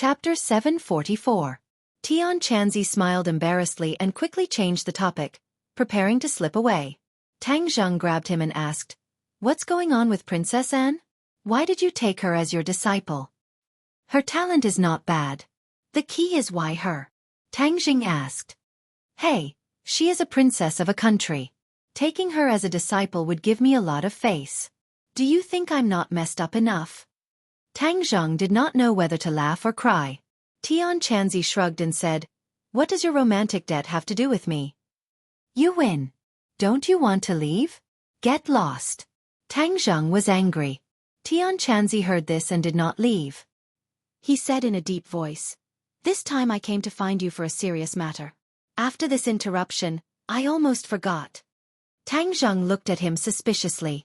Chapter 744. Tian Chanzi smiled embarrassedly and quickly changed the topic, preparing to slip away. Tang Zheng grabbed him and asked, "What's going on with Princess Anne? Why did you take her as your disciple?" "Her talent is not bad. The key is why her?" Tang Jing asked. "Hey, she is a princess of a country. Taking her as a disciple would give me a lot of face. Do you think I'm not messed up enough?" Tang Zheng did not know whether to laugh or cry. Tian Chanzi shrugged and said, "What does your romantic debt have to do with me?" "You win. Don't you want to leave? Get lost." Tang Zheng was angry. Tian Chanzi heard this and did not leave. He said in a deep voice, "This time I came to find you for a serious matter. After this interruption, I almost forgot." Tang Zheng looked at him suspiciously.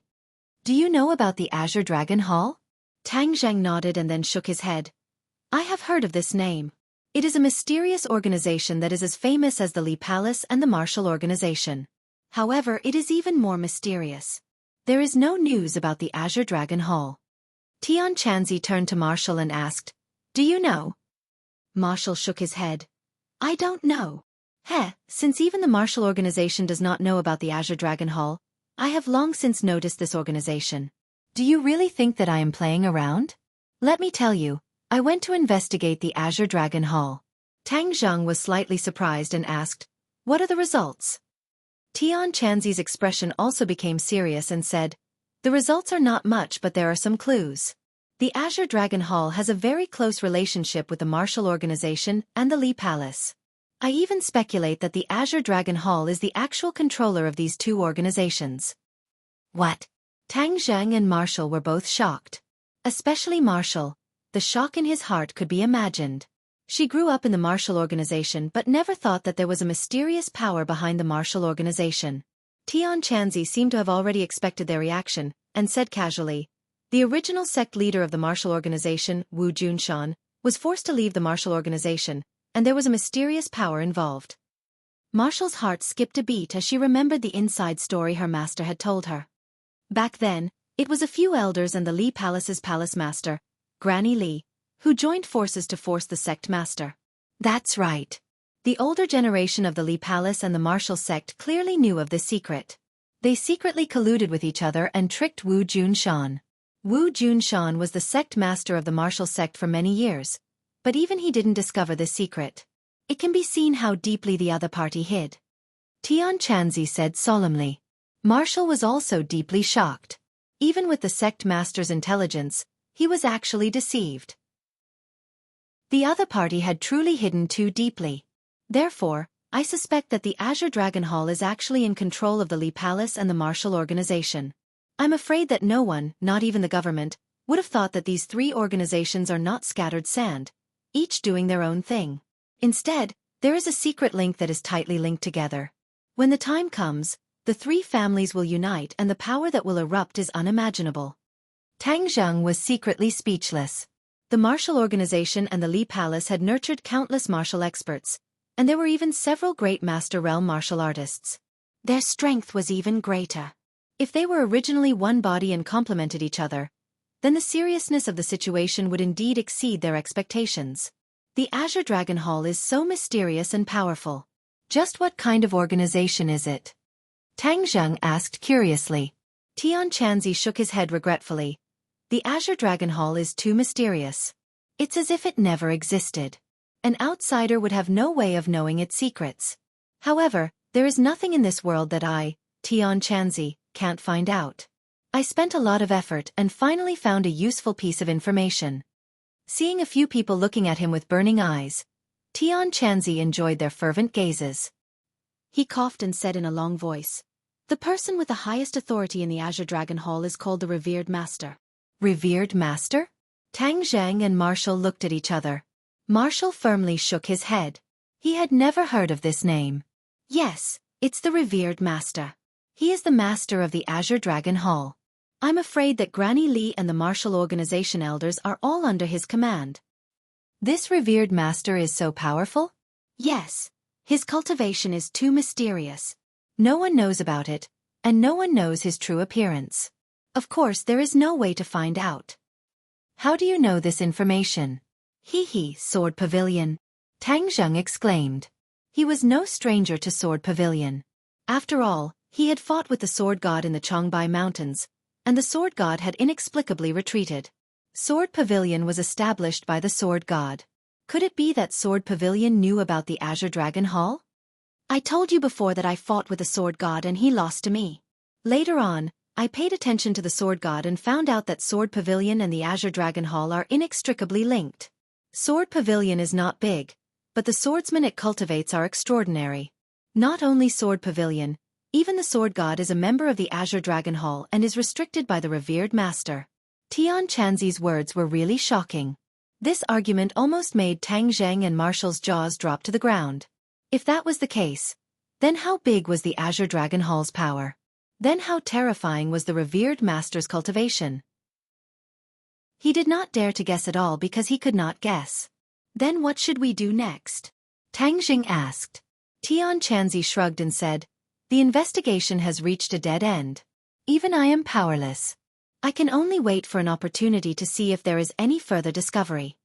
"Do you know about the Azure Dragon Hall?" Tang Zheng nodded and then shook his head. "I have heard of this name. It is a mysterious organization that is as famous as the Li Palace and the Martial Organization. However, it is even more mysterious. There is no news about the Azure Dragon Hall." Tian Chanzi turned to Marshall and asked, "Do you know?" Marshall shook his head. "I don't know. Since even the Martial Organization does not know about the Azure Dragon Hall, I have long since noticed this organization. Do you really think that I am playing around? Let me tell you, I went to investigate the Azure Dragon Hall." Tang Zheng was slightly surprised and asked, "What are the results?" Tian Chanzi's expression also became serious and said, "The results are not much, but there are some clues. The Azure Dragon Hall has a very close relationship with the Martial Organization and the Li Palace. I even speculate that the Azure Dragon Hall is the actual controller of these two organizations." "What?" Tang Zheng and Marshall were both shocked. Especially Marshall. The shock in his heart could be imagined. She grew up in the Martial Organization but never thought that there was a mysterious power behind the Martial Organization. Tian Chanzi seemed to have already expected their reaction, and said casually, "The original sect leader of the Martial Organization, Wu Junshan, was forced to leave the Martial Organization, and there was a mysterious power involved." Marshall's heart skipped a beat as she remembered the inside story her master had told her. Back then, it was a few elders and the Li Palace's palace master, Granny Li, who joined forces to force the sect master. That's right. The older generation of the Li Palace and the martial sect clearly knew of this secret. They secretly colluded with each other and tricked Wu Junshan. Wu Junshan was the sect master of the martial sect for many years, but even he didn't discover this secret. It can be seen how deeply the other party hid. Tian Chanzi said solemnly. Marshall was also deeply shocked. Even with the sect master's intelligence, he was actually deceived. The other party had truly hidden too deeply. Therefore, I suspect that the Azure Dragon Hall is actually in control of the Li Palace and the Martial Organization. I'm afraid that no one, not even the government, would have thought that these three organizations are not scattered sand, each doing their own thing. Instead, there is a secret link that is tightly linked together. When the time comes, the three families will unite and the power that will erupt is unimaginable. Tang Zheng was secretly speechless. The Martial Organization and the Li Palace had nurtured countless martial experts, and there were even several great Master Realm martial artists. Their strength was even greater. If they were originally one body and complemented each other, then the seriousness of the situation would indeed exceed their expectations. The Azure Dragon Hall is so mysterious and powerful. Just what kind of organization is it? Tang Zheng asked curiously. Tian Chanzi shook his head regretfully. The Azure Dragon Hall is too mysterious. It's as if it never existed. An outsider would have no way of knowing its secrets. However, there is nothing in this world that I, Tian Chanzi, can't find out. I spent a lot of effort and finally found a useful piece of information. Seeing a few people looking at him with burning eyes, Tian Chanzi enjoyed their fervent gazes. He coughed and said in a long voice, "The person with the highest authority in the Azure Dragon Hall is called the Revered Master." Revered Master? Tang Zheng and Marshall looked at each other. Marshall firmly shook his head. He had never heard of this name. Yes, it's the Revered Master. He is the master of the Azure Dragon Hall. I'm afraid that Granny Li and the Martial Organization elders are all under his command. This Revered Master is so powerful? Yes. His cultivation is too mysterious. No one knows about it, and no one knows his true appearance. Of course, there is no way to find out. How do you know this information? Hee hee, Sword Pavilion. Tang Zheng exclaimed. He was no stranger to Sword Pavilion. After all, he had fought with the Sword God in the Chongbai Mountains, and the Sword God had inexplicably retreated. Sword Pavilion was established by the Sword God. Could it be that Sword Pavilion knew about the Azure Dragon Hall? I told you before that I fought with the Sword God and he lost to me. Later on, I paid attention to the Sword God and found out that Sword Pavilion and the Azure Dragon Hall are inextricably linked. Sword Pavilion is not big, but the swordsmen it cultivates are extraordinary. Not only Sword Pavilion, even the Sword God is a member of the Azure Dragon Hall and is restricted by the revered master. Tian Chanzi's words were really shocking. This argument almost made Tang Zheng and Marshall's jaws drop to the ground. If that was the case, then how big was the Azure Dragon Hall's power? Then how terrifying was the revered master's cultivation? He did not dare to guess at all because he could not guess. Then what should we do next? Tang Zheng asked. Tian Chanzi shrugged and said, the investigation has reached a dead end. Even I am powerless. I can only wait for an opportunity to see if there is any further discovery.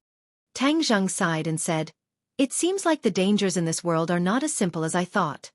Tang Zheng sighed and said, it seems like the dangers in this world are not as simple as I thought.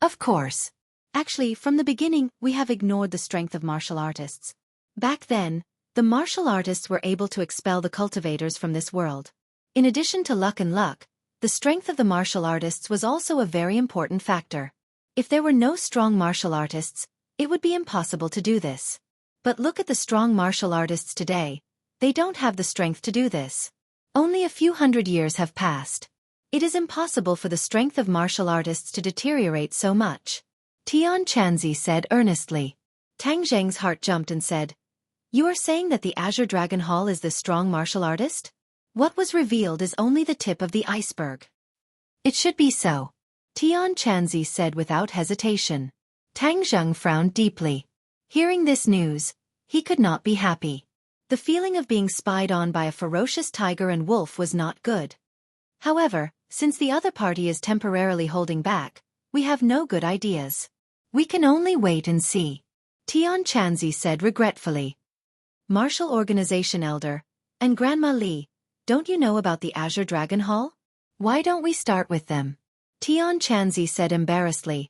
Of course. Actually, from the beginning, we have ignored the strength of martial artists. Back then, the martial artists were able to expel the cultivators from this world. In addition to luck, the strength of the martial artists was also a very important factor. If there were no strong martial artists, it would be impossible to do this. But look at the strong martial artists today. They don't have the strength to do this. Only a few hundred years have passed. It is impossible for the strength of martial artists to deteriorate so much. Tian Chanzi said earnestly. Tang Zheng's heart jumped and said, you are saying that the Azure Dragon Hall is the strong martial artist? What was revealed is only the tip of the iceberg. It should be so. Tian Chanzi said without hesitation. Tang Zheng frowned deeply. Hearing this news, he could not be happy. The feeling of being spied on by a ferocious tiger and wolf was not good. However, since the other party is temporarily holding back, we have no good ideas. We can only wait and see. Tian Chanzi said regretfully. Martial Organization Elder, and Grandma Li, don't you know about the Azure Dragon Hall? Why don't we start with them? Tian Chanzi said embarrassedly.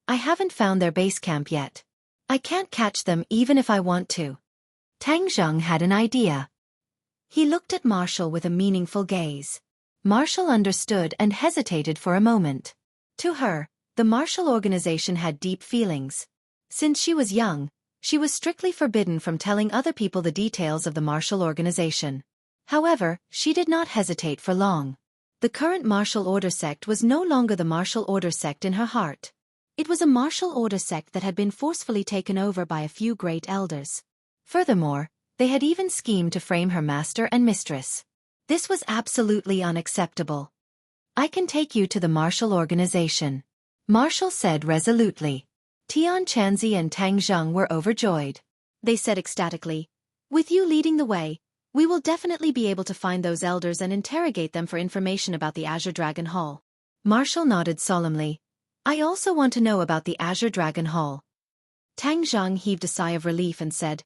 I haven't found their base camp yet. I can't catch them even if I want to. Tang Zheng had an idea. He looked at Marshall with a meaningful gaze. Marshall understood and hesitated for a moment. To her, the Martial Organization had deep feelings. Since she was young, she was strictly forbidden from telling other people the details of the Martial Organization. However, she did not hesitate for long. The current martial order sect was no longer the martial order sect in her heart. It was a martial order sect that had been forcefully taken over by a few great elders. Furthermore, they had even schemed to frame her master and mistress. This was absolutely unacceptable. I can take you to the Martial Organization, Marshall said resolutely. Tian Chanzi and Tang Zheng were overjoyed. They said ecstatically, with you leading the way, we will definitely be able to find those elders and interrogate them for information about the Azure Dragon Hall. Marshall nodded solemnly. I also want to know about the Azure Dragon Hall. Tang Zheng heaved a sigh of relief and said,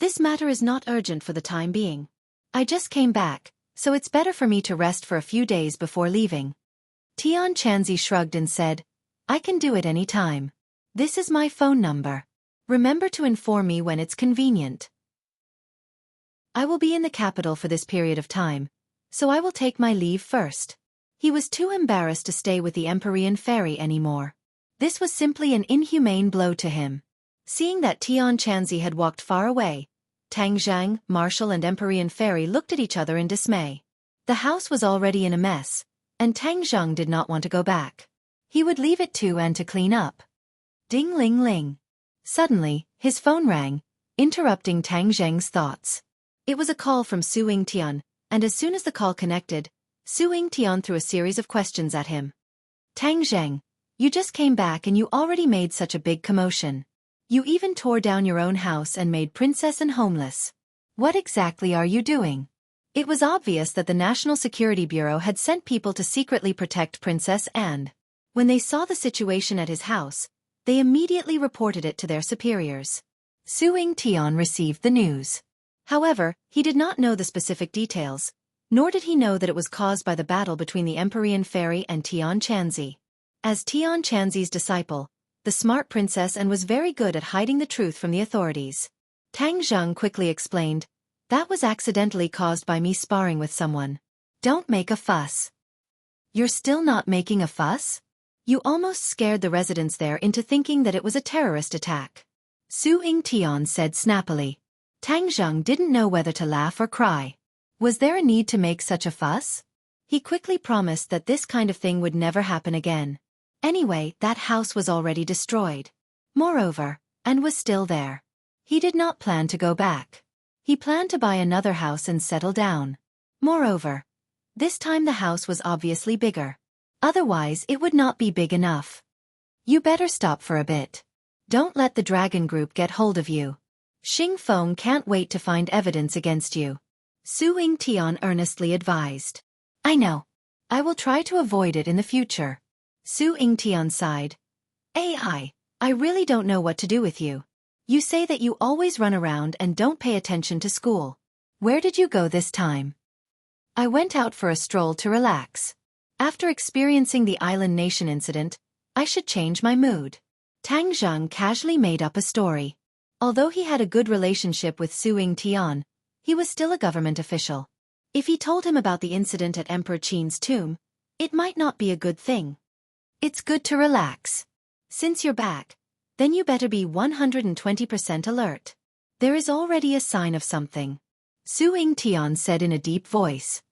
this matter is not urgent for the time being. I just came back, so it's better for me to rest for a few days before leaving. Tian Chanzi shrugged and said, I can do it any time. This is my phone number. Remember to inform me when it's convenient. I will be in the capital for this period of time, so I will take my leave first. He was too embarrassed to stay with the Empyrean Fairy anymore. This was simply an inhumane blow to him. Seeing that Tian Chanzi had walked far away, Tang Zheng, Marshall and Empyrean Fairy looked at each other in dismay. The house was already in a mess, and Tang Zheng did not want to go back. He would leave it to and to clean up. Ding ling ling. Suddenly, his phone rang, interrupting Tang Zheng's thoughts. It was a call from Su Yingtian, and as soon as the call connected, Su Yingtian threw a series of questions at him. Tang Zheng, you just came back and you already made such a big commotion. You even tore down your own house and made Princess Anne homeless. What exactly are you doing? It was obvious that the National Security Bureau had sent people to secretly protect Princess Anne. When they saw the situation at his house, they immediately reported it to their superiors. Su Yingtian received the news. However, he did not know the specific details, Nor did he know that it was caused by the battle between the Empyrean fairy and Tian Chanzi. As Tian Chanzi's disciple, the smart princess and was very good at hiding the truth from the authorities. Tang Zheng quickly explained, "That was accidentally caused by me sparring with someone. Don't make a fuss." "You're still not making a fuss? You almost scared the residents there into thinking that it was a terrorist attack," Su Yingtian said snappily. Tang Zheng didn't know whether to laugh or cry. Was there a need to make such a fuss? He quickly promised that this kind of thing would never happen again. Anyway, that house was already destroyed. Moreover, and was still there. He did not plan to go back. He planned to buy another house and settle down. Moreover, this time the house was obviously bigger. Otherwise it would not be big enough. "You better stop for a bit. Don't let the dragon group get hold of you. Xing Feng can't wait to find evidence against you," Su Yingtian earnestly advised. "I know. I will try to avoid it in the future." Su Yingtian sighed. I really don't know what to do with you. You say that you always run around and don't pay attention to school. Where did you go this time?" "I went out for a stroll to relax. After experiencing the island nation incident, I should change my mood." Tang Zheng casually made up a story. Although he had a good relationship with Su Yingtian, he was still a government official. If he told him about the incident at Emperor Qin's tomb, it might not be a good thing. "It's good to relax. Since you're back, then you better be 120% alert. There is already a sign of something," Su Yingtian said in a deep voice.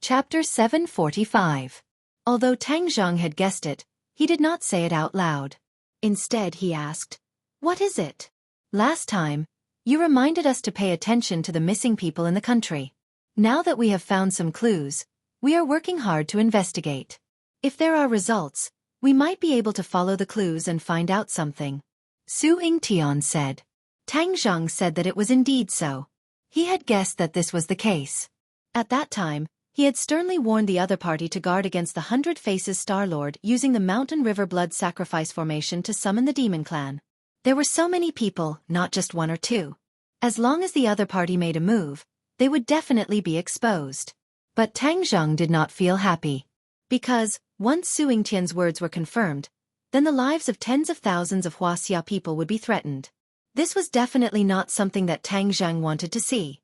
Chapter 745. Although Tang Zheng had guessed it, he did not say it out loud. Instead he asked, "What is it? Last time, you reminded us to pay attention to the missing people in the country. Now that we have found some clues, we are working hard to investigate. If there are results, we might be able to follow the clues and find out something," Su Yingtian said. Tang Zheng said that it was indeed so. He had guessed that this was the case. At that time, he had sternly warned the other party to guard against the 100 Faces Star-Lord using the Mountain River Blood Sacrifice formation to summon the Demon Clan. There were so many people, not just one or two. As long as the other party made a move, they would definitely be exposed. But Tang Zheng did not feel happy. Because, once Su Yingtian's words were confirmed, then the lives of tens of thousands of Wuxia people would be threatened. This was definitely not something that Tang Zheng wanted to see.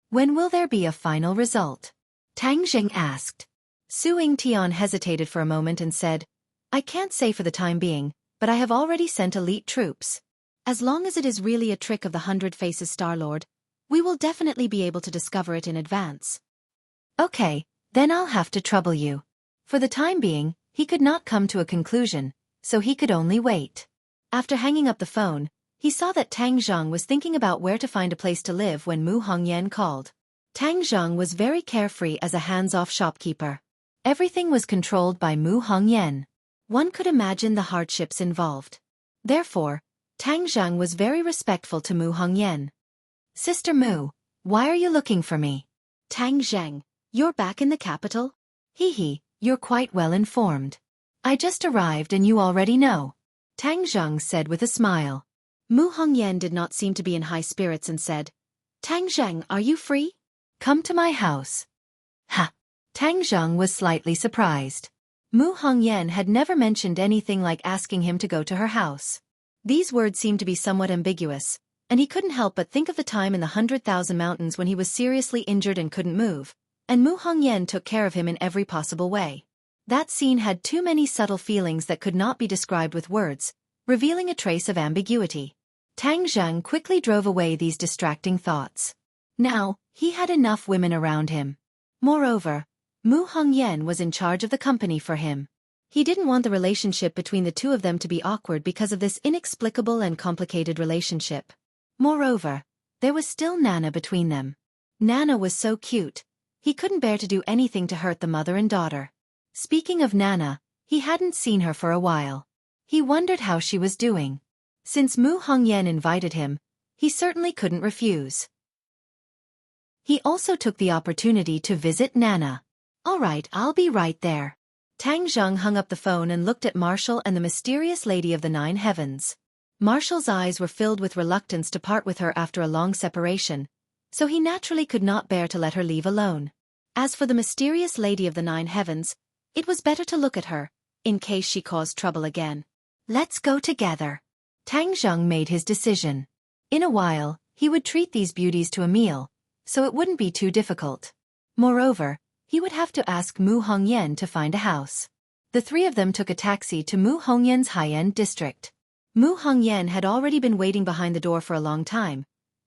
"When will there be a final result?" Tang Zheng asked. Su Yingtian hesitated for a moment and said, "I can't say for the time being, but I have already sent elite troops. As long as it is really a trick of the 100 Faces Star-Lord, we will definitely be able to discover it in advance." "Okay, then I'll have to trouble you." For the time being, he could not come to a conclusion, so he could only wait. After hanging up the phone, he saw that Tang Zheng was thinking about where to find a place to live when Mu Hongyan called. Tang Zheng was very carefree as a hands-off shopkeeper. Everything was controlled by Mu Hongyan. One could imagine the hardships involved. Therefore, Tang Zheng was very respectful to Mu Hongyan. "Sister Mu, why are you looking for me?" "Tang Zheng, you're back in the capital? Hee, you're quite well informed. I just arrived and you already know," Tang Zheng said with a smile. Mu Hongyan did not seem to be in high spirits and said, "Tang Zheng, are you free? Come to my house." "Ha!" Tang Zheng was slightly surprised. Mu Hongyan had never mentioned anything like asking him to go to her house. These words seemed to be somewhat ambiguous, and he couldn't help but think of the time in the 100,000 Mountains when he was seriously injured and couldn't move, and Mu Hongyan took care of him in every possible way. That scene had too many subtle feelings that could not be described with words, revealing a trace of ambiguity. Tang Zheng quickly drove away these distracting thoughts. Now, he had enough women around him. Moreover, Mu Hongyan was in charge of the company for him. He didn't want the relationship between the two of them to be awkward because of this inexplicable and complicated relationship. Moreover, there was still Nana between them. Nana was so cute, he couldn't bear to do anything to hurt the mother and daughter. Speaking of Nana, he hadn't seen her for a while. He wondered how she was doing. Since Mu Hongyan invited him, he certainly couldn't refuse. He also took the opportunity to visit Nana. "All right, I'll be right there." Tang Zheng hung up the phone and looked at Marshall and the mysterious Lady of the Nine Heavens. Marshall's eyes were filled with reluctance to part with her after a long separation, so he naturally could not bear to let her leave alone. As for the mysterious Lady of the Nine Heavens, it was better to look at her, in case she caused trouble again. Let's go together. Tang Zheng made his decision. In a while, he would treat these beauties to a meal, so it wouldn't be too difficult. Moreover, he would have to ask Mu Hongyan to find a house. The three of them took a taxi to Mu Hongyan's high-end district. Mu Hongyan had already been waiting behind the door for a long time,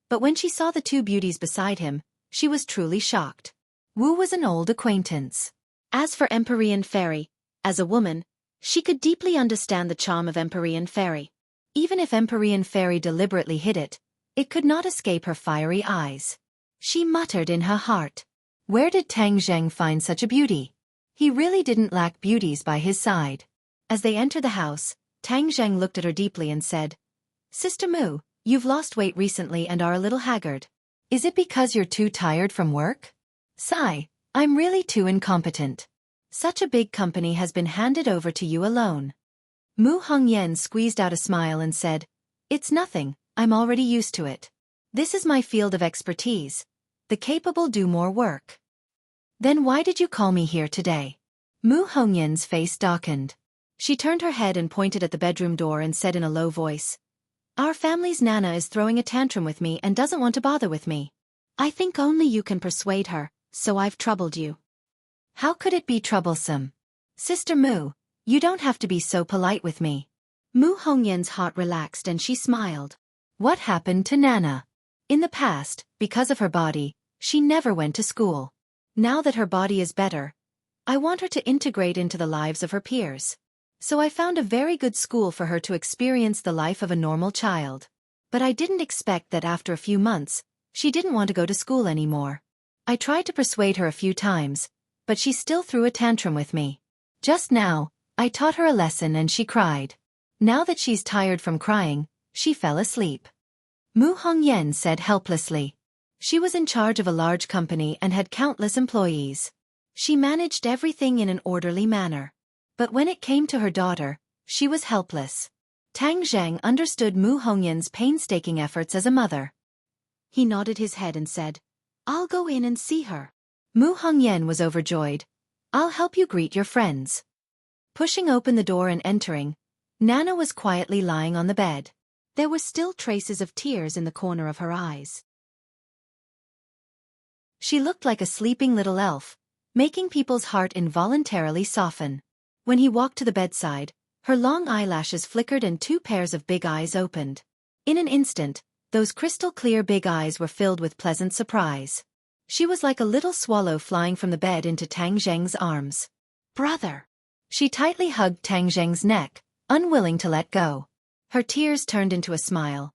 but when she saw the two beauties beside him, she was truly shocked. Wu was an old acquaintance. As for Empyrean Fairy, as a woman, she could deeply understand the charm of Empyrean Fairy. Even if Empyrean Fairy deliberately hid it, it could not escape her fiery eyes. She muttered in her heart. Where did Tang Zheng find such a beauty? He really didn't lack beauties by his side. As they entered the house, Tang Zheng looked at her deeply and said, Sister Mu, you've lost weight recently and are a little haggard. Is it because you're too tired from work? Sigh, I'm really too incompetent. Such a big company has been handed over to you alone. Mu Hongyan squeezed out a smile and said, It's nothing, I'm already used to it. This is my field of expertise. The capable do more work. Then why did you call me here today? Mu Hongyan's face darkened. She turned her head and pointed at the bedroom door and said in a low voice, Our family's Nana is throwing a tantrum with me and doesn't want to bother with me. I think only you can persuade her, so I've troubled you. How could it be troublesome? Sister Mu, you don't have to be so polite with me. Mu Hongyan's heart relaxed and she smiled. What happened to Nana? In the past, because of her body, she never went to school. Now that her body is better, I want her to integrate into the lives of her peers. So I found a very good school for her to experience the life of a normal child. But I didn't expect that after a few months, she didn't want to go to school anymore. I tried to persuade her a few times, but she still threw a tantrum with me. Just now, I taught her a lesson and she cried. Now that she's tired from crying, she fell asleep. Mu Hongyan said helplessly. She was in charge of a large company and had countless employees. She managed everything in an orderly manner. But when it came to her daughter, she was helpless. Tang Zheng understood Mu Hongyan's painstaking efforts as a mother. He nodded his head and said, I'll go in and see her. Mu Hongyan was overjoyed. I'll help you greet your friends. Pushing open the door and entering, Nana was quietly lying on the bed. There were still traces of tears in the corner of her eyes. She looked like a sleeping little elf, making people's heart involuntarily soften. When he walked to the bedside, her long eyelashes flickered and two pairs of big eyes opened. In an instant, those crystal-clear big eyes were filled with pleasant surprise. She was like a little swallow flying from the bed into Tang Zheng's arms. Brother! She tightly hugged Tang Zheng's neck, unwilling to let go. Her tears turned into a smile.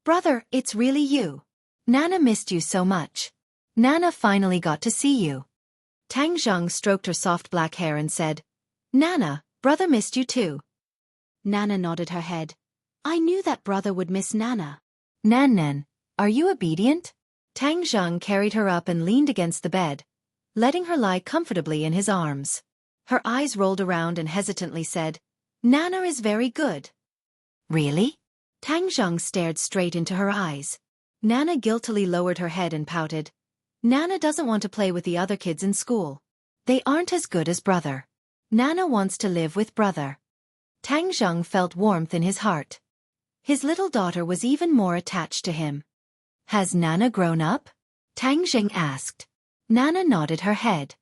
Brother, it's really you. Nana missed you so much. Nana finally got to see you. Tang Zheng stroked her soft black hair and said, Nana, brother missed you too. Nana nodded her head. I knew that brother would miss Nana. Nan, are you obedient? Tang Zheng carried her up and leaned against the bed, letting her lie comfortably in his arms. Her eyes rolled around and hesitantly said, Nana is very good. Really? Tang Zheng stared straight into her eyes. Nana guiltily lowered her head and pouted. Nana doesn't want to play with the other kids in school. They aren't as good as brother. Nana wants to live with brother. Tang Zheng felt warmth in his heart. His little daughter was even more attached to him. Has Nana grown up? Tang Zheng asked. Nana nodded her head.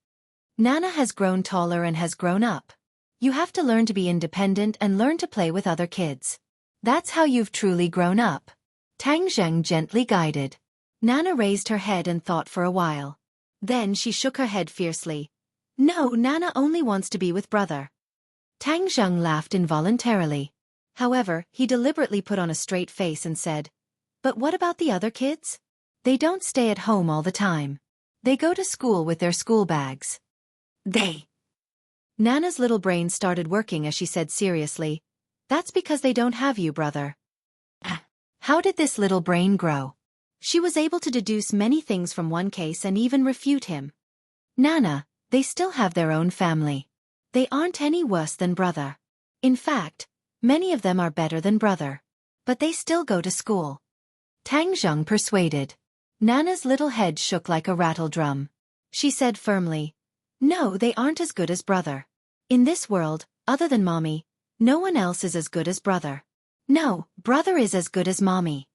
Nana has grown taller and has grown up. You have to learn to be independent and learn to play with other kids. That's how you've truly grown up. Tang Zheng gently guided. Nana raised her head and thought for a while. Then she shook her head fiercely. No, Nana only wants to be with brother. Tang Zheng laughed involuntarily. However, he deliberately put on a straight face and said, But what about the other kids? They don't stay at home all the time. They go to school with their school bags. Nana's little brain started working as she said seriously, That's because they don't have you, brother. How did this little brain grow? She was able to deduce many things from one case and even refute him. Nana, they still have their own family. They aren't any worse than brother. In fact, many of them are better than brother. But they still go to school. Tang Zheng persuaded. Nana's little head shook like a rattle drum. She said firmly, "No, they aren't as good as brother. In this world, other than mommy, no one else is as good as brother. No, brother is as good as mommy."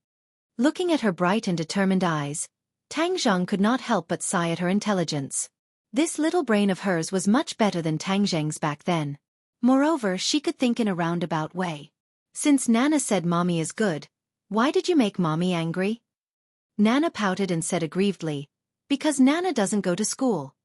Looking at her bright and determined eyes, Tang Zheng could not help but sigh at her intelligence. This little brain of hers was much better than Tang Zheng's back then. Moreover, she could think in a roundabout way. Since Nana said mommy is good, why did you make mommy angry? Nana pouted and said aggrievedly, "Because Nana doesn't go to school."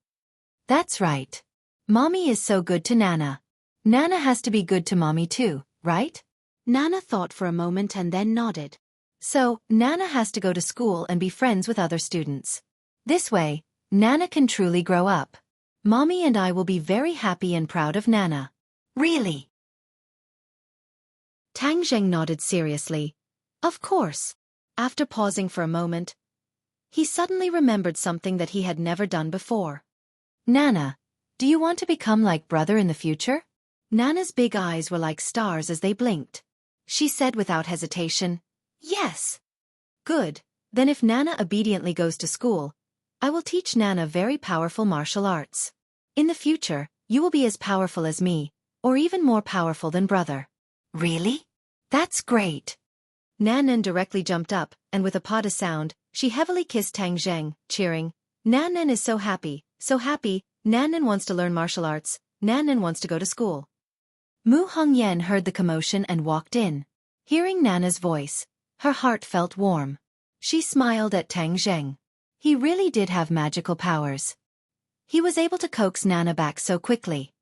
That's right. Mommy is so good to Nana. Nana has to be good to mommy too, right? Nana thought for a moment and then nodded. So, Nana has to go to school and be friends with other students. This way, Nana can truly grow up. Mommy and I will be very happy and proud of Nana. Really? Tang Zheng nodded seriously. Of course. After pausing for a moment, he suddenly remembered something that he had never done before. Nana, do you want to become like brother in the future? Nana's big eyes were like stars as they blinked. She said without hesitation, "Yes." Good, then if Nana obediently goes to school, I will teach Nana very powerful martial arts. In the future, you will be as powerful as me, or even more powerful than brother. Really? That's great. Nanan directly jumped up, and with a pada sound, she heavily kissed Tang Zheng, cheering, "Nanan is so happy, so happy, Nanan wants to learn martial arts, Nanan wants to go to school." Mu Hongyan heard the commotion and walked in. Hearing Nana's voice, her heart felt warm. She smiled at Tang Zheng. He really did have magical powers. He was able to coax Nana back so quickly.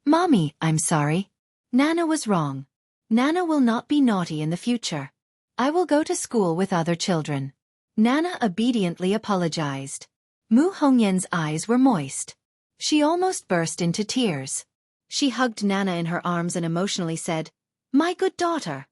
"Mommy, I'm sorry. Nana was wrong. Nana will not be naughty in the future. I will go to school with other children." Nana obediently apologized. Mu Hongyan's eyes were moist. She almost burst into tears. She hugged Nana in her arms and emotionally said, "My good daughter.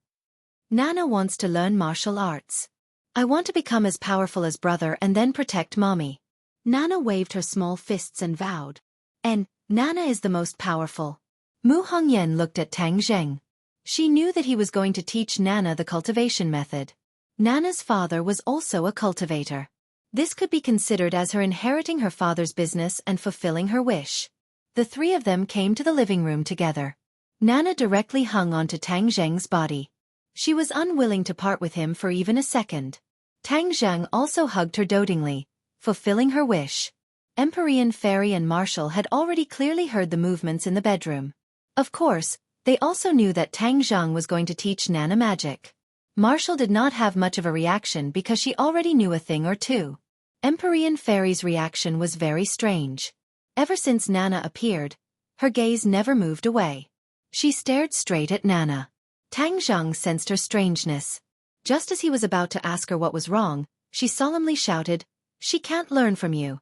Nana wants to learn martial arts. I want to become as powerful as brother and then protect mommy." Nana waved her small fists and vowed. "And Nana is the most powerful." Mu Hongyan looked at Tang Zheng. She knew that he was going to teach Nana the cultivation method. Nana's father was also a cultivator. This could be considered as her inheriting her father's business and fulfilling her wish. The three of them came to the living room together. Nana directly hung onto Tang Zheng's body. She was unwilling to part with him for even a second. Tang Zheng also hugged her dotingly, fulfilling her wish. Empyrean Fairy and Marshall had already clearly heard the movements in the bedroom. Of course, they also knew that Tang Zheng was going to teach Nana magic. Marshall did not have much of a reaction because she already knew a thing or two. Empyrean Fairy's reaction was very strange. Ever since Nana appeared, her gaze never moved away. She stared straight at Nana. Tang Zheng sensed her strangeness. Just as he was about to ask her what was wrong, she solemnly shouted, "She can't learn from you."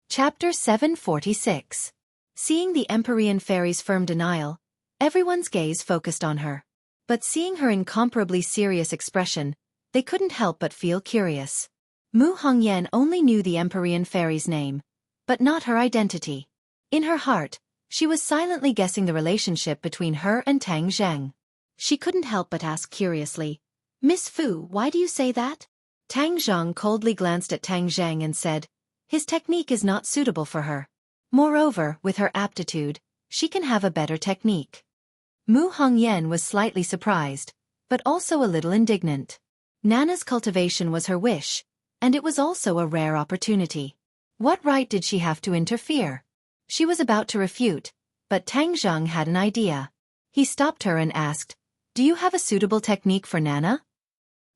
Chapter 746. Seeing the Empyrean Fairy's firm denial, everyone's gaze focused on her. But seeing her incomparably serious expression, they couldn't help but feel curious. Mu Hongyan only knew the Empyrean Fairy's name, but not her identity. In her heart, she was silently guessing the relationship between her and Tang Zheng. She couldn't help but ask curiously, "Miss Fu, why do you say that?" Tang Zheng coldly glanced at Tang Zheng and said, "His technique is not suitable for her. Moreover, with her aptitude, she can have a better technique." Mu Hongyan was slightly surprised, but also a little indignant. Nana's cultivation was her wish, and it was also a rare opportunity. What right did she have to interfere? She was about to refute, but Tang Zheng had an idea. He stopped her and asked, "Do you have a suitable technique for Nana?"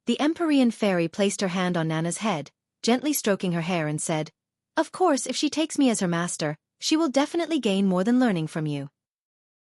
The Empyrean Fairy placed her hand on Nana's head, gently stroking her hair and said, "Of course, if she takes me as her master, she will definitely gain more than learning from you."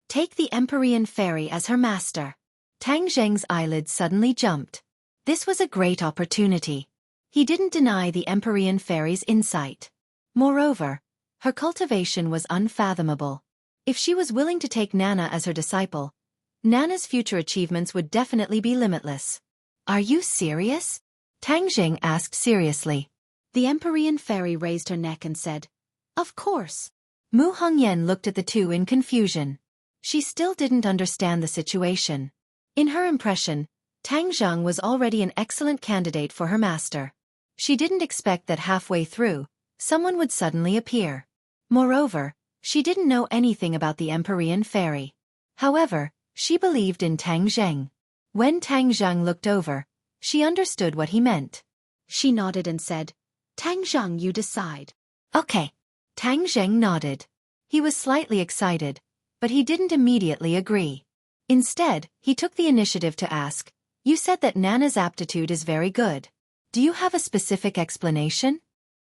Take the Empyrean Fairy as her master. Tang Zheng's eyelids suddenly jumped. This was a great opportunity. He didn't deny the Empyrean Fairy's insight. Moreover, her cultivation was unfathomable. If she was willing to take Nana as her disciple, Nana's future achievements would definitely be limitless. "Are you serious?" Tang Zheng asked seriously. The Empyrean Fairy raised her neck and said, "Of course." Mu Hongyan looked at the two in confusion. She still didn't understand the situation. In her impression, Tang Zheng was already an excellent candidate for her master. She didn't expect that halfway through, someone would suddenly appear. Moreover, she didn't know anything about the Empyrean fairy. However, she believed in Tang Zheng. When Tang Zheng looked over, she understood what he meant. She nodded and said, "Tang Zheng, you decide." Okay. Tang Zheng nodded. He was slightly excited, but he didn't immediately agree. Instead, he took the initiative to ask, "You said that Nana's aptitude is very good. Do you have a specific explanation?"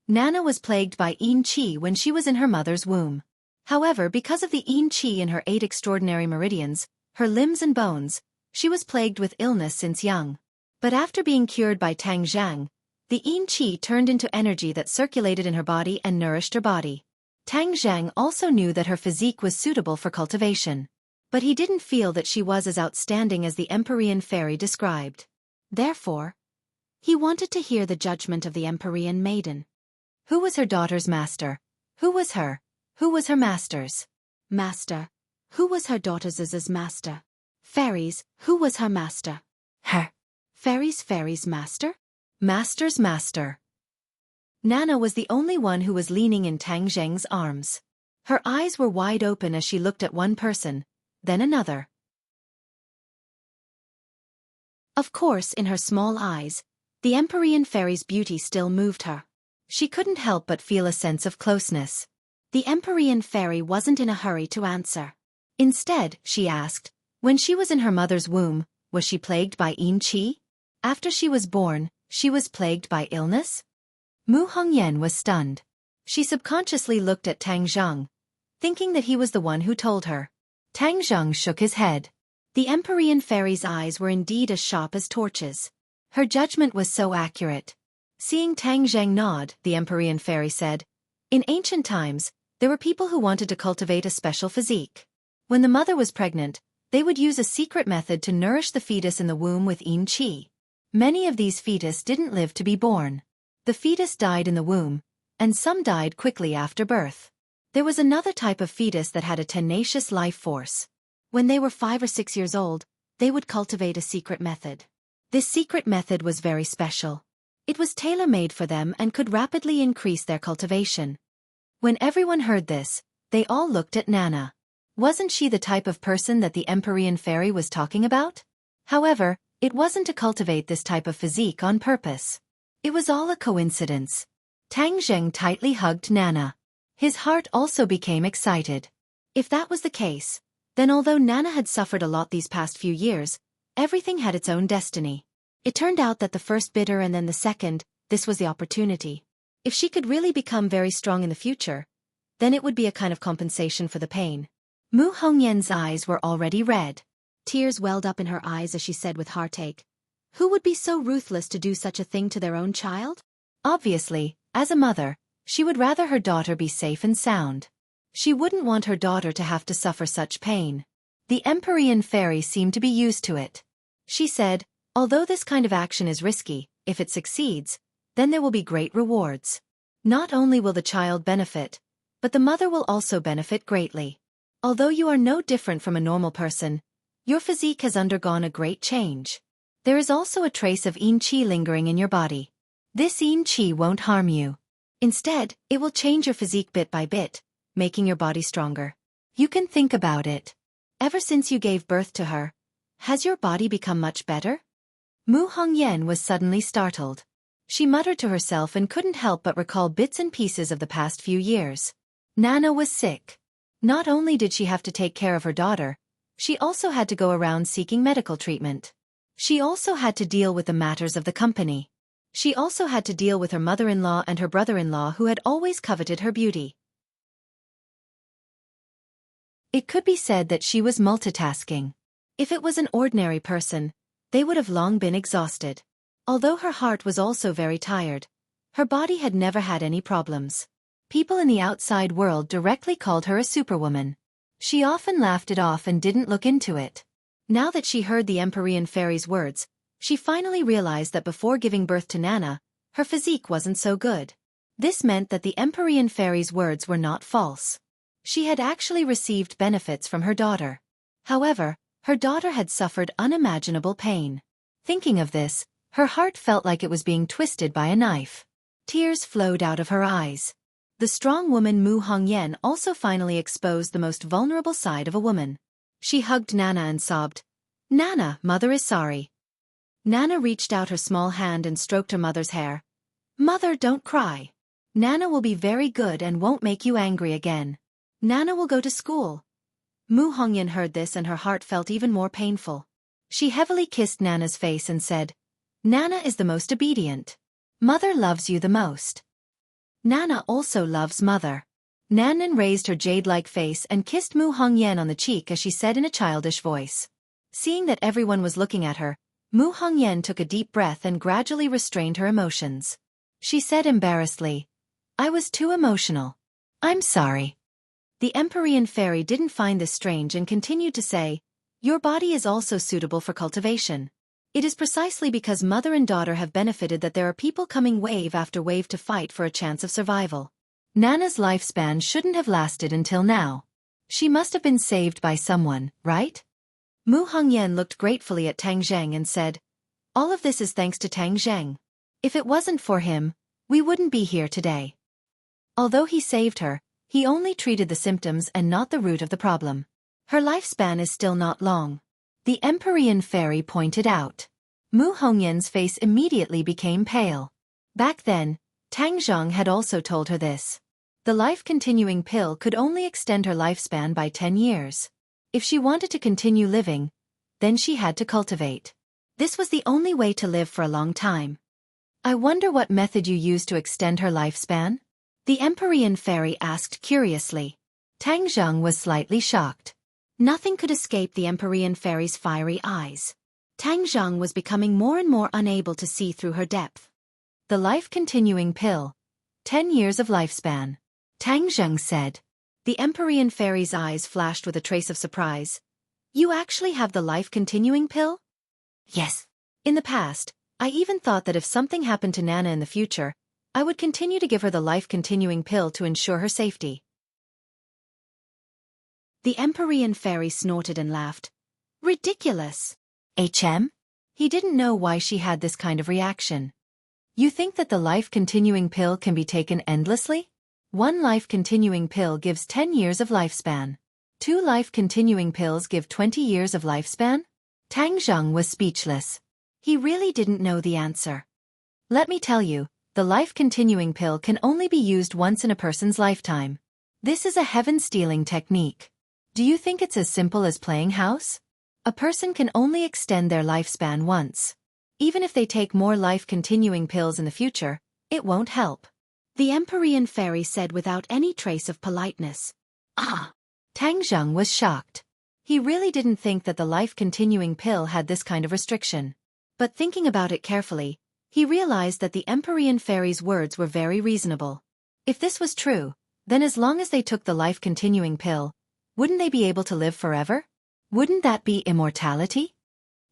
Nana was plagued by Yin Qi when she was in her mother's womb. However, because of the Yin Qi in her 8 extraordinary meridians, her limbs and bones, she was plagued with illness since young. But after being cured by Tang Zhang, the Yin Qi turned into energy that circulated in her body and nourished her body. Tang Zhang also knew that her physique was suitable for cultivation. But he didn't feel that she was as outstanding as the Empyrean fairy described. Therefore, he wanted to hear the judgment of the Empyrean maiden. Who was her daughter's master? Who was her? Who was her master's? Master. Who was her daughter's master? Fairies. Who was her master? Her. Fairies' master? Master's master. Nana was the only one who was leaning in Tang Zheng's arms. Her eyes were wide open as she looked at one person, then another. Of course, in her small eyes, the Empyrean fairy's beauty still moved her. She couldn't help but feel a sense of closeness. The Empyrean fairy wasn't in a hurry to answer. Instead, she asked, when she was in her mother's womb, was she plagued by Yin Qi? After she was born, she was plagued by illness? Mu Hongyan was stunned. She subconsciously looked at Tang Zheng, thinking that he was the one who told her. Tang Zheng shook his head. The Empyrean fairy's eyes were indeed as sharp as torches. Her judgment was so accurate. Seeing Tang Zheng nod, the Empyrean fairy said, "In ancient times, there were people who wanted to cultivate a special physique. When the mother was pregnant, they would use a secret method to nourish the fetus in the womb with Yin Qi. Many of these fetus didn't live to be born. The fetus died in the womb, and some died quickly after birth. There was another type of fetus that had a tenacious life force. When they were 5 or 6 years old, they would cultivate a secret method. This secret method was very special. It was tailor-made for them and could rapidly increase their cultivation." When everyone heard this, they all looked at Nana. Wasn't she the type of person that the Empyrean fairy was talking about? However, it wasn't to cultivate this type of physique on purpose. It was all a coincidence. Tang Zheng tightly hugged Nana. His heart also became excited. If that was the case, then although Nana had suffered a lot these past few years, everything had its own destiny. It turned out that the first bitter and then the second, this was the opportunity. If she could really become very strong in the future, then it would be a kind of compensation for the pain. Mu Hongyan's eyes were already red. Tears welled up in her eyes as she said with heartache, "Who would be so ruthless to do such a thing to their own child?" Obviously, as a mother, she would rather her daughter be safe and sound. She wouldn't want her daughter to have to suffer such pain. The Empyrean fairy seemed to be used to it. She said, "Although this kind of action is risky, if it succeeds, then there will be great rewards. Not only will the child benefit, but the mother will also benefit greatly. Although you are no different from a normal person, your physique has undergone a great change. There is also a trace of Yin Qi lingering in your body. This Yin Qi won't harm you. Instead, it will change your physique bit by bit, making your body stronger. You can think about it. Ever since you gave birth to her, has your body become much better?" Mu Hongyan was suddenly startled. She muttered to herself and couldn't help but recall bits and pieces of the past few years. Nana was sick. Not only did she have to take care of her daughter, she also had to go around seeking medical treatment. She also had to deal with the matters of the company. She also had to deal with her mother-in-law and her brother-in-law who had always coveted her beauty. It could be said that she was multitasking. If it was an ordinary person, they would have long been exhausted. Although her heart was also very tired, her body had never had any problems. People in the outside world directly called her a superwoman. She often laughed it off and didn't look into it. Now that she heard the Empyrean fairy's words, she finally realized that before giving birth to Nana, her physique wasn't so good. This meant that the Empyrean fairy's words were not false. She had actually received benefits from her daughter. However, her daughter had suffered unimaginable pain. Thinking of this, her heart felt like it was being twisted by a knife. Tears flowed out of her eyes. The strong woman Mu Hongyan also finally exposed the most vulnerable side of a woman. She hugged Nana and sobbed, "Nana, mother is sorry." Nana reached out her small hand and stroked her mother's hair. "Mother, don't cry. Nana will be very good and won't make you angry again. Nana will go to school." Mu Hongyan heard this and her heart felt even more painful. She heavily kissed Nana's face and said, "Nana is the most obedient. Mother loves you the most." Nana also loves mother. Nanan raised her jade-like face and kissed Mu Hongyan on the cheek as she said in a childish voice. Seeing that everyone was looking at her, Mu Hongyan took a deep breath and gradually restrained her emotions. She said embarrassedly, "I was too emotional. I'm sorry." The Empyrean fairy didn't find this strange and continued to say, "Your body is also suitable for cultivation. It is precisely because mother and daughter have benefited that there are people coming wave after wave to fight for a chance of survival. Nana's lifespan shouldn't have lasted until now. She must have been saved by someone, right?" Mu Hongyan looked gratefully at Tang Zheng and said, "All of this is thanks to Tang Zheng. If it wasn't for him, we wouldn't be here today." Although he saved her, he only treated the symptoms and not the root of the problem. Her lifespan is still not long. The Empyrean fairy pointed out. Mu Hongyan's face immediately became pale. Back then, Tang Zheng had also told her this. The life-continuing pill could only extend her lifespan by 10 years. If she wanted to continue living, then she had to cultivate. This was the only way to live for a long time. "I wonder what method you used to extend her lifespan?" the Empyrean fairy asked curiously. Tang Zheng was slightly shocked. Nothing could escape the Empyrean fairy's fiery eyes. Tang Zheng was becoming more and more unable to see through her depth. "The life-continuing pill. 10 years of lifespan," Tang Zheng said. The Empyrean fairy's eyes flashed with a trace of surprise. "You actually have the life-continuing pill?" "Yes. In the past, I even thought that if something happened to Nana in the future, I would continue to give her the life-continuing pill to ensure her safety." The Empyrean fairy snorted and laughed. "Ridiculous." He didn't know why she had this kind of reaction. "You think that the life-continuing pill can be taken endlessly? One life-continuing pill gives 10 years of lifespan. 2 life-continuing pills give 20 years of lifespan?" Tang Zheng was speechless. He really didn't know the answer. "Let me tell you, the life-continuing pill can only be used once in a person's lifetime. This is a heaven-stealing technique. Do you think it's as simple as playing house? A person can only extend their lifespan once. Even if they take more life-continuing pills in the future, it won't help." The Empyrean fairy said without any trace of politeness. "Ah!" Tang Zheng was shocked. He really didn't think that the life-continuing pill had this kind of restriction. But thinking about it carefully, he realized that the Empyrean fairy's words were very reasonable. If this was true, then as long as they took the life-continuing pill, wouldn't they be able to live forever? Wouldn't that be immortality?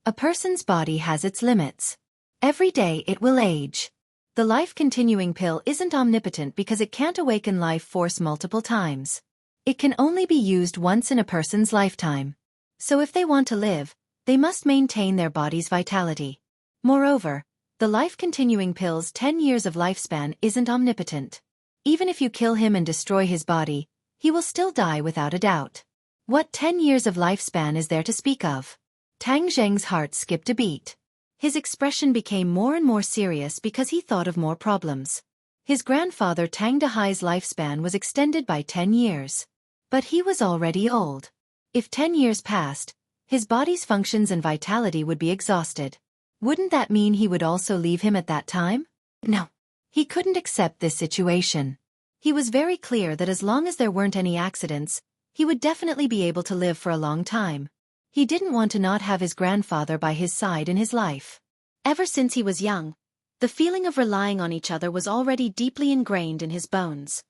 A person's body has its limits. Every day it will age. The life-continuing pill isn't omnipotent because it can't awaken life force multiple times. It can only be used once in a person's lifetime. So if they want to live, they must maintain their body's vitality. Moreover, the life-continuing pill's 10 years of lifespan isn't omnipotent. Even if you kill him and destroy his body, he will still die without a doubt. What 10 years of lifespan is there to speak of? Tang Zheng's heart skipped a beat. His expression became more and more serious because he thought of more problems. His grandfather Tang Dehai's lifespan was extended by 10 years. But he was already old. If 10 years passed, his body's functions and vitality would be exhausted. Wouldn't that mean he would also leave him at that time? No. He couldn't accept this situation. He was very clear that as long as there weren't any accidents, he would definitely be able to live for a long time. He didn't want to not have his grandfather by his side in his life. Ever since he was young, the feeling of relying on each other was already deeply ingrained in his bones.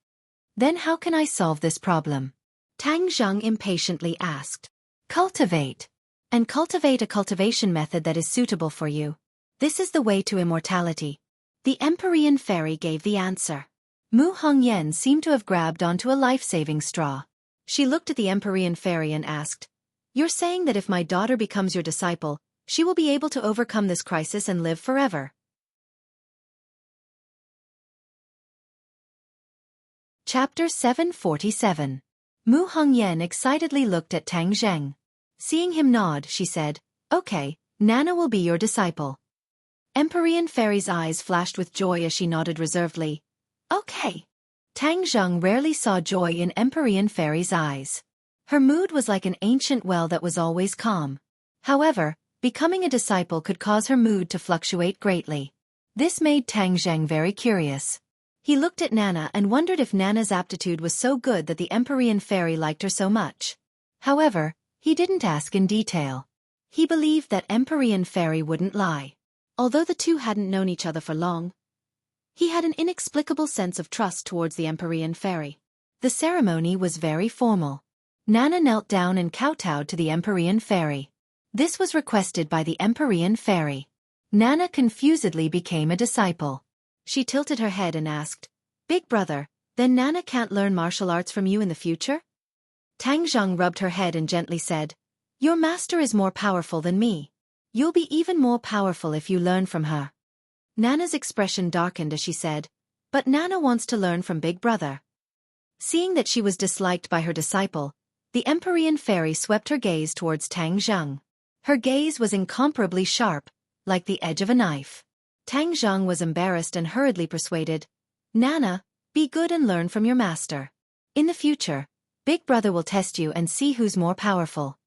Then how can I solve this problem? Tang Zheng impatiently asked. Cultivate. And cultivate a cultivation method that is suitable for you. This is the way to immortality. The Empyrean fairy gave the answer. Mu Hongyan seemed to have grabbed onto a life-saving straw. She looked at the Empyrean fairy and asked, "You're saying that if my daughter becomes your disciple, She will be able to overcome this crisis and live forever. Chapter 747. Mu Hongyan excitedly looked at Tang Zheng. Seeing him nod, she said, "Okay, Nana will be your disciple." Empyrean Fairy's eyes flashed with joy as she nodded reservedly. "Okay." Tang Zheng rarely saw joy in Empyrean Fairy's eyes. Her mood was like an ancient well that was always calm. However, becoming a disciple could cause her mood to fluctuate greatly. This made Tang Zheng very curious. He looked at Nana and wondered if Nana's aptitude was so good that the Empyrean Fairy liked her so much. However, he didn't ask in detail. He believed that Empyrean Fairy wouldn't lie. Although the two hadn't known each other for long, he had an inexplicable sense of trust towards the Empyrean Fairy. The ceremony was very formal. Nana knelt down and kowtowed to the Empyrean Fairy. This was requested by the Empyrean Fairy. Nana confusedly became a disciple. She tilted her head and asked, "Big brother, then Nana can't learn martial arts from you in the future?" Tang Zheng rubbed her head and gently said, "Your master is more powerful than me. You'll be even more powerful if you learn from her." Nana's expression darkened as she said, "But Nana wants to learn from Big Brother." Seeing that she was disliked by her disciple, the Empyrean Fairy swept her gaze towards Tang Zheng. Her gaze was incomparably sharp, like the edge of a knife. Tang Zheng was embarrassed and hurriedly persuaded, "Nana, be good and learn from your master. In the future, Big Brother will test you and see who's more powerful."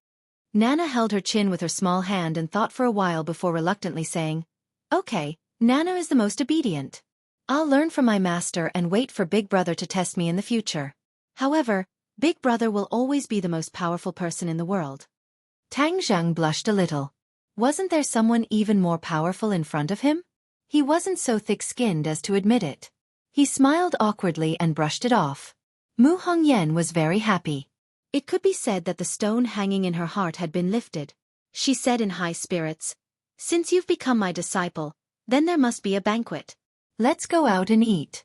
Nana held her chin with her small hand and thought for a while before reluctantly saying, "Okay, Nana is the most obedient. I'll learn from my master and wait for Big Brother to test me in the future. However, Big Brother will always be the most powerful person in the world." Tang Zheng blushed a little. Wasn't there someone even more powerful in front of him? He wasn't so thick-skinned as to admit it. He smiled awkwardly and brushed it off. Mu Hongyan was very happy. It could be said that the stone hanging in her heart had been lifted. She said in high spirits, "Since you've become my disciple, then there must be a banquet. Let's go out and eat."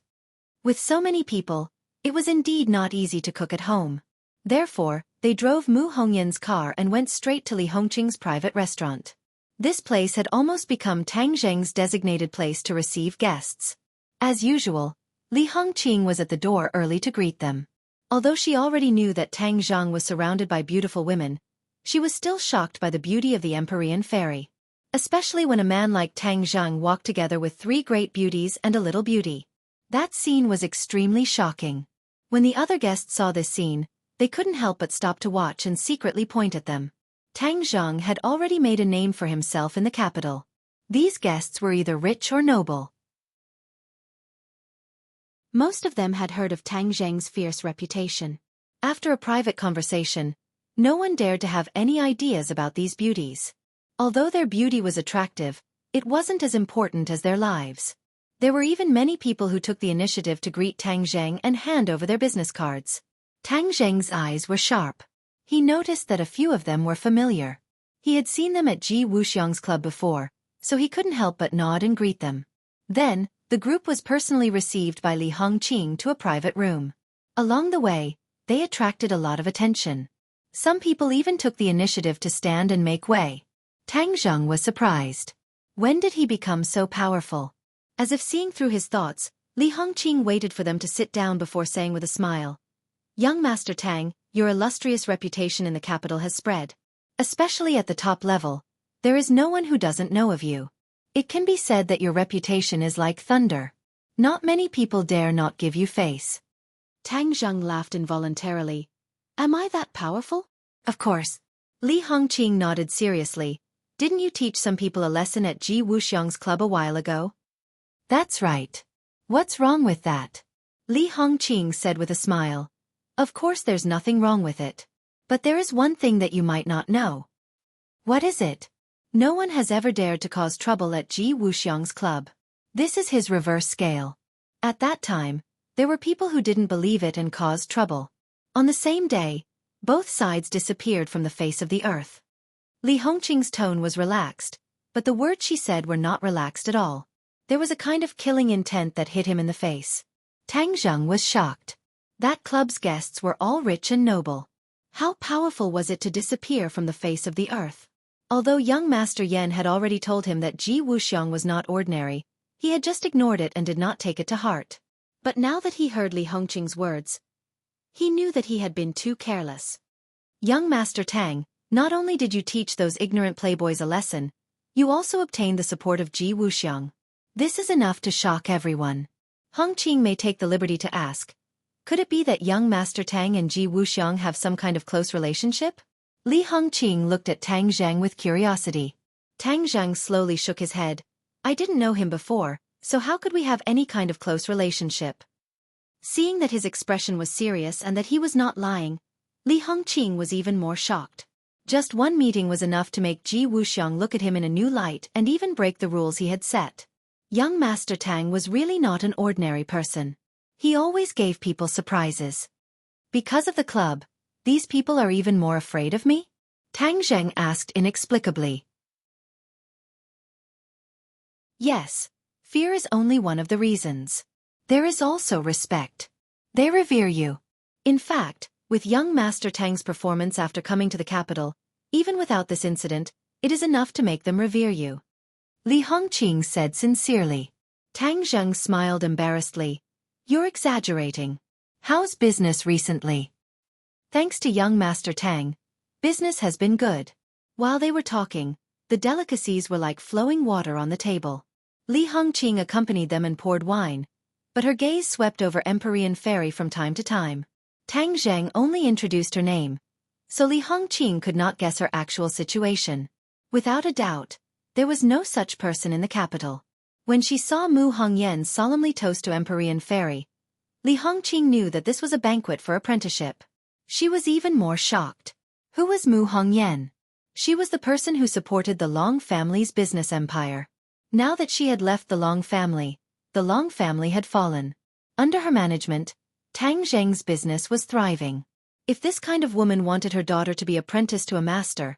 With so many people, it was indeed not easy to cook at home. Therefore, they drove Mu Hongyan's car and went straight to Li Hongqing's private restaurant. This place had almost become Tang Zheng's designated place to receive guests. As usual, Li Hongqing was at the door early to greet them. Although she already knew that Tang Zheng was surrounded by beautiful women, she was still shocked by the beauty of the Empyrean Fairy. Especially when a man like Tang Zheng walked together with three great beauties and a little beauty. That scene was extremely shocking. When the other guests saw this scene, they couldn't help but stop to watch and secretly point at them. Tang Zheng had already made a name for himself in the capital. These guests were either rich or noble. Most of them had heard of Tang Zheng's fierce reputation. After a private conversation, no one dared to have any ideas about these beauties. Although their beauty was attractive, it wasn't as important as their lives. There were even many people who took the initiative to greet Tang Zheng and hand over their business cards. Tang Zheng's eyes were sharp. He noticed that a few of them were familiar. He had seen them at Ji Wuxiang's club before, so he couldn't help but nod and greet them. Then, the group was personally received by Li Hongqing to a private room. Along the way, they attracted a lot of attention. Some people even took the initiative to stand and make way. Tang Zheng was surprised. When did he become so powerful? As if seeing through his thoughts, Li Hongqing waited for them to sit down before saying with a smile, "Young Master Tang, your illustrious reputation in the capital has spread. Especially at the top level, there is no one who doesn't know of you. It can be said that your reputation is like thunder. Not many people dare not give you face." Tang Zheng laughed involuntarily. "Am I that powerful?" "Of course." Li Hongqing nodded seriously. "Didn't you teach some people a lesson at Ji Wuxiang's club a while ago?" "That's right. What's wrong with that?" Li Hongqing said with a smile. "Of course there's nothing wrong with it. But there is one thing that you might not know." "What is it?" "No one has ever dared to cause trouble at Ji Wuxiang's club. This is his reverse scale. At that time, there were people who didn't believe it and caused trouble. On the same day, both sides disappeared from the face of the earth." Li Hongqing's tone was relaxed, but the words she said were not relaxed at all. There was a kind of killing intent that hit him in the face. Tang Zheng was shocked. That club's guests were all rich and noble. How powerful was it to disappear from the face of the earth? Although young Master Yan had already told him that Ji Wuxiang was not ordinary, he had just ignored it and did not take it to heart. But now that he heard Li Hongqing's words, he knew that he had been too careless. Young Master Tang, not only did you teach those ignorant playboys a lesson, you also obtained the support of Ji Wuxiang. This is enough to shock everyone. Hongqing may take the liberty to ask, could it be that young Master Tang and Ji Wuxiang have some kind of close relationship? Li Hongqing looked at Tang Zheng with curiosity. Tang Zheng slowly shook his head. I didn't know him before, so how could we have any kind of close relationship? Seeing that his expression was serious and that he was not lying, Li Hongqing was even more shocked. Just one meeting was enough to make Ji Wuxiang look at him in a new light and even break the rules he had set. Young Master Tang was really not an ordinary person. He always gave people surprises. Because of the club, these people are even more afraid of me? Tang Zheng asked inexplicably. Yes, fear is only one of the reasons. There is also respect. They revere you. In fact, with young Master Tang's performance after coming to the capital, even without this incident, it is enough to make them revere you. Li Hongqing said sincerely. Tang Zheng smiled embarrassedly. You're exaggerating. How's business recently? Thanks to young Master Tang, business has been good. While they were talking, the delicacies were like flowing water on the table. Li Hongqing accompanied them and poured wine, but her gaze swept over Empyrean Fairy from time to time. Tang Zheng only introduced her name, so Li Hongqing could not guess her actual situation. Without a doubt, there was no such person in the capital. When she saw Mu Hongyan solemnly toast to Empyrean Fairy, Li Hongqing knew that this was a banquet for apprenticeship. She was even more shocked. Who was Mu Hongyan? She was the person who supported the Long family's business empire. Now that she had left the Long family had fallen. Under her management, Tang Zheng's business was thriving. If this kind of woman wanted her daughter to be apprenticed to a master,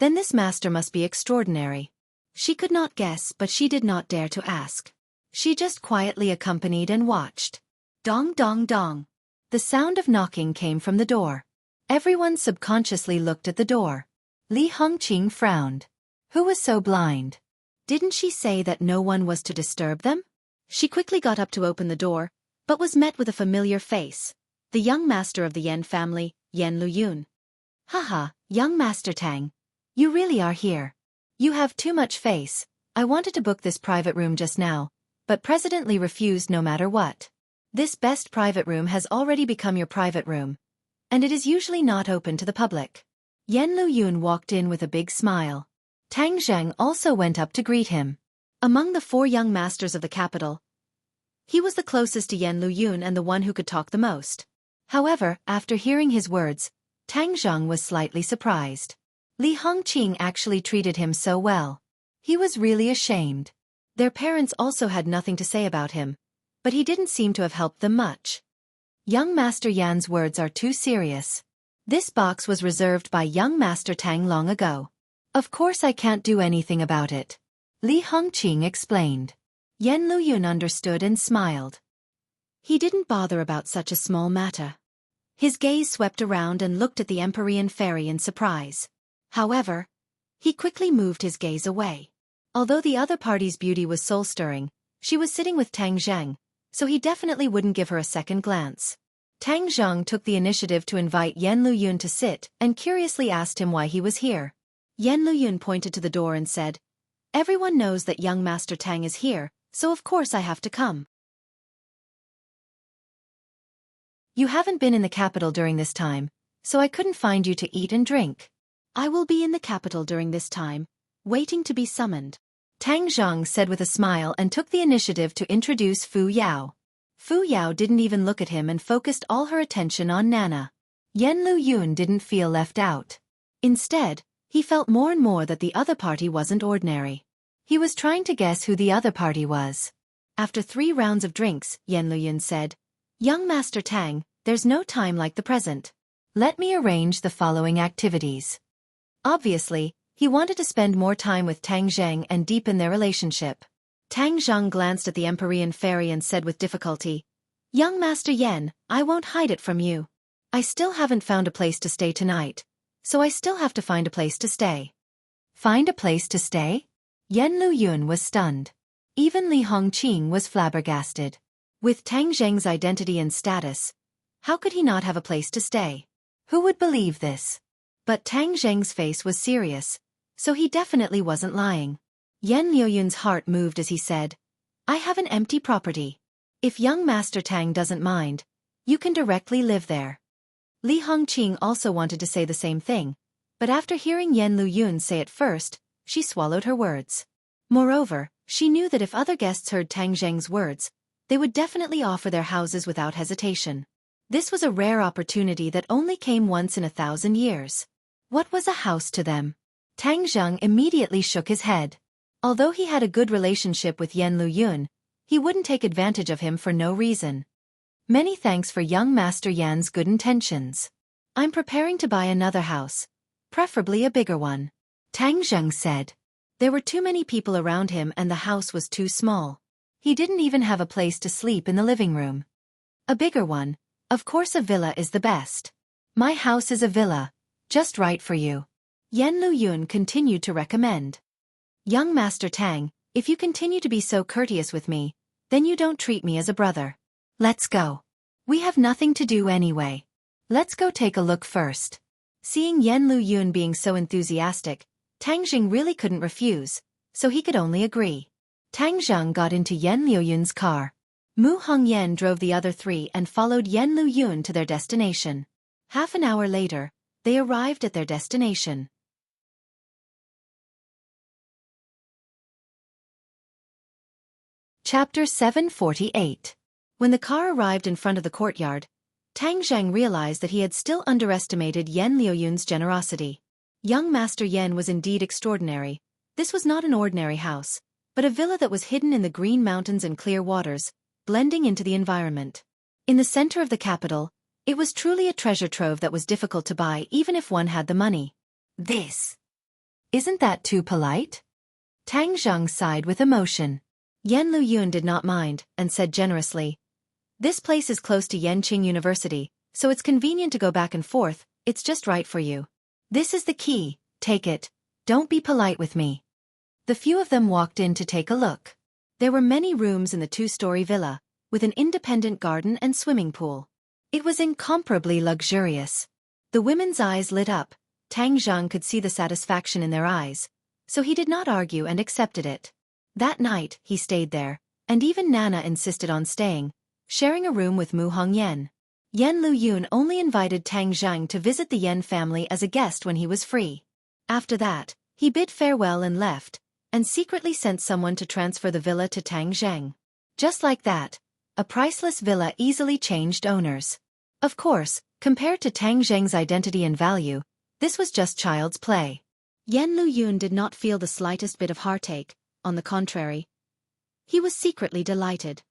then this master must be extraordinary. She could not guess, but she did not dare to ask. She just quietly accompanied and watched. Dong dong dong. The sound of knocking came from the door. Everyone subconsciously looked at the door. Li Hongqing frowned. Who was so blind? Didn't she say that no one was to disturb them? She quickly got up to open the door, but was met with a familiar face. The young master of the Yan family, Yan Luyun. Haha, young Master Tang. You really are here. You have too much face. I wanted to book this private room just now, but President Li refused no matter what. This best private room has already become your private room, and it is usually not open to the public. Yan Luyun walked in with a big smile. Tang Zheng also went up to greet him. Among the 4 young masters of the capital, he was the closest to Yan Luyun and the one who could talk the most. However, after hearing his words, Tang Zheng was slightly surprised. Li Hongqing actually treated him so well. He was really ashamed. Their parents also had nothing to say about him, but he didn't seem to have helped them much. Young Master Yan's words are too serious. This box was reserved by young Master Tang long ago. Of course I can't do anything about it. Li Hongqing explained. Yan Luyun understood and smiled. He didn't bother about such a small matter. His gaze swept around and looked at the Empyrean Fairy in surprise. However, he quickly moved his gaze away. Although the other party's beauty was soul-stirring, she was sitting with Tang Zheng, so he definitely wouldn't give her a second glance. Tang Zheng took the initiative to invite Yan Luyun to sit and curiously asked him why he was here. Yan Luyun pointed to the door and said, Everyone knows that young Master Tang is here, so of course I have to come. You haven't been in the capital during this time, so I couldn't find you to eat and drink. I will be in the capital during this time, waiting to be summoned. Tang Zheng said with a smile and took the initiative to introduce Fu Yao. Fu Yao didn't even look at him and focused all her attention on Nana. Yan Luyun didn't feel left out. Instead, he felt more and more that the other party wasn't ordinary. He was trying to guess who the other party was. After 3 rounds of drinks, Yan Luyun said, Young Master Tang, there's no time like the present. Let me arrange the following activities. Obviously, he wanted to spend more time with Tang Zheng and deepen their relationship. Tang Zheng glanced at the Empyrean Fairy and said with difficulty, Young Master Yan, I won't hide it from you. I still haven't found a place to stay tonight, so I still have to find a place to stay. Find a place to stay? Yan Luyun was stunned. Even Li Hongqing was flabbergasted. With Tang Zheng's identity and status, how could he not have a place to stay? Who would believe this? But Tang Zheng's face was serious, so he definitely wasn't lying. Yan Luyun's heart moved as he said, I have an empty property. If young Master Tang doesn't mind, you can directly live there. Li Hongqing also wanted to say the same thing, but after hearing Yan Luyun say it first, she swallowed her words. Moreover, she knew that if other guests heard Tang Zheng's words, they would definitely offer their houses without hesitation. This was a rare opportunity that only came once in 1,000 years. What was a house to them? Tang Zheng immediately shook his head. Although he had a good relationship with Yan Luyun, he wouldn't take advantage of him for no reason. Many thanks for young Master Yan's good intentions. I'm preparing to buy another house, preferably a bigger one. Tang Zheng said. There were too many people around him and the house was too small. He didn't even have a place to sleep in the living room. A bigger one, of course a villa is the best. My house is a villa, just right for you. Yan Luyun continued to recommend. Young Master Tang, if you continue to be so courteous with me, then you don't treat me as a brother. Let's go. We have nothing to do anyway. Let's go take a look first. Seeing Yan Luyun being so enthusiastic, Tang Zheng really couldn't refuse, so he could only agree. Tang Zheng got into Yan Luyun's car. Mu Hongyan drove the other three and followed Yan Luyun to their destination. Half an hour later, they arrived at their destination. Chapter 748. When the car arrived in front of the courtyard, Tang Zheng realized that he had still underestimated Yan Luyun's generosity. Young Master Yan was indeed extraordinary. This was not an ordinary house, but a villa that was hidden in the green mountains and clear waters, blending into the environment. In the center of the capital, it was truly a treasure trove that was difficult to buy even if one had the money. This. Isn't that too polite? Tang Zheng sighed with emotion. Yan Luyun did not mind, and said generously, This place is close to Yenqing University, so it's convenient to go back and forth, it's just right for you. This is the key, take it, don't be polite with me. The few of them walked in to take a look. There were many rooms in the two-story villa, with an independent garden and swimming pool. It was incomparably luxurious. The women's eyes lit up. Tang Zheng could see the satisfaction in their eyes, so he did not argue and accepted it. That night, he stayed there, and even Nana insisted on staying, sharing a room with Mu Hongyan. Yan Luyun only invited Tang Zheng to visit the Yan family as a guest when he was free. After that, he bid farewell and left, and secretly sent someone to transfer the villa to Tang Zheng. Just like that, a priceless villa easily changed owners. Of course, compared to Tang Zheng's identity and value, this was just child's play. Yan Luyun did not feel the slightest bit of heartache. On the contrary, he was secretly delighted.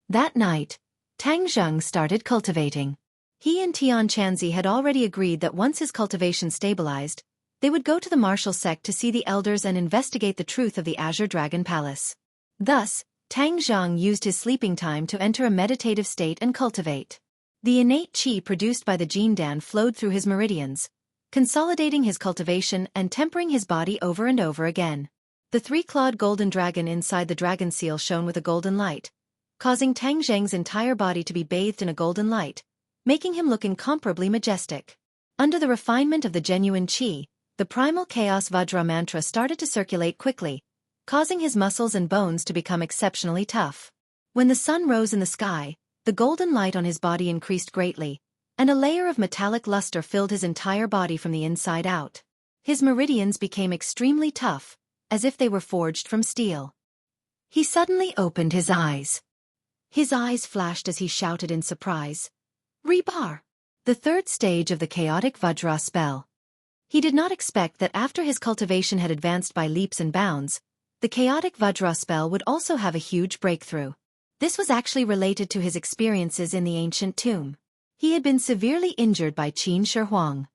That night, Tang Zheng started cultivating. He and Tian Chanzi had already agreed that once his cultivation stabilized, they would go to the martial sect to see the elders and investigate the truth of the Azure Dragon Palace. Thus, Tang Zheng used his sleeping time to enter a meditative state and cultivate. The innate qi produced by the Jindan flowed through his meridians, consolidating his cultivation and tempering his body over and over again. The three-clawed golden dragon inside the dragon seal shone with a golden light, causing Tang Zheng's entire body to be bathed in a golden light, making him look incomparably majestic. Under the refinement of the genuine qi, the primal chaos Vajra mantra started to circulate quickly, causing his muscles and bones to become exceptionally tough. When the sun rose in the sky, the golden light on his body increased greatly, and a layer of metallic luster filled his entire body from the inside out. His meridians became extremely tough, as if they were forged from steel. He suddenly opened his eyes. His eyes flashed as he shouted in surprise, Rebar! The third stage of the chaotic Vajra spell. He did not expect that after his cultivation had advanced by leaps and bounds, the chaotic Vajra spell would also have a huge breakthrough. This was actually related to his experiences in the ancient tomb. He had been severely injured by Qin Shi Huang.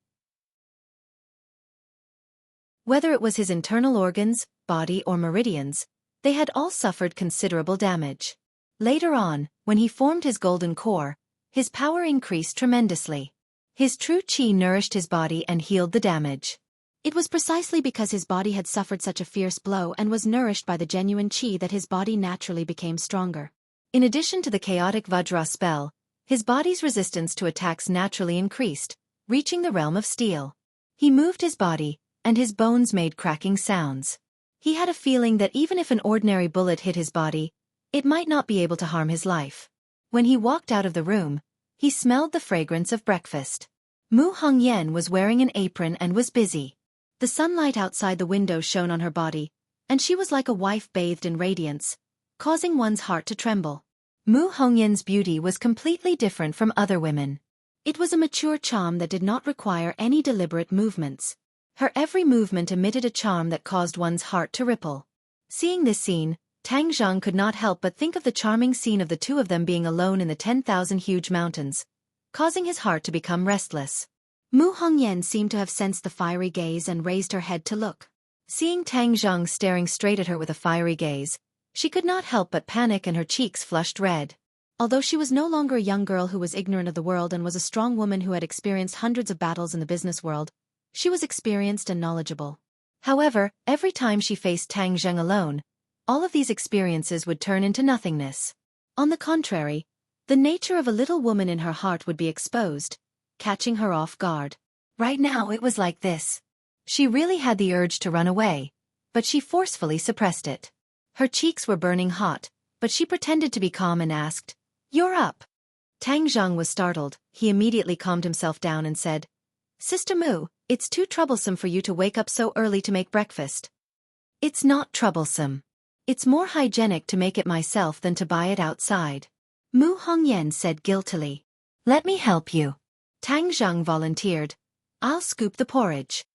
Whether it was his internal organs, body or meridians, they had all suffered considerable damage. Later on, when he formed his golden core, his power increased tremendously. His true qi nourished his body and healed the damage. It was precisely because his body had suffered such a fierce blow and was nourished by the genuine qi that his body naturally became stronger. In addition to the chaotic Vajra spell, his body's resistance to attacks naturally increased, reaching the realm of steel. He moved his body, and his bones made cracking sounds. He had a feeling that even if an ordinary bullet hit his body, it might not be able to harm his life. When he walked out of the room, he smelled the fragrance of breakfast. Mu Hongyan was wearing an apron and was busy. The sunlight outside the window shone on her body, and she was like a wife bathed in radiance, causing one's heart to tremble. Mu Hongyan's beauty was completely different from other women. It was a mature charm that did not require any deliberate movements. Her every movement emitted a charm that caused one's heart to ripple. Seeing this scene, Tang Zhang could not help but think of the charming scene of the two of them being alone in the 10,000 huge mountains, causing his heart to become restless. Mu Hongyan seemed to have sensed the fiery gaze and raised her head to look. Seeing Tang Zhang staring straight at her with a fiery gaze, she could not help but panic and her cheeks flushed red. Although she was no longer a young girl who was ignorant of the world and was a strong woman who had experienced hundreds of battles in the business world, she was experienced and knowledgeable. However, every time she faced Tang Zhang alone, all of these experiences would turn into nothingness. On the contrary, the nature of a little woman in her heart would be exposed, catching her off guard. Right now it was like this. She really had the urge to run away, but she forcefully suppressed it. Her cheeks were burning hot, but she pretended to be calm and asked, "You're up." Tang Zhang was startled. He immediately calmed himself down and said, "Sister Mu, it's too troublesome for you to wake up so early to make breakfast." "It's not troublesome. It's more hygienic to make it myself than to buy it outside," Mu Hongyan said guiltily. "Let me help you." Tang Zhang volunteered. "I'll scoop the porridge."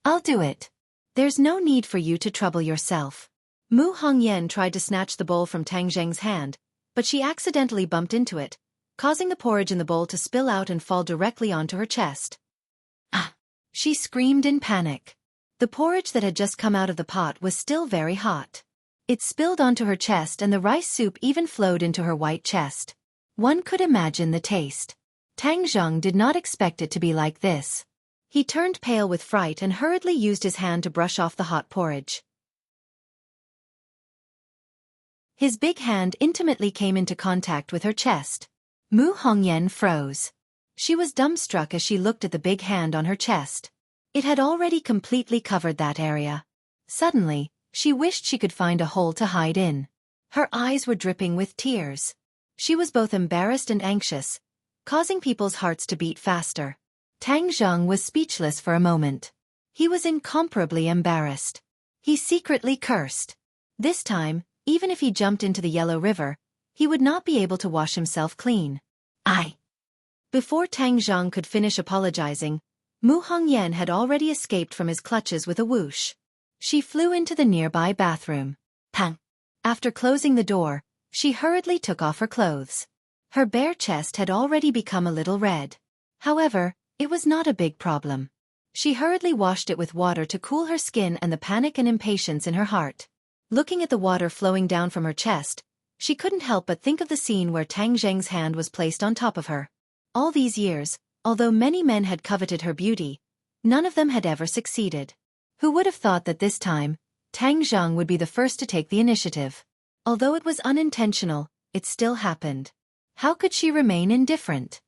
"I'll do it." "There's no need for you to trouble yourself." Mu Hongyan tried to snatch the bowl from Tang Zhang's hand, but she accidentally bumped into it, causing the porridge in the bowl to spill out and fall directly onto her chest. "Ah!" She screamed in panic. The porridge that had just come out of the pot was still very hot. It spilled onto her chest and the rice soup even flowed into her white chest. One could imagine the taste. Tang Zhang did not expect it to be like this. He turned pale with fright and hurriedly used his hand to brush off the hot porridge. His big hand intimately came into contact with her chest. Mu Hongyan froze. She was dumbstruck as she looked at the big hand on her chest. It had already completely covered that area. Suddenly, she wished she could find a hole to hide in. Her eyes were dripping with tears. She was both embarrassed and anxious, causing people's hearts to beat faster. Tang Zhang was speechless for a moment. He was incomparably embarrassed. He secretly cursed. This time, even if he jumped into the Yellow River, he would not be able to wash himself clean. Before Tang Zhang could finish apologizing, Mu Hongyan had already escaped from his clutches with a whoosh. She flew into the nearby bathroom. Pang! After closing the door, she hurriedly took off her clothes. Her bare chest had already become a little red. However, it was not a big problem. She hurriedly washed it with water to cool her skin and the panic and impatience in her heart. Looking at the water flowing down from her chest, she couldn't help but think of the scene where Tang Zheng's hand was placed on top of her. All these years, although many men had coveted her beauty, none of them had ever succeeded. Who would have thought that this time, Tang Zhang would be the first to take the initiative? Although it was unintentional, it still happened. How could she remain indifferent?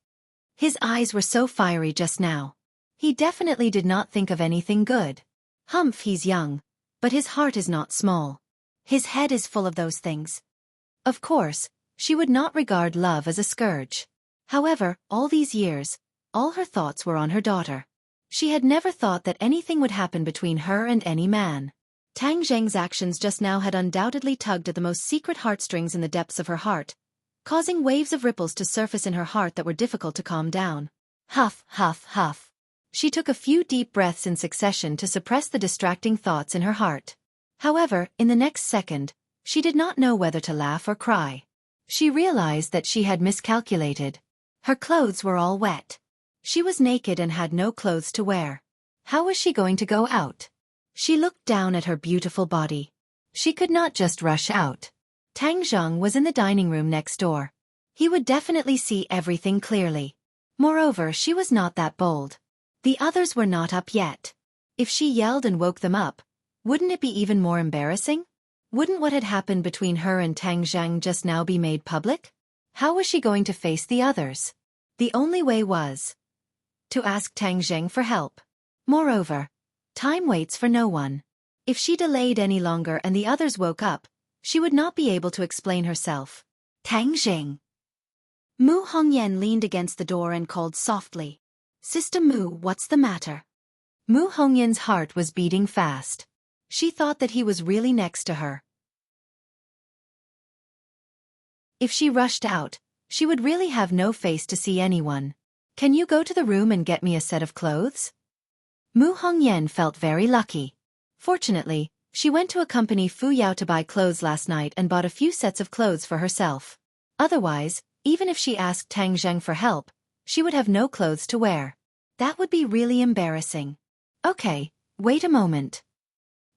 His eyes were so fiery just now. He definitely did not think of anything good. Humph, he's young, but his heart is not small. His head is full of those things. Of course, she would not regard love as a scourge. However, all these years, all her thoughts were on her daughter. She had never thought that anything would happen between her and any man. Tang Zheng's actions just now had undoubtedly tugged at the most secret heartstrings in the depths of her heart, causing waves of ripples to surface in her heart that were difficult to calm down. Huff, huff, huff. She took a few deep breaths in succession to suppress the distracting thoughts in her heart. However, in the next second, she did not know whether to laugh or cry. She realized that she had miscalculated. Her clothes were all wet. She was naked and had no clothes to wear. How was she going to go out? She looked down at her beautiful body. She could not just rush out. Tang Zhang was in the dining room next door. He would definitely see everything clearly. Moreover, she was not that bold. The others were not up yet. If she yelled and woke them up, wouldn't it be even more embarrassing? Wouldn't what had happened between her and Tang Zhang just now be made public? How was she going to face the others? The only way was to ask Tang Zhang for help. Moreover, time waits for no one. If she delayed any longer and the others woke up, she would not be able to explain herself. Tang Zhang. Mu Hongyan leaned against the door and called softly. Sister Mu, what's the matter? Mu Hongyan's heart was beating fast. She thought that he was really next to her. If she rushed out, she would really have no face to see anyone. Can you go to the room and get me a set of clothes? Mu Hongyan felt very lucky. Fortunately, she went to accompany Fu Yao to buy clothes last night and bought a few sets of clothes for herself. Otherwise, even if she asked Tang Zhang for help, she would have no clothes to wear. That would be really embarrassing. Okay, wait a moment.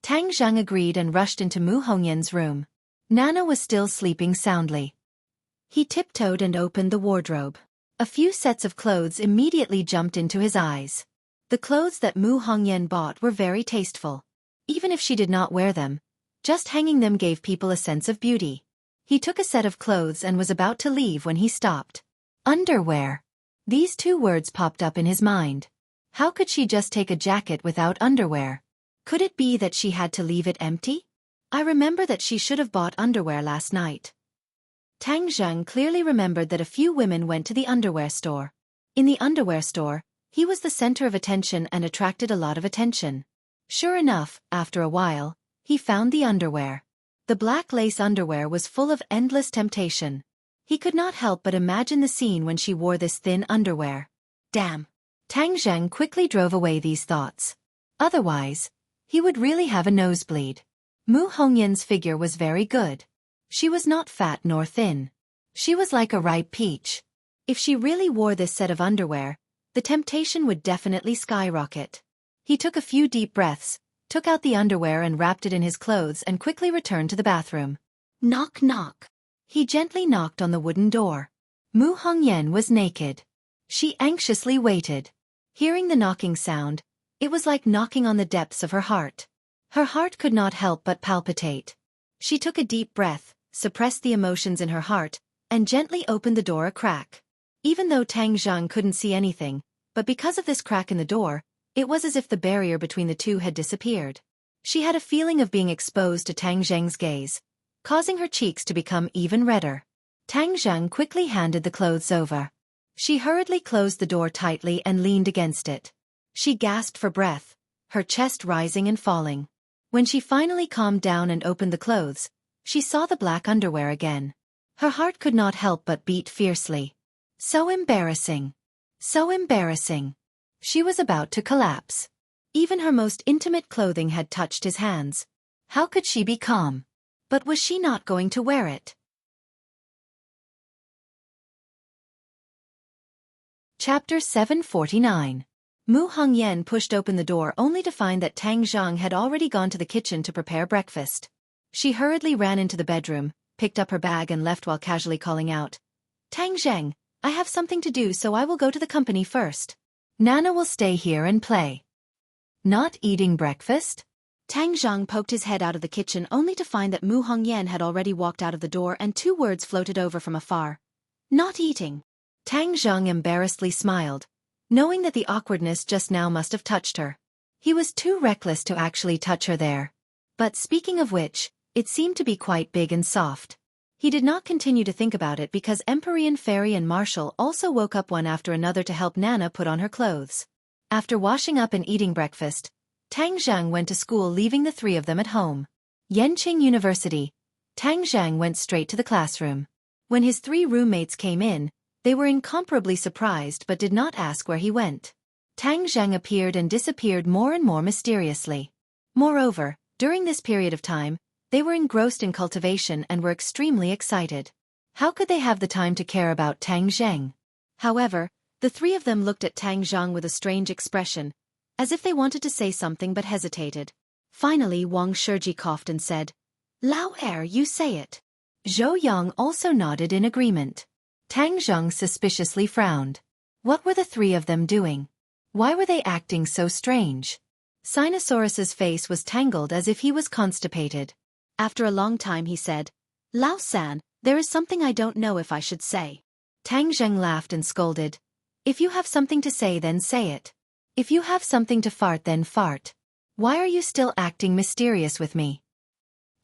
Tang Zhang agreed and rushed into Mu Hongyan's room. Nana was still sleeping soundly. He tiptoed and opened the wardrobe. A few sets of clothes immediately jumped into his eyes. The clothes that Mu Hongyan bought were very tasteful. Even if she did not wear them, just hanging them gave people a sense of beauty. He took a set of clothes and was about to leave when he stopped. Underwear. These two words popped up in his mind. How could she just take a jacket without underwear? Could it be that she had to leave it empty? I remember that she should have bought underwear last night. Tang Zhang clearly remembered that a few women went to the underwear store. In the underwear store, he was the center of attention and attracted a lot of attention. Sure enough, after a while, he found the underwear. The black lace underwear was full of endless temptation. He could not help but imagine the scene when she wore this thin underwear. Damn! Tang Zhang quickly drove away these thoughts. Otherwise, he would really have a nosebleed. Mu Hongyan's figure was very good. She was not fat nor thin. She was like a ripe peach. If she really wore this set of underwear, the temptation would definitely skyrocket. He took a few deep breaths, took out the underwear and wrapped it in his clothes and quickly returned to the bathroom. Knock knock. He gently knocked on the wooden door. Mu Hongyan was naked. She anxiously waited. Hearing the knocking sound, it was like knocking on the depths of her heart. Her heart could not help but palpitate. She took a deep breath, suppressed the emotions in her heart, and gently opened the door a crack. Even though Tang Zhang couldn't see anything, but because of this crack in the door, it was as if the barrier between the two had disappeared. She had a feeling of being exposed to Tang Zhang's gaze, causing her cheeks to become even redder. Tang Zhang quickly handed the clothes over. She hurriedly closed the door tightly and leaned against it. She gasped for breath, her chest rising and falling. When she finally calmed down and opened the clothes, she saw the black underwear again. Her heart could not help but beat fiercely. So embarrassing. So embarrassing. She was about to collapse. Even her most intimate clothing had touched his hands. How could she be calm? But was she not going to wear it? Chapter 749. Mu Hongyan pushed open the door only to find that Tang Zhang had already gone to the kitchen to prepare breakfast. She hurriedly ran into the bedroom, picked up her bag and left while casually calling out, Tang Zhang, I have something to do so I will go to the company first. Nana will stay here and play. Not eating breakfast? Tang Zhang poked his head out of the kitchen only to find that Mu Hongyan had already walked out of the door and two words floated over from afar. Not eating. Tang Zhang embarrassedly smiled, knowing that the awkwardness just now must have touched her. He was too reckless to actually touch her there. But speaking of which, it seemed to be quite big and soft. He did not continue to think about it because Empyrean Fairy and Marshall also woke up one after another to help Nana put on her clothes. After washing up and eating breakfast, Tang Zhang went to school leaving the three of them at home. Yenqing University. Tang Zhang went straight to the classroom. When his three roommates came in, they were incomparably surprised but did not ask where he went. Tang Zhang appeared and disappeared more and more mysteriously. Moreover, during this period of time, they were engrossed in cultivation and were extremely excited. How could they have the time to care about Tang Zhang? However, the three of them looked at Tang Zhang with a strange expression, as if they wanted to say something but hesitated. Finally Wang Shiji coughed and said, Lao Er, you say it. Zhou Yang also nodded in agreement. Tang Zhang suspiciously frowned. What were the three of them doing? Why were they acting so strange? Sinosaurus's face was tangled as if he was constipated. After a long time he said, Lao-san, there is something I don't know if I should say. Tang Zheng laughed and scolded. If you have something to say then say it. If you have something to fart then fart. Why are you still acting mysterious with me?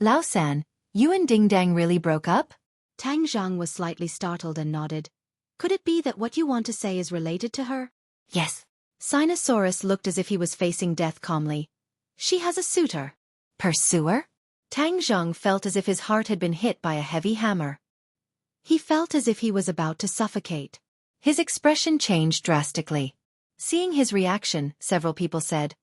Lao-san, you and Ding Dang really broke up? Tang Zheng was slightly startled and nodded. Could it be that what you want to say is related to her? Yes. Sinosaurus looked as if he was facing death calmly. She has a suitor. Pursuer? Tang Zheng felt as if his heart had been hit by a heavy hammer. He felt as if he was about to suffocate. His expression changed drastically. Seeing his reaction, several people said,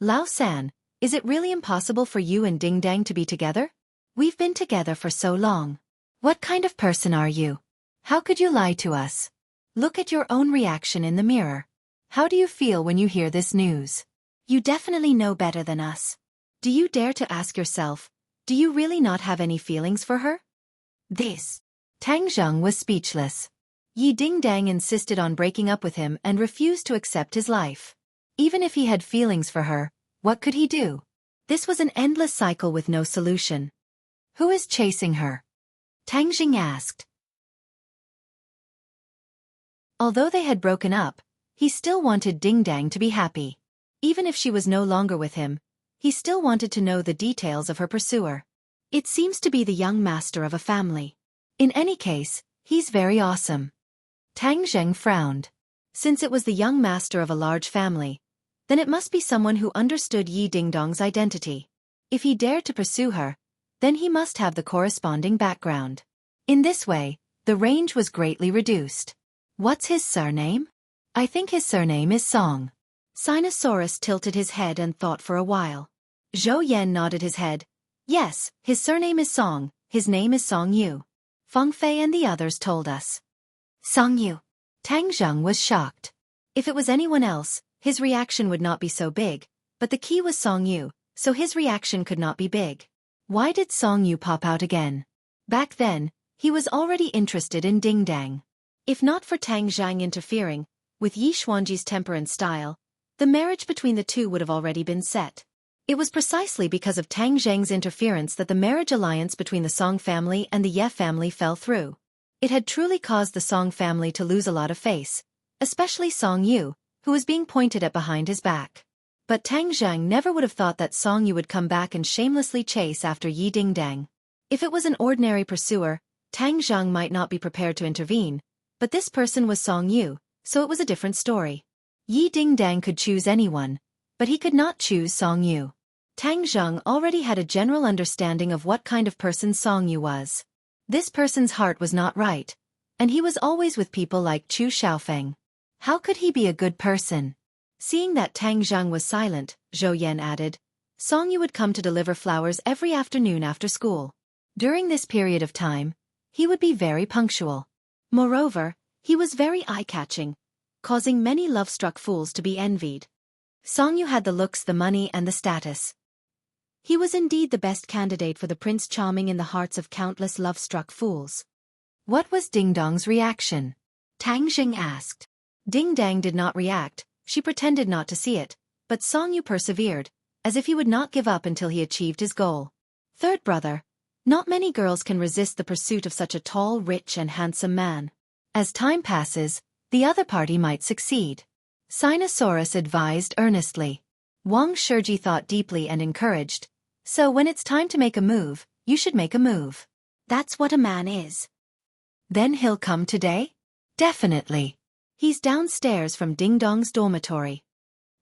Lao-san, is it really impossible for you and Ding Dang to be together? We've been together for so long. What kind of person are you? How could you lie to us? Look at your own reaction in the mirror. How do you feel when you hear this news? You definitely know better than us. Do you dare to ask yourself, do you really not have any feelings for her? Tang Zheng was speechless. Yi Ding Dang insisted on breaking up with him and refused to accept his life. Even if he had feelings for her, what could he do? This was an endless cycle with no solution. Who is chasing her? Tang Jing asked. Although they had broken up, he still wanted Ding Dang to be happy. Even if she was no longer with him, he still wanted to know the details of her pursuer. It seems to be the young master of a family. In any case, he's very awesome. Tang Zheng frowned. Since it was the young master of a large family, then it must be someone who understood Yi Ding Dong's identity. If he dared to pursue her, then he must have the corresponding background. In this way, the range was greatly reduced. What's his surname? I think his surname is Song. Sinosaurus tilted his head and thought for a while. Zhou Yan nodded his head. Yes, his surname is Song, his name is Song Yu. Feng Fei and the others told us. Song Yu. Tang Zheng was shocked. If it was anyone else, his reaction would not be so big, but the key was Song Yu, so his reaction could not be big. Why did Song Yu pop out again? Back then, he was already interested in Ding Dang. If not for Tang Zheng interfering, with Yi Xuanji's temper and style, the marriage between the two would have already been set. It was precisely because of Tang Zheng's interference that the marriage alliance between the Song family and the Ye family fell through. It had truly caused the Song family to lose a lot of face, especially Song Yu, who was being pointed at behind his back. But Tang Zheng never would have thought that Song Yu would come back and shamelessly chase after Yi Ding Dang. If it was an ordinary pursuer, Tang Zheng might not be prepared to intervene, but this person was Song Yu, so it was a different story. Yi Ding Dang could choose anyone, but he could not choose Song Yu. Tang Zheng already had a general understanding of what kind of person Song Yu was. This person's heart was not right, and he was always with people like Chu Xiaofan. How could he be a good person? Seeing that Tang Zheng was silent, Zhou Yan added, Song Yu would come to deliver flowers every afternoon after school. During this period of time, he would be very punctual. Moreover, he was very eye-catching, causing many love-struck fools to be envied. Song Yu had the looks, the money, and the status. He was indeed the best candidate for the Prince Charming in the hearts of countless love-struck fools. What was Ding Dong's reaction? Tang Jing asked. Ding Dang did not react, she pretended not to see it, but Song Yu persevered, as if he would not give up until he achieved his goal. Third brother, not many girls can resist the pursuit of such a tall, rich and handsome man. As time passes, the other party might succeed. Sinosaurus advised earnestly. Wang Shiji thought deeply and encouraged. So when it's time to make a move, you should make a move. That's what a man is. Then he'll come today? Definitely. He's downstairs from Ding Dong's dormitory.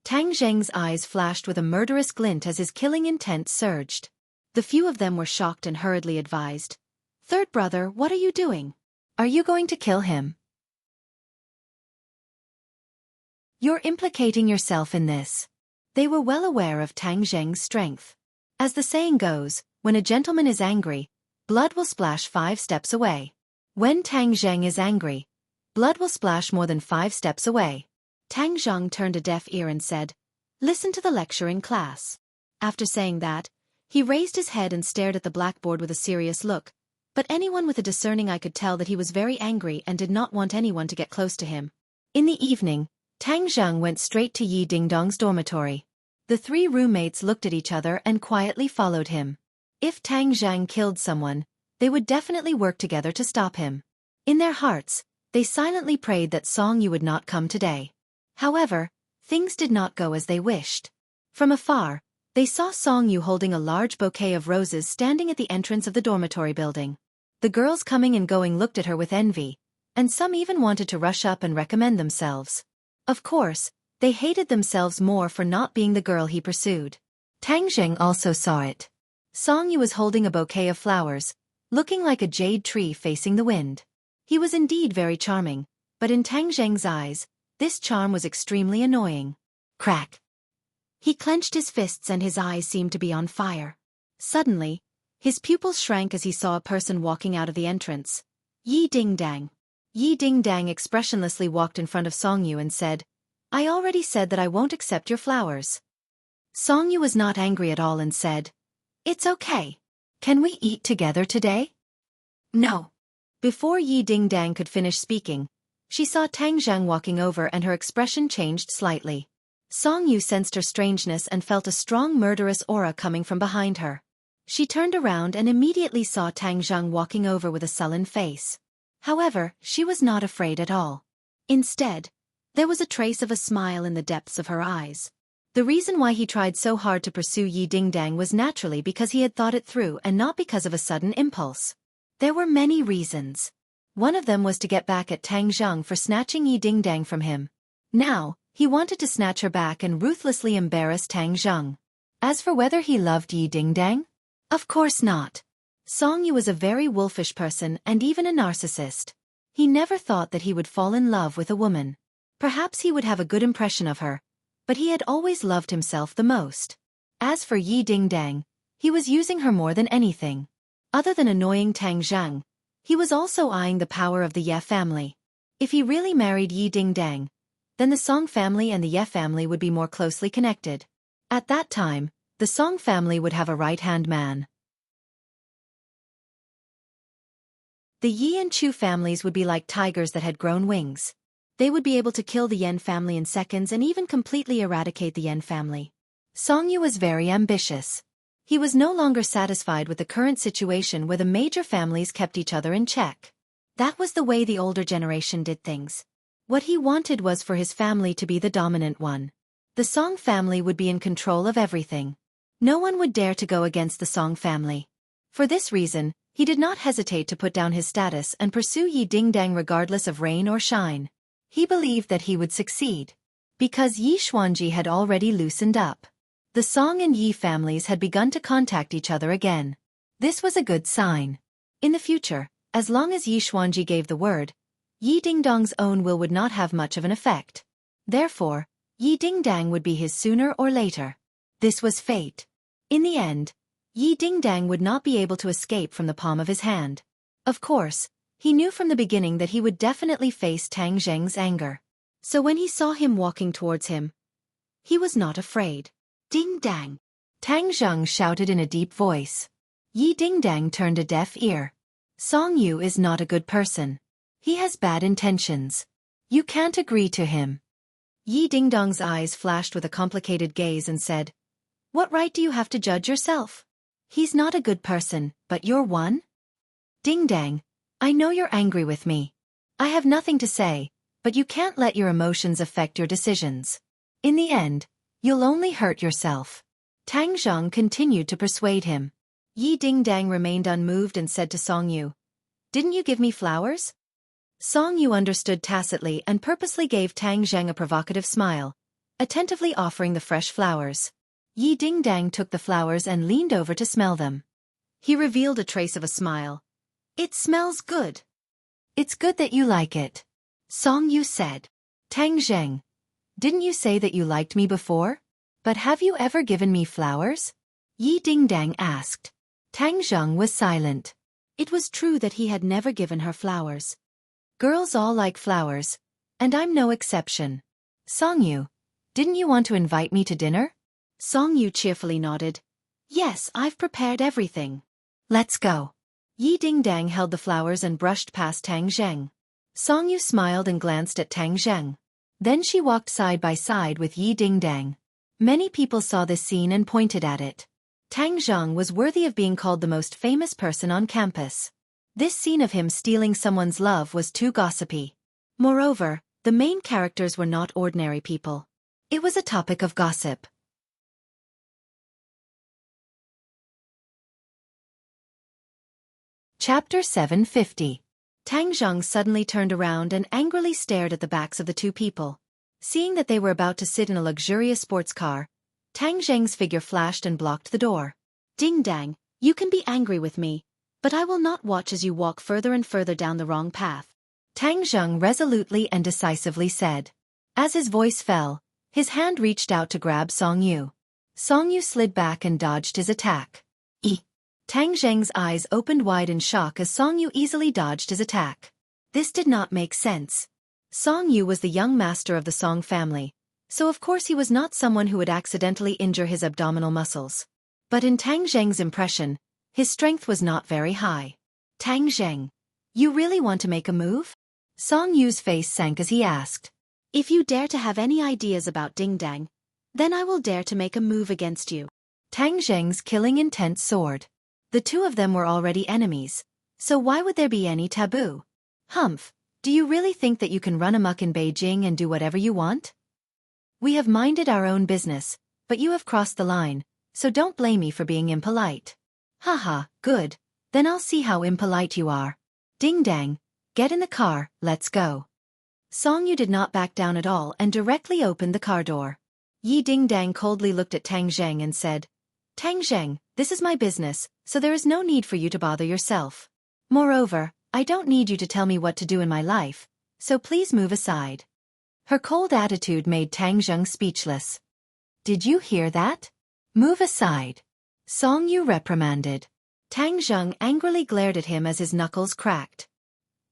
Tang Zheng's eyes flashed with a murderous glint as his killing intent surged. The few of them were shocked and hurriedly advised. Third brother, what are you doing? Are you going to kill him? You're implicating yourself in this. They were well aware of Tang Zheng's strength. As the saying goes, when a gentleman is angry, blood will splash 5 steps away. When Tang Zheng is angry, blood will splash more than 5 steps away. Tang Zheng turned a deaf ear and said, Listen to the lecture in class. After saying that, he raised his head and stared at the blackboard with a serious look, but anyone with a discerning eye could tell that he was very angry and did not want anyone to get close to him. In the evening, Tang Zheng went straight to Yi Ding Dong's dormitory. The three roommates looked at each other and quietly followed him. If Tang Zhang killed someone, they would definitely work together to stop him. In their hearts, they silently prayed that Song Yu would not come today. However, things did not go as they wished. From afar, they saw Song Yu holding a large bouquet of roses standing at the entrance of the dormitory building. The girls coming and going looked at her with envy, and some even wanted to rush up and recommend themselves. Of course, they hated themselves more for not being the girl he pursued. Tang Zheng also saw it. Song Yu was holding a bouquet of flowers, looking like a jade tree facing the wind. He was indeed very charming, but in Tang Zheng's eyes, this charm was extremely annoying. Crack! He clenched his fists and his eyes seemed to be on fire. Suddenly, his pupils shrank as he saw a person walking out of the entrance. Yi Dingdang. Yi Dingdang expressionlessly walked in front of Song Yu and said, "I already said that I won't accept your flowers." Song Yu was not angry at all and said, "It's okay. Can we eat together today?" "No." Before Yi Dingdang could finish speaking, she saw Tang Zhang walking over and her expression changed slightly. Song Yu sensed her strangeness and felt a strong murderous aura coming from behind her. She turned around and immediately saw Tang Zhang walking over with a sullen face. However, she was not afraid at all. Instead, there was a trace of a smile in the depths of her eyes. The reason why he tried so hard to pursue Yi Dingdang was naturally because he had thought it through and not because of a sudden impulse. There were many reasons. One of them was to get back at Tang Zhang for snatching Yi Dingdang from him. Now, he wanted to snatch her back and ruthlessly embarrass Tang Zhang. As for whether he loved Yi Dingdang? Of course not. Song Yu was a very wolfish person and even a narcissist. He never thought that he would fall in love with a woman. Perhaps he would have a good impression of her, but he had always loved himself the most. As for Yi Dingdang, he was using her more than anything. Other than annoying Tang Zhang, he was also eyeing the power of the Ye family. If he really married Yi Dingdang, then the Song family and the Ye family would be more closely connected. At that time, the Song family would have a right-hand man. The Yi and Chu families would be like tigers that had grown wings. They would be able to kill the Yen family in seconds and even completely eradicate the Yen family. Song Yu was very ambitious. He was no longer satisfied with the current situation where the major families kept each other in check. That was the way the older generation did things. What he wanted was for his family to be the dominant one. The Song family would be in control of everything. No one would dare to go against the Song family. For this reason, he did not hesitate to put down his status and pursue Yi Dingdang regardless of rain or shine. He believed that he would succeed. Because Yi Xuanji had already loosened up. The Song and Yi families had begun to contact each other again. This was a good sign. In the future, as long as Yi Xuanji gave the word, Yi Dingdang's own will would not have much of an effect. Therefore, Yi Dingdang would be his sooner or later. This was fate. In the end, Yi Dingdang would not be able to escape from the palm of his hand. Of course, he knew from the beginning that he would definitely face Tang Zheng's anger. So when he saw him walking towards him, he was not afraid. "Ding Dang!" Tang Zheng shouted in a deep voice. Yi Dingdang turned a deaf ear. Song Yu is not a good person. He has bad intentions. You can't agree to him. Yi Dingdang's eyes flashed with a complicated gaze and said, "What right do you have to judge yourself? He's not a good person, but you're one?" "Dingdang, I know you're angry with me. I have nothing to say, but you can't let your emotions affect your decisions. In the end, you'll only hurt yourself." Tang Zheng continued to persuade him. Yi Dingdang remained unmoved and said to Song Yu, "Didn't you give me flowers?" Song Yu understood tacitly and purposely gave Tang Zheng a provocative smile, attentively offering the fresh flowers. Yi Dingdang took the flowers and leaned over to smell them. He revealed a trace of a smile. "It smells good." "It's good that you like it," Song Yu said. "Tang Zheng, didn't you say that you liked me before? But have you ever given me flowers?" Yi Dingdang asked. Tang Zheng was silent. It was true that he had never given her flowers. Girls all like flowers, and I'm no exception. "Song Yu, didn't you want to invite me to dinner?" Song Yu cheerfully nodded. "Yes, I've prepared everything. Let's go." Yi Dingdang held the flowers and brushed past Tang Zheng. Song Yu smiled and glanced at Tang Zheng. Then she walked side by side with Yi Dingdang. Many people saw this scene and pointed at it. Tang Zheng was worthy of being called the most famous person on campus. This scene of him stealing someone's love was too gossipy. Moreover, the main characters were not ordinary people. It was a topic of gossip. Chapter 750. Tang Zheng suddenly turned around and angrily stared at the backs of the two people. Seeing that they were about to sit in a luxurious sports car, Tang Zheng's figure flashed and blocked the door. Ding dang, you can be angry with me, but I will not watch as you walk further and further down the wrong path. Tang Zheng resolutely and decisively said. As his voice fell, his hand reached out to grab Song Yu. Song Yu slid back and dodged his attack. Tang Zheng's eyes opened wide in shock as Song Yu easily dodged his attack. This did not make sense. Song Yu was the young master of the Song family, so of course he was not someone who would accidentally injure his abdominal muscles. But in Tang Zheng's impression, his strength was not very high. Tang Zheng, you really want to make a move? Song Yu's face sank as he asked. If you dare to have any ideas about Ding Dang, then I will dare to make a move against you. Tang Zheng's killing intent soared. The two of them were already enemies, so why would there be any taboo? Humph, do you really think that you can run amok in Beijing and do whatever you want? We have minded our own business, but you have crossed the line, so don't blame me for being impolite. Haha, good, then I'll see how impolite you are. Ding Dang, get in the car, let's go. Song Yu did not back down at all and directly opened the car door. Yi Ding Dang coldly looked at Tang Zheng and said, Tang Zheng, this is my business, so there is no need for you to bother yourself. Moreover, I don't need you to tell me what to do in my life, so please move aside. Her cold attitude made Tang Zheng speechless. Did you hear that? Move aside. Song Yu reprimanded. Tang Zheng angrily glared at him as his knuckles cracked.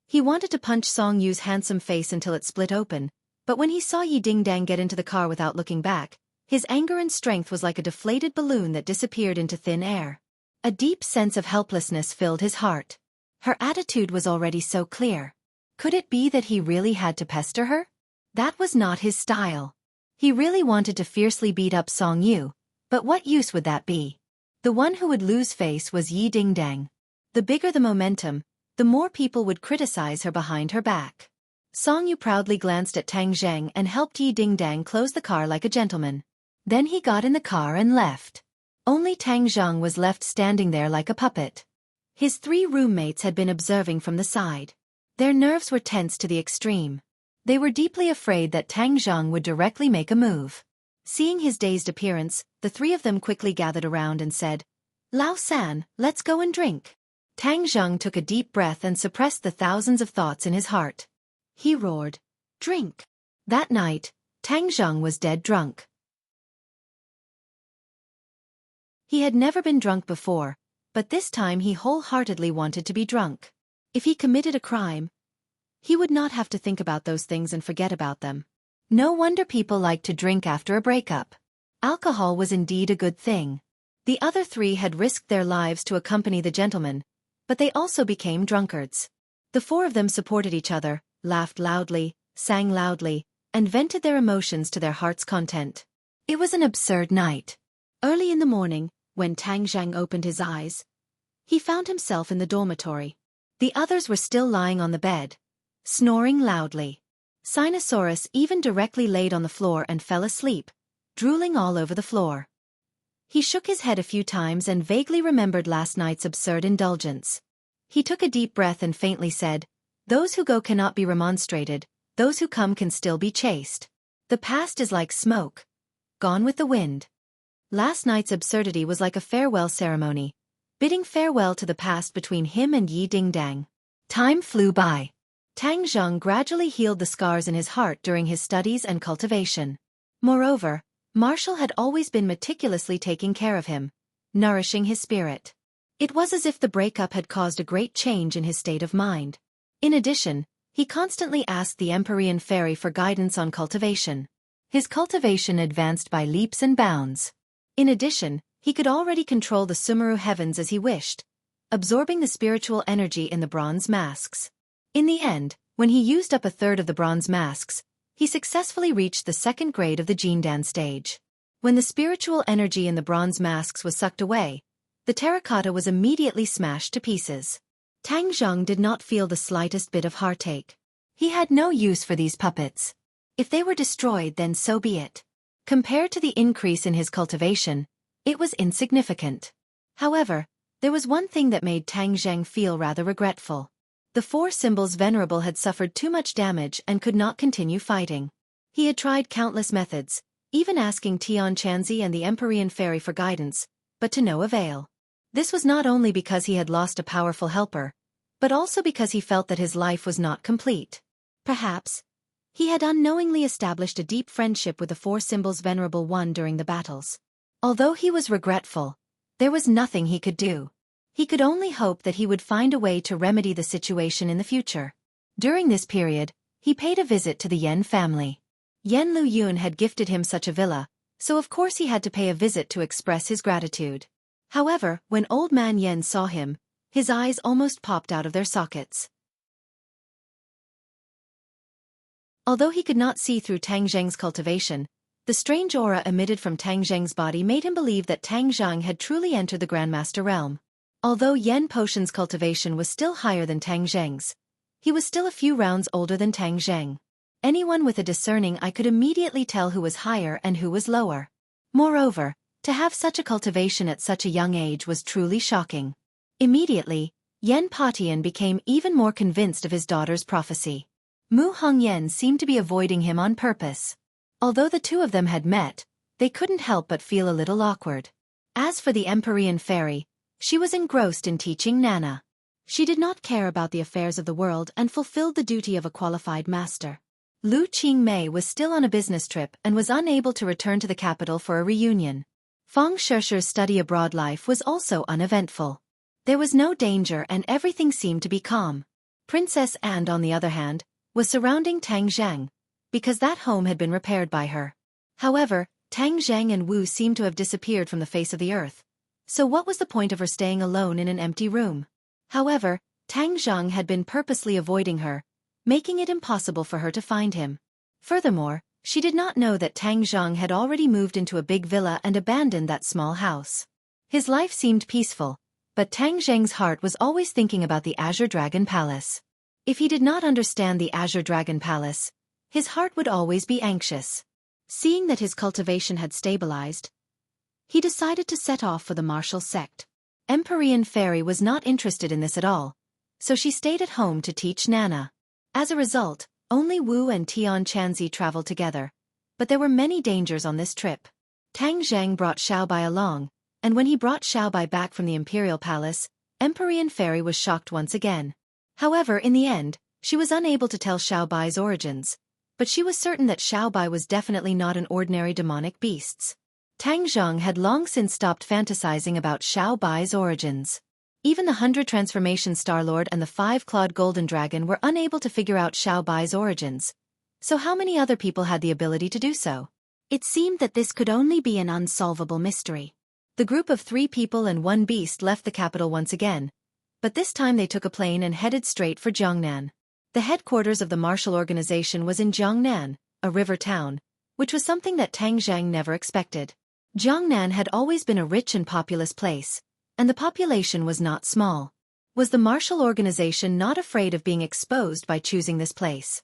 He wanted to punch Song Yu's handsome face until it split open, but when he saw Yi Ding Dang get into the car without looking back, his anger and strength was like a deflated balloon that disappeared into thin air. A deep sense of helplessness filled his heart. Her attitude was already so clear. Could it be that he really had to pester her? That was not his style. He really wanted to fiercely beat up Song Yu, but what use would that be? The one who would lose face was Yi Ding Dang. The bigger the momentum, the more people would criticize her behind her back. Song Yu proudly glanced at Tang Zheng and helped Yi Ding Dang close the car like a gentleman. Then he got in the car and left. Only Tang Zheng was left standing there like a puppet. His three roommates had been observing from the side. Their nerves were tense to the extreme. They were deeply afraid that Tang Zheng would directly make a move. Seeing his dazed appearance, the three of them quickly gathered around and said, Lao San, let's go and drink. Tang Zheng took a deep breath and suppressed the thousands of thoughts in his heart. He roared, Drink! That night, Tang Zheng was dead drunk. He had never been drunk before, but this time he wholeheartedly wanted to be drunk. If he committed a crime, he would not have to think about those things and forget about them. No wonder people like to drink after a breakup. Alcohol was indeed a good thing. The other three had risked their lives to accompany the gentleman, but they also became drunkards. The four of them supported each other, laughed loudly, sang loudly, and vented their emotions to their heart's content. It was an absurd night. Early in the morning, when Tang Zheng opened his eyes, he found himself in the dormitory. The others were still lying on the bed, snoring loudly. Sinosaurus even directly laid on the floor and fell asleep, drooling all over the floor. He shook his head a few times and vaguely remembered last night's absurd indulgence. He took a deep breath and faintly said, Those who go cannot be remonstrated, those who come can still be chased. The past is like smoke, gone with the wind. Last night's absurdity was like a farewell ceremony, bidding farewell to the past between him and Yi Ding Dang. Time flew by. Tang Zheng gradually healed the scars in his heart during his studies and cultivation. Moreover, Marshall had always been meticulously taking care of him, nourishing his spirit. It was as if the breakup had caused a great change in his state of mind. In addition, he constantly asked the Empyrean Fairy for guidance on cultivation. His cultivation advanced by leaps and bounds. In addition, he could already control the Sumeru heavens as he wished, absorbing the spiritual energy in the bronze masks. In the end, when he used up a third of the bronze masks, he successfully reached the second grade of the Jindan stage. When the spiritual energy in the bronze masks was sucked away, the terracotta was immediately smashed to pieces. Tang Zheng did not feel the slightest bit of heartache. He had no use for these puppets. If they were destroyed, then so be it. Compared to the increase in his cultivation, it was insignificant. However, there was one thing that made Tang Zheng feel rather regretful. The four symbols venerable had suffered too much damage and could not continue fighting. He had tried countless methods, even asking Tian Chanzi and the Empyrean Fairy for guidance, but to no avail. This was not only because he had lost a powerful helper, but also because he felt that his life was not complete. Perhaps, he had unknowingly established a deep friendship with the four symbols Venerable One during the battles. Although he was regretful, there was nothing he could do. He could only hope that he would find a way to remedy the situation in the future. During this period, he paid a visit to the Yen family. Yen Lu Yun had gifted him such a villa, so of course he had to pay a visit to express his gratitude. However, when old man Yen saw him, his eyes almost popped out of their sockets. Although he could not see through Tang Zheng's cultivation, the strange aura emitted from Tang Zheng's body made him believe that Tang Zheng had truly entered the Grandmaster realm. Although Yen Potion's cultivation was still higher than Tang Zheng's, he was still a few rounds older than Tang Zheng. Anyone with a discerning eye could immediately tell who was higher and who was lower. Moreover, to have such a cultivation at such a young age was truly shocking. Immediately, Yen Patian became even more convinced of his daughter's prophecy. Mu Hongyan seemed to be avoiding him on purpose. Although the two of them had met, they couldn't help but feel a little awkward. As for the Empyrean Fairy, she was engrossed in teaching Nana. She did not care about the affairs of the world and fulfilled the duty of a qualified master. Lu Qingmei was still on a business trip and was unable to return to the capital for a reunion. Fang Shishi's study abroad life was also uneventful. There was no danger and everything seemed to be calm. Princess Anne, on the other hand, was surrounding Tang Zheng, because that home had been repaired by her. However, Tang Zheng and Wu seemed to have disappeared from the face of the earth. So what was the point of her staying alone in an empty room? However, Tang Zheng had been purposely avoiding her, making it impossible for her to find him. Furthermore, she did not know that Tang Zheng had already moved into a big villa and abandoned that small house. His life seemed peaceful, but Tang Zheng's heart was always thinking about the Azure Dragon Palace. If he did not understand the Azure Dragon Palace, his heart would always be anxious. Seeing that his cultivation had stabilized, he decided to set off for the martial sect. Empyrean Fairy was not interested in this at all, so she stayed at home to teach Nana. As a result, only Wu and Tian Chanzi traveled together, but there were many dangers on this trip. Tang Zheng brought Xiaobai along, and when he brought Xiaobai back from the Imperial Palace, Empyrean Fairy was shocked once again. However, in the end, she was unable to tell Xiaobai's origins, but she was certain that Xiaobai was definitely not an ordinary demonic beast. Tang Zheng had long since stopped fantasizing about Xiaobai's origins. Even the 100 Transformation Star-Lord and the 5-clawed Golden Dragon were unable to figure out Xiaobai's origins. So how many other people had the ability to do so? It seemed that this could only be an unsolvable mystery. The group of 3 people and 1 beast left the capital once again, but this time they took a plane and headed straight for Jiangnan. The headquarters of the martial organization was in Jiangnan, a river town, which was something that Tang Zheng never expected. Jiangnan had always been a rich and populous place, and the population was not small. Was the martial organization not afraid of being exposed by choosing this place?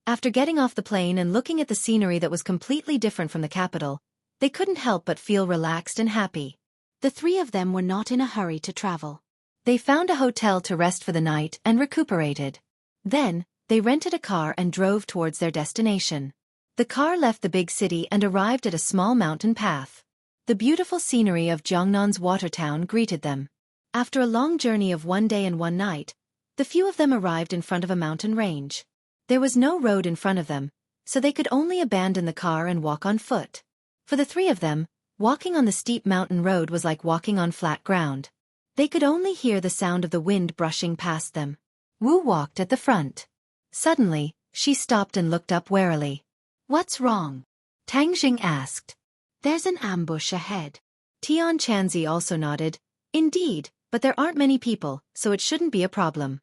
After getting off the plane and looking at the scenery that was completely different from the capital, they couldn't help but feel relaxed and happy. The 3 of them were not in a hurry to travel. They found a hotel to rest for the night and recuperated. Then, they rented a car and drove towards their destination. The car left the big city and arrived at a small mountain path. The beautiful scenery of Jiangnan's water town greeted them. After a long journey of 1 day and 1 night, the few of them arrived in front of a mountain range. There was no road in front of them, so they could only abandon the car and walk on foot. For the 3 of them, walking on the steep mountain road was like walking on flat ground. They could only hear the sound of the wind brushing past them. Wu walked at the front. Suddenly, she stopped and looked up warily. "What's wrong?" Tang Jing asked. "There's an ambush ahead." Tian Chanzi also nodded. "Indeed, but there aren't many people, so it shouldn't be a problem."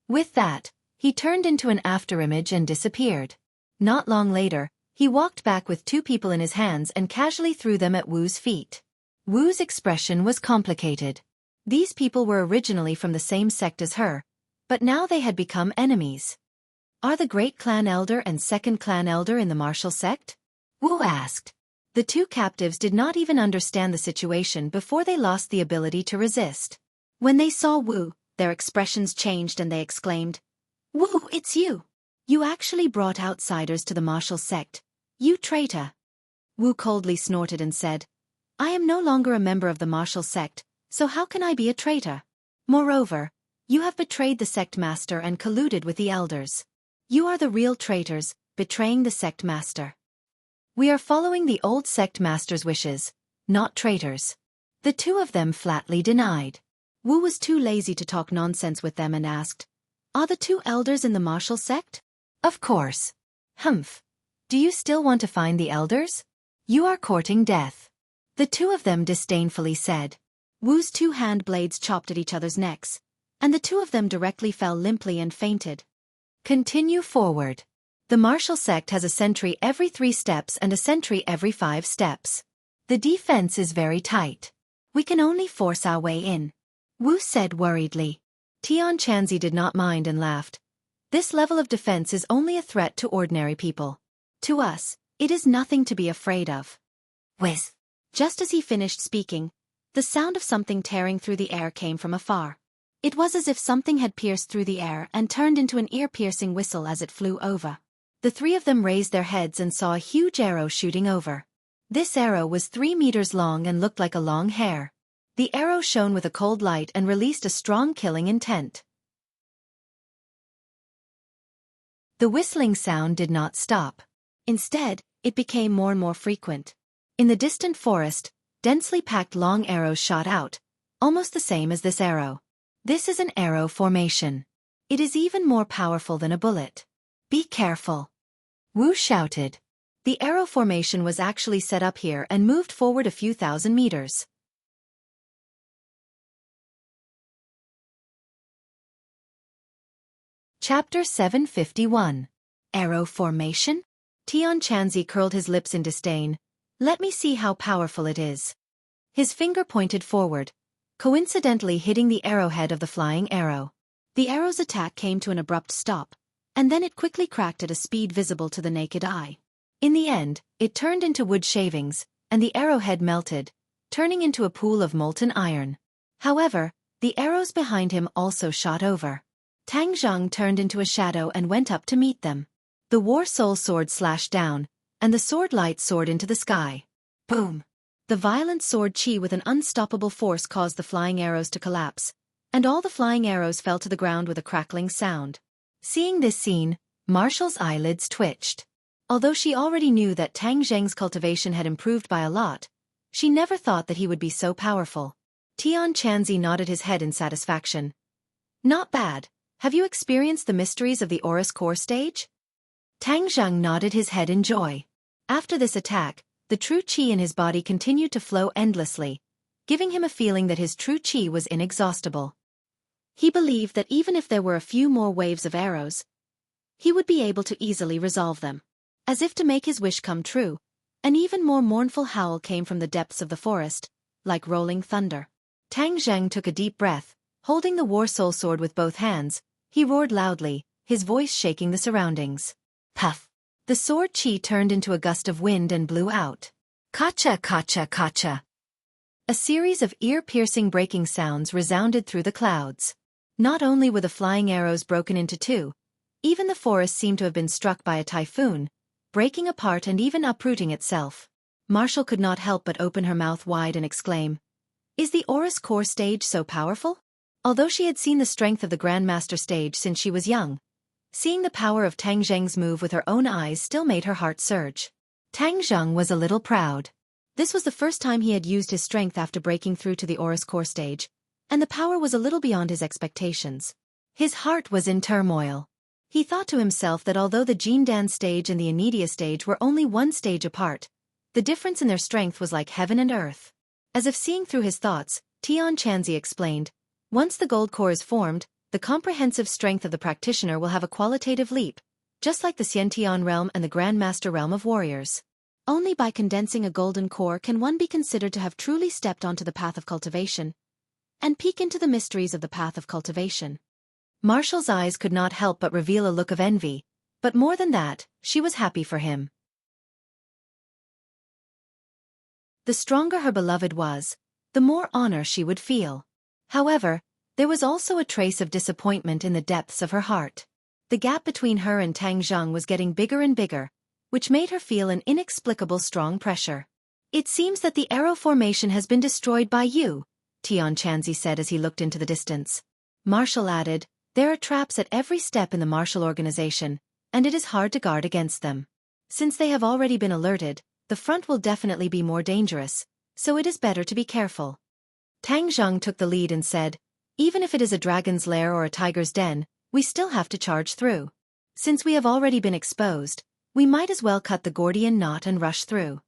With that, he turned into an afterimage and disappeared. Not long later, he walked back with 2 people in his hands and casually threw them at Wu's feet. Wu's expression was complicated. These people were originally from the same sect as her, but now they had become enemies. Are the Great Clan Elder and Second Clan Elder in the martial sect? Wu asked. The 2 captives did not even understand the situation before they lost the ability to resist. When they saw Wu, their expressions changed and they exclaimed, "Wu, it's you! You actually brought outsiders to the martial sect. You traitor!" Wu coldly snorted and said, "I am no longer a member of the martial sect, so how can I be a traitor? Moreover, you have betrayed the sect master and colluded with the elders. You are the real traitors, betraying the sect master. We are following the old sect master's wishes, not traitors." The 2 of them flatly denied. Wu was too lazy to talk nonsense with them and asked, "Are the 2 elders in the martial sect?" "Of course." "Humph. Do you still want to find the elders? You are courting death." The 2 of them disdainfully said. Wu's 2 hand blades chopped at each other's necks, and the 2 of them directly fell limply and fainted. Continue forward. The martial sect has a sentry every 3 steps and a sentry every 5 steps. The defense is very tight. We can only force our way in. Wu said worriedly. Tian Chanzi did not mind and laughed. This level of defense is only a threat to ordinary people. To us, it is nothing to be afraid of. Whiz. Just as he finished speaking, the sound of something tearing through the air came from afar. It was as if something had pierced through the air and turned into an ear-piercing whistle as it flew over. The 3 of them raised their heads and saw a huge arrow shooting over. This arrow was 3 meters long and looked like a long hair. The arrow shone with a cold light and released a strong killing intent. The whistling sound did not stop. Instead, it became more and more frequent. In the distant forest, densely packed long arrows shot out, almost the same as this arrow. This is an arrow formation. It is even more powerful than a bullet. Be careful. Wu shouted. The arrow formation was actually set up here and moved forward a few thousand meters. Chapter 751. Arrow Formation? Tian Chanzi curled his lips in disdain. Let me see how powerful it is. His finger pointed forward, coincidentally hitting the arrowhead of the flying arrow. The arrow's attack came to an abrupt stop, and then it quickly cracked at a speed visible to the naked eye. In the end, it turned into wood shavings, and the arrowhead melted, turning into a pool of molten iron. However, the arrows behind him also shot over. Tang Zheng turned into a shadow and went up to meet them. The War Soul sword slashed down, and the sword light soared into the sky. Boom! The violent sword chi with an unstoppable force caused the flying arrows to collapse, and all the flying arrows fell to the ground with a crackling sound. Seeing this scene, Marshall's eyelids twitched. Although she already knew that Tang Zheng's cultivation had improved by a lot, she never thought that he would be so powerful. Tian Chanzi nodded his head in satisfaction. Not bad. Have you experienced the mysteries of the Aurus Core stage? Tang Zheng nodded his head in joy. After this attack, the true qi in his body continued to flow endlessly, giving him a feeling that his true qi was inexhaustible. He believed that even if there were a few more waves of arrows, he would be able to easily resolve them. As if to make his wish come true, an even more mournful howl came from the depths of the forest, like rolling thunder. Tang Zheng took a deep breath, holding the War Soul sword with both hands. He roared loudly, his voice shaking the surroundings. Puff! The sword chi turned into a gust of wind and blew out. Kacha kacha kacha! A series of ear-piercing breaking sounds resounded through the clouds. Not only were the flying arrows broken into 2, even the forest seemed to have been struck by a typhoon, breaking apart and even uprooting itself. Marshall could not help but open her mouth wide and exclaim, "Is the Aurus Core stage so powerful?" Although she had seen the strength of the Grandmaster stage since she was young, seeing the power of Tang Zheng's move with her own eyes still made her heart surge. Tang Zheng was a little proud. This was the first time he had used his strength after breaking through to the Aurus Core stage, and the power was a little beyond his expectations. His heart was in turmoil. He thought to himself that although the Jindan stage and the Anidia stage were only one stage apart, the difference in their strength was like heaven and earth. As if seeing through his thoughts, Tian Chanzi explained, "Once the gold core is formed, the comprehensive strength of the practitioner will have a qualitative leap, just like the Xiantian realm and the Grandmaster realm of warriors. Only by condensing a golden core can one be considered to have truly stepped onto the path of cultivation, and peek into the mysteries of the path of cultivation. Marshall's eyes could not help but reveal a look of envy, but more than that, she was happy for him. The stronger her beloved was, the more honor she would feel. However, there was also a trace of disappointment in the depths of her heart. The gap between her and Tang Zheng was getting bigger and bigger, which made her feel an inexplicable strong pressure. "It seems that the arrow formation has been destroyed by you," Tian Chanzi said as he looked into the distance. Marshall added, "There are traps at every step in the martial organization, and it is hard to guard against them. Since they have already been alerted, the front will definitely be more dangerous, so it is better to be careful." Tang Zheng took the lead and said, "Even if it is a dragon's lair or a tiger's den, we still have to charge through. Since we have already been exposed, we might as well cut the Gordian knot and rush through."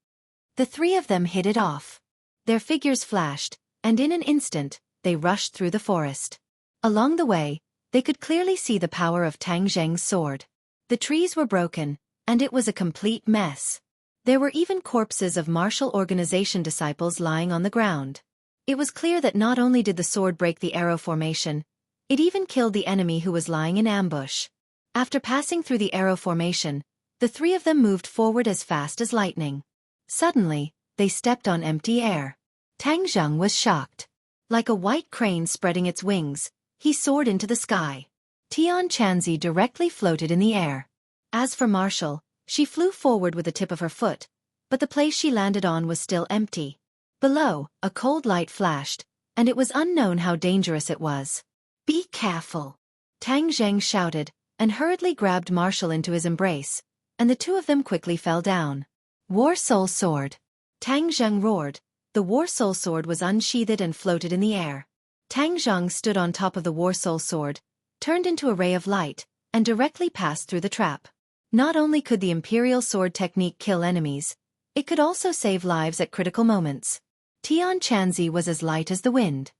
The three of them hit it off. Their figures flashed, and in an instant, they rushed through the forest. Along the way, they could clearly see the power of Tang Zheng's sword. The trees were broken, and it was a complete mess. There were even corpses of martial organization disciples lying on the ground. It was clear that not only did the sword break the arrow formation, it even killed the enemy who was lying in ambush. After passing through the arrow formation, the three of them moved forward as fast as lightning. Suddenly, they stepped on empty air. Tang Zheng was shocked. Like a white crane spreading its wings, he soared into the sky. Tian Chanzi directly floated in the air. As for Marshall, she flew forward with the tip of her foot, but the place she landed on was still empty. Below, a cold light flashed, and it was unknown how dangerous it was. "Be careful," Tang Zheng shouted, and hurriedly grabbed Marshall into his embrace, and the two of them quickly fell down. "War Soul Sword!" Tang Zheng roared. The War Soul Sword was unsheathed and floated in the air. Tang Zheng stood on top of the War Soul Sword, turned into a ray of light, and directly passed through the trap. Not only could the Imperial Sword technique kill enemies, it could also save lives at critical moments. Tian Chanzi was as light as the wind.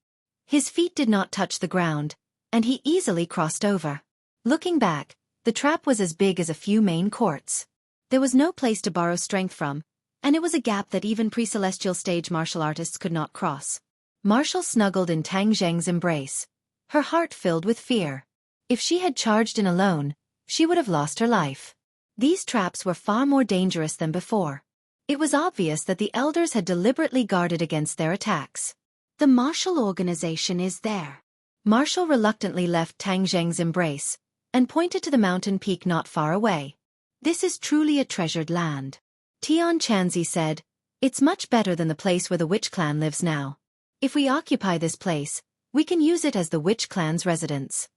His feet did not touch the ground, and he easily crossed over. Looking back, the trap was as big as a few main courts. There was no place to borrow strength from, and it was a gap that even pre-celestial stage martial artists could not cross. Marshall snuggled in Tang Zheng's embrace, her heart filled with fear. If she had charged in alone, she would have lost her life. These traps were far more dangerous than before. It was obvious that the elders had deliberately guarded against their attacks. "The martial organization is there." Marshall reluctantly left Tang Zheng's embrace, and pointed to the mountain peak not far away. "This is truly a treasured land." Tian Chanzi said, "It's much better than the place where the Witch clan lives now. If we occupy this place, we can use it as the Witch clan's residence."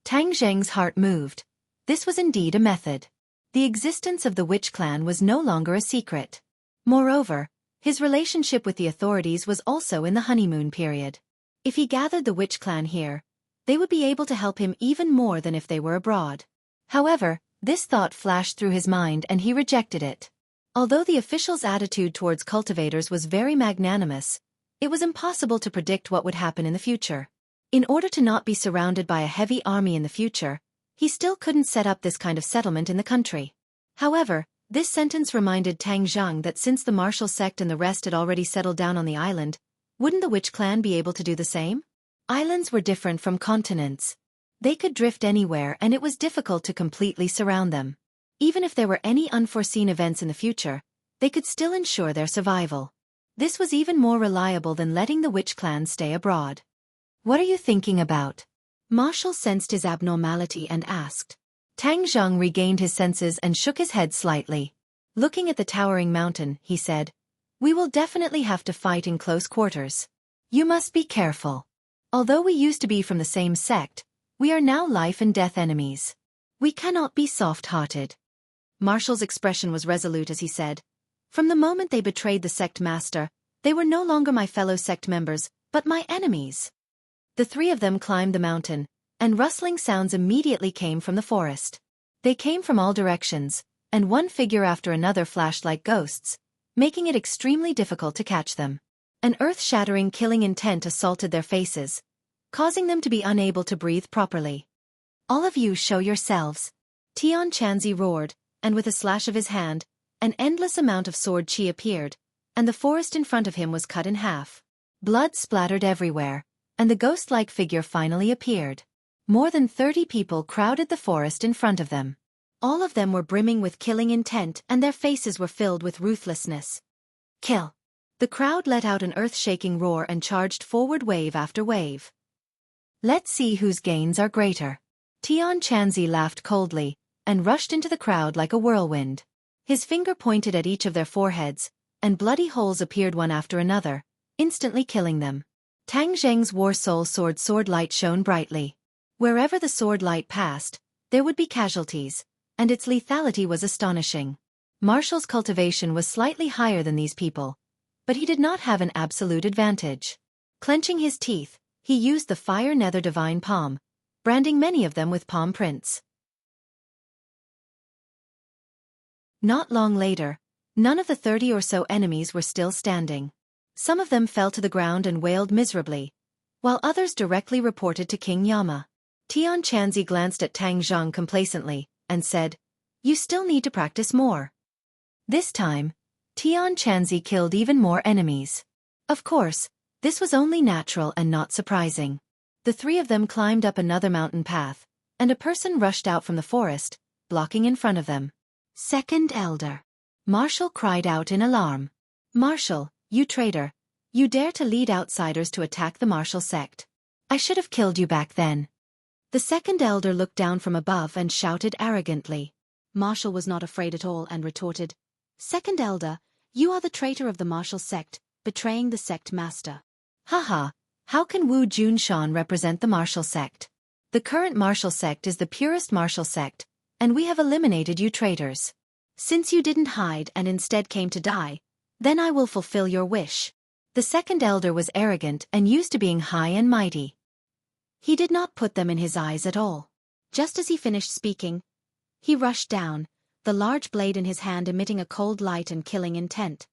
Tang Zheng's heart moved. This was indeed a method. The existence of the Witch clan was no longer a secret. Moreover, his relationship with the authorities was also in the honeymoon period. If he gathered the Witch clan here, they would be able to help him even more than if they were abroad. However, this thought flashed through his mind and he rejected it. Although the official's attitude towards cultivators was very magnanimous, it was impossible to predict what would happen in the future. In order to not be surrounded by a heavy army in the future, he still couldn't set up this kind of settlement in the country. However, this sentence reminded Tang Zheng that since the martial sect and the rest had already settled down on the island, wouldn't the Witch clan be able to do the same? Islands were different from continents. They could drift anywhere and it was difficult to completely surround them. Even if there were any unforeseen events in the future, they could still ensure their survival. This was even more reliable than letting the Witch clan stay abroad. "What are you thinking about?" Marshall sensed his abnormality and asked. Tang Zheng regained his senses and shook his head slightly. Looking at the towering mountain, he said, "We will definitely have to fight in close quarters. You must be careful. Although we used to be from the same sect, we are now life and death enemies. We cannot be soft-hearted." Marshall's expression was resolute as he said, "From the moment they betrayed the sect master, they were no longer my fellow sect members, but my enemies." The three of them climbed the mountain, and rustling sounds immediately came from the forest. They came from all directions, and one figure after another flashed like ghosts, making it extremely difficult to catch them. An earth-shattering killing intent assaulted their faces, causing them to be unable to breathe properly. All of you show yourselves. Tian Chanzi roared, and with a slash of his hand, an endless amount of sword chi appeared, and the forest in front of him was cut in half. Blood splattered everywhere, and the ghost-like figure finally appeared. More than 30 people crowded the forest in front of them. All of them were brimming with killing intent, and their faces were filled with ruthlessness. Kill! The crowd let out an earth-shaking roar and charged forward wave after wave. Let's see whose gains are greater. Tian Chanzi laughed coldly, and rushed into the crowd like a whirlwind. His finger pointed at each of their foreheads, and bloody holes appeared one after another, instantly killing them. Tang Zheng's War Soul sword light shone brightly. Wherever the sword light passed, there would be casualties, and its lethality was astonishing. Martial's cultivation was slightly higher than these people, but he did not have an absolute advantage. Clenching his teeth, he used the Fire Nether Divine Palm, branding many of them with palm prints. Not long later, none of the 30 or so enemies were still standing. Some of them fell to the ground and wailed miserably, while others directly reported to King Yama. Tian Chanzi glanced at Tang Zhang complacently, and said, "You still need to practice more." This time, Tian Chanzi killed even more enemies. Of course, this was only natural and not surprising. The three of them climbed up another mountain path, and a person rushed out from the forest, blocking in front of them. "Second Elder." Martial cried out in alarm. "Martial, you traitor! You dare to lead outsiders to attack the Martial sect. I should have killed you back then." The second elder looked down from above and shouted arrogantly. Martial was not afraid at all and retorted, "Second elder, you are the traitor of the Martial sect, betraying the sect master." "Haha, how can Wu Junshan represent the Martial sect? The current Martial sect is the purest Martial sect, and we have eliminated you traitors. Since you didn't hide and instead came to die, then I will fulfill your wish." The second elder was arrogant and used to being high and mighty. He did not put them in his eyes at all. Just as he finished speaking, he rushed down, the large blade in his hand emitting a cold light and killing intent.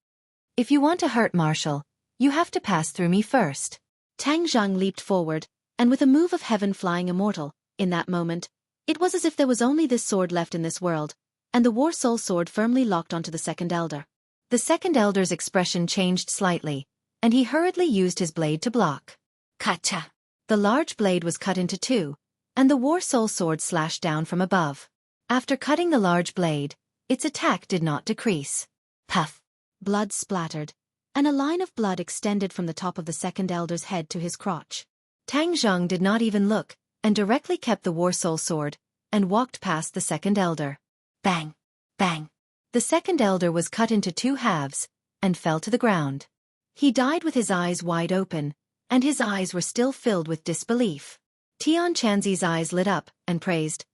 "If you want to hurt Martial, you have to pass through me first." Tang Zhang leaped forward, and with a move of heaven flying immortal, in that moment, it was as if there was only this sword left in this world, and the War Soul sword firmly locked onto the second elder. The second elder's expression changed slightly, and he hurriedly used his blade to block. Kacha! The large blade was cut into two, and the War Soul sword slashed down from above. After cutting the large blade, its attack did not decrease. Puff! Blood splattered, and a line of blood extended from the top of the second elder's head to his crotch. Tang Zhang did not even look, and directly kept the War Soul sword, and walked past the second elder. Bang! Bang! The second elder was cut into two halves, and fell to the ground. He died with his eyes wide open, and his eyes were still filled with disbelief. Tian Chanzi's eyes lit up, and praised,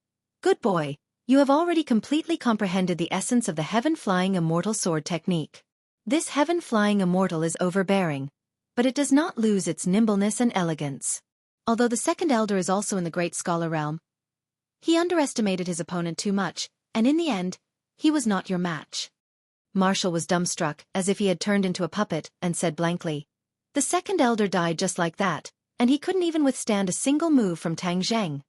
"Good boy, you have already completely comprehended the essence of the heaven-flying immortal sword technique. This heaven-flying immortal is overbearing, but it does not lose its nimbleness and elegance." Although the second elder is also in the great scholar realm, he underestimated his opponent too much, and in the end, he was not your match. Martial was dumbstruck, as if he had turned into a puppet, and said blankly, "The second elder died just like that, and he couldn't even withstand a single move from Tang Zheng.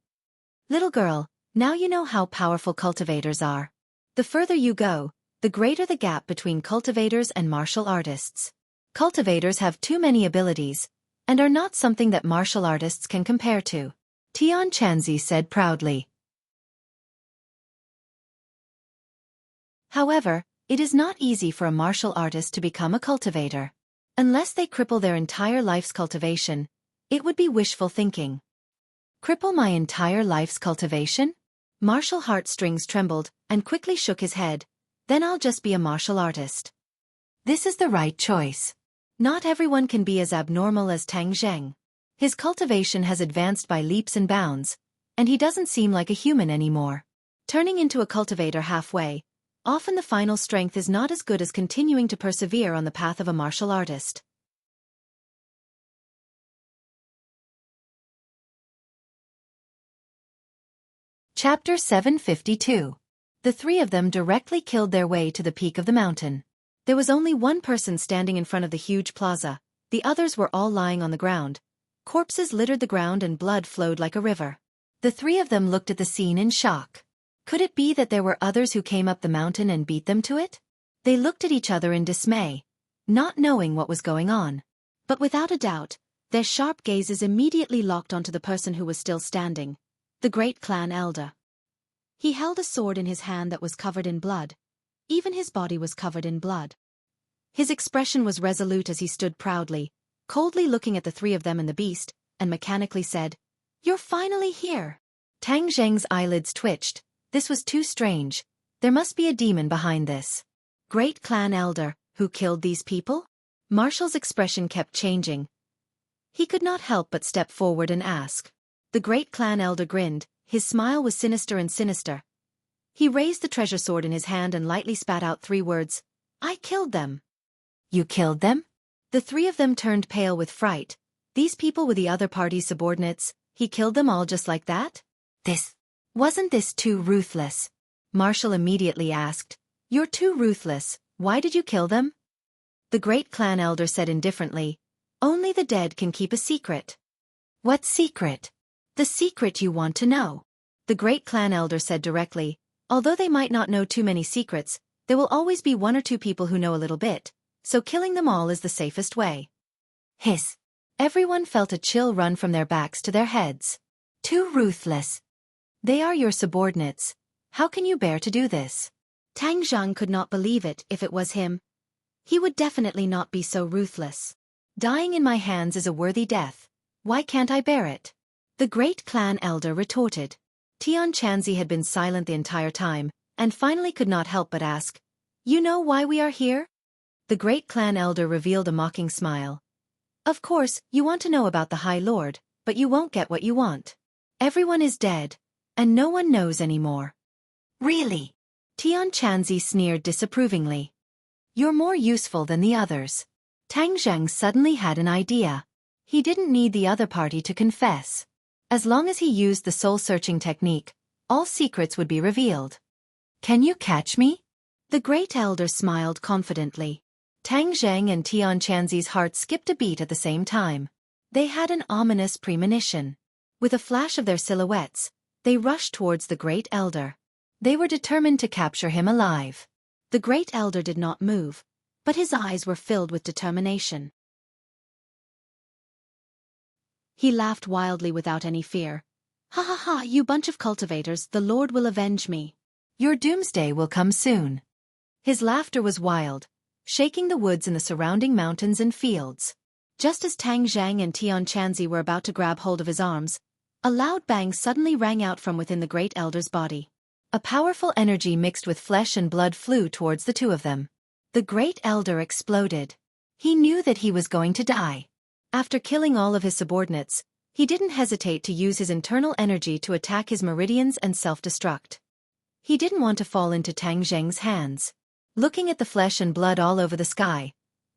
Little girl, now you know how powerful cultivators are. The further you go, the greater the gap between cultivators and martial artists. Cultivators have too many abilities, and are not something that martial artists can compare to," Tian Chanzi said proudly. However, it is not easy for a martial artist to become a cultivator. Unless they cripple their entire life's cultivation, it would be wishful thinking. Cripple my entire life's cultivation? Martial heartstrings trembled, and quickly shook his head. Then I'll just be a martial artist. This is the right choice. Not everyone can be as abnormal as Tang Zheng. His cultivation has advanced by leaps and bounds, and he doesn't seem like a human anymore. Turning into a cultivator halfway, often the final strength is not as good as continuing to persevere on the path of a martial artist. Chapter 752. The three of them directly killed their way to the peak of the mountain. There was only one person standing in front of the huge plaza, the others were all lying on the ground. Corpses littered the ground and blood flowed like a river. The three of them looked at the scene in shock. Could it be that there were others who came up the mountain and beat them to it? They looked at each other in dismay, not knowing what was going on. But without a doubt, their sharp gazes immediately locked onto the person who was still standing, the great clan elder. He held a sword in his hand that was covered in blood. Even his body was covered in blood. His expression was resolute as he stood proudly, coldly looking at the three of them and the beast, and mechanically said, "You're finally here." Tang Zheng's eyelids twitched. This was too strange. There must be a demon behind this. Great clan elder, who killed these people? Marshall's expression kept changing. He could not help but step forward and ask. The great clan elder grinned. His smile was sinister and sinister. He raised the treasure sword in his hand and lightly spat out 3 words. "I killed them." "You killed them?" The three of them turned pale with fright. These people were the other party's subordinates. He killed them all just like that? Wasn't this too ruthless? Marshall immediately asked. "You're too ruthless. Why did you kill them?" The great clan elder said indifferently, "Only the dead can keep a secret." "What secret?" "The secret you want to know." The great clan elder said directly, "Although they might not know too many secrets, there will always be 1 or 2 people who know a little bit, so killing them all is the safest way." Hiss. Everyone felt a chill run from their backs to their heads. Too ruthless. They are your subordinates. How can you bear to do this? Tang Zhang could not believe it if it was him. He would definitely not be so ruthless. Dying in my hands is a worthy death. Why can't I bear it? The great clan elder retorted. Tian Chanzi had been silent the entire time, and finally could not help but ask, "You know why we are here?" The great clan elder revealed a mocking smile. "Of course, you want to know about the High Lord, but you won't get what you want. Everyone is dead, and no one knows anymore." "Really?" Tian Chanzi sneered disapprovingly. "You're more useful than the others." Tang Zheng suddenly had an idea. He didn't need the other party to confess. As long as he used the soul-searching technique, all secrets would be revealed. "Can you catch me?" The great elder smiled confidently. Tang Zheng and Tian Chanzi's hearts skipped a beat at the same time. They had an ominous premonition. With a flash of their silhouettes, they rushed towards the great elder. They were determined to capture him alive. The great elder did not move, but his eyes were filled with determination. He laughed wildly without any fear. "Ha ha ha, you bunch of cultivators, the Lord will avenge me. Your doomsday will come soon." His laughter was wild, shaking the woods in the surrounding mountains and fields. Just as Tang Zhang and Tian Chanzi were about to grab hold of his arms, a loud bang suddenly rang out from within the great elder's body. A powerful energy mixed with flesh and blood flew towards the two of them. The great elder exploded. He knew that he was going to die. After killing all of his subordinates, he didn't hesitate to use his internal energy to attack his meridians and self-destruct. He didn't want to fall into Tang Zheng's hands. Looking at the flesh and blood all over the sky,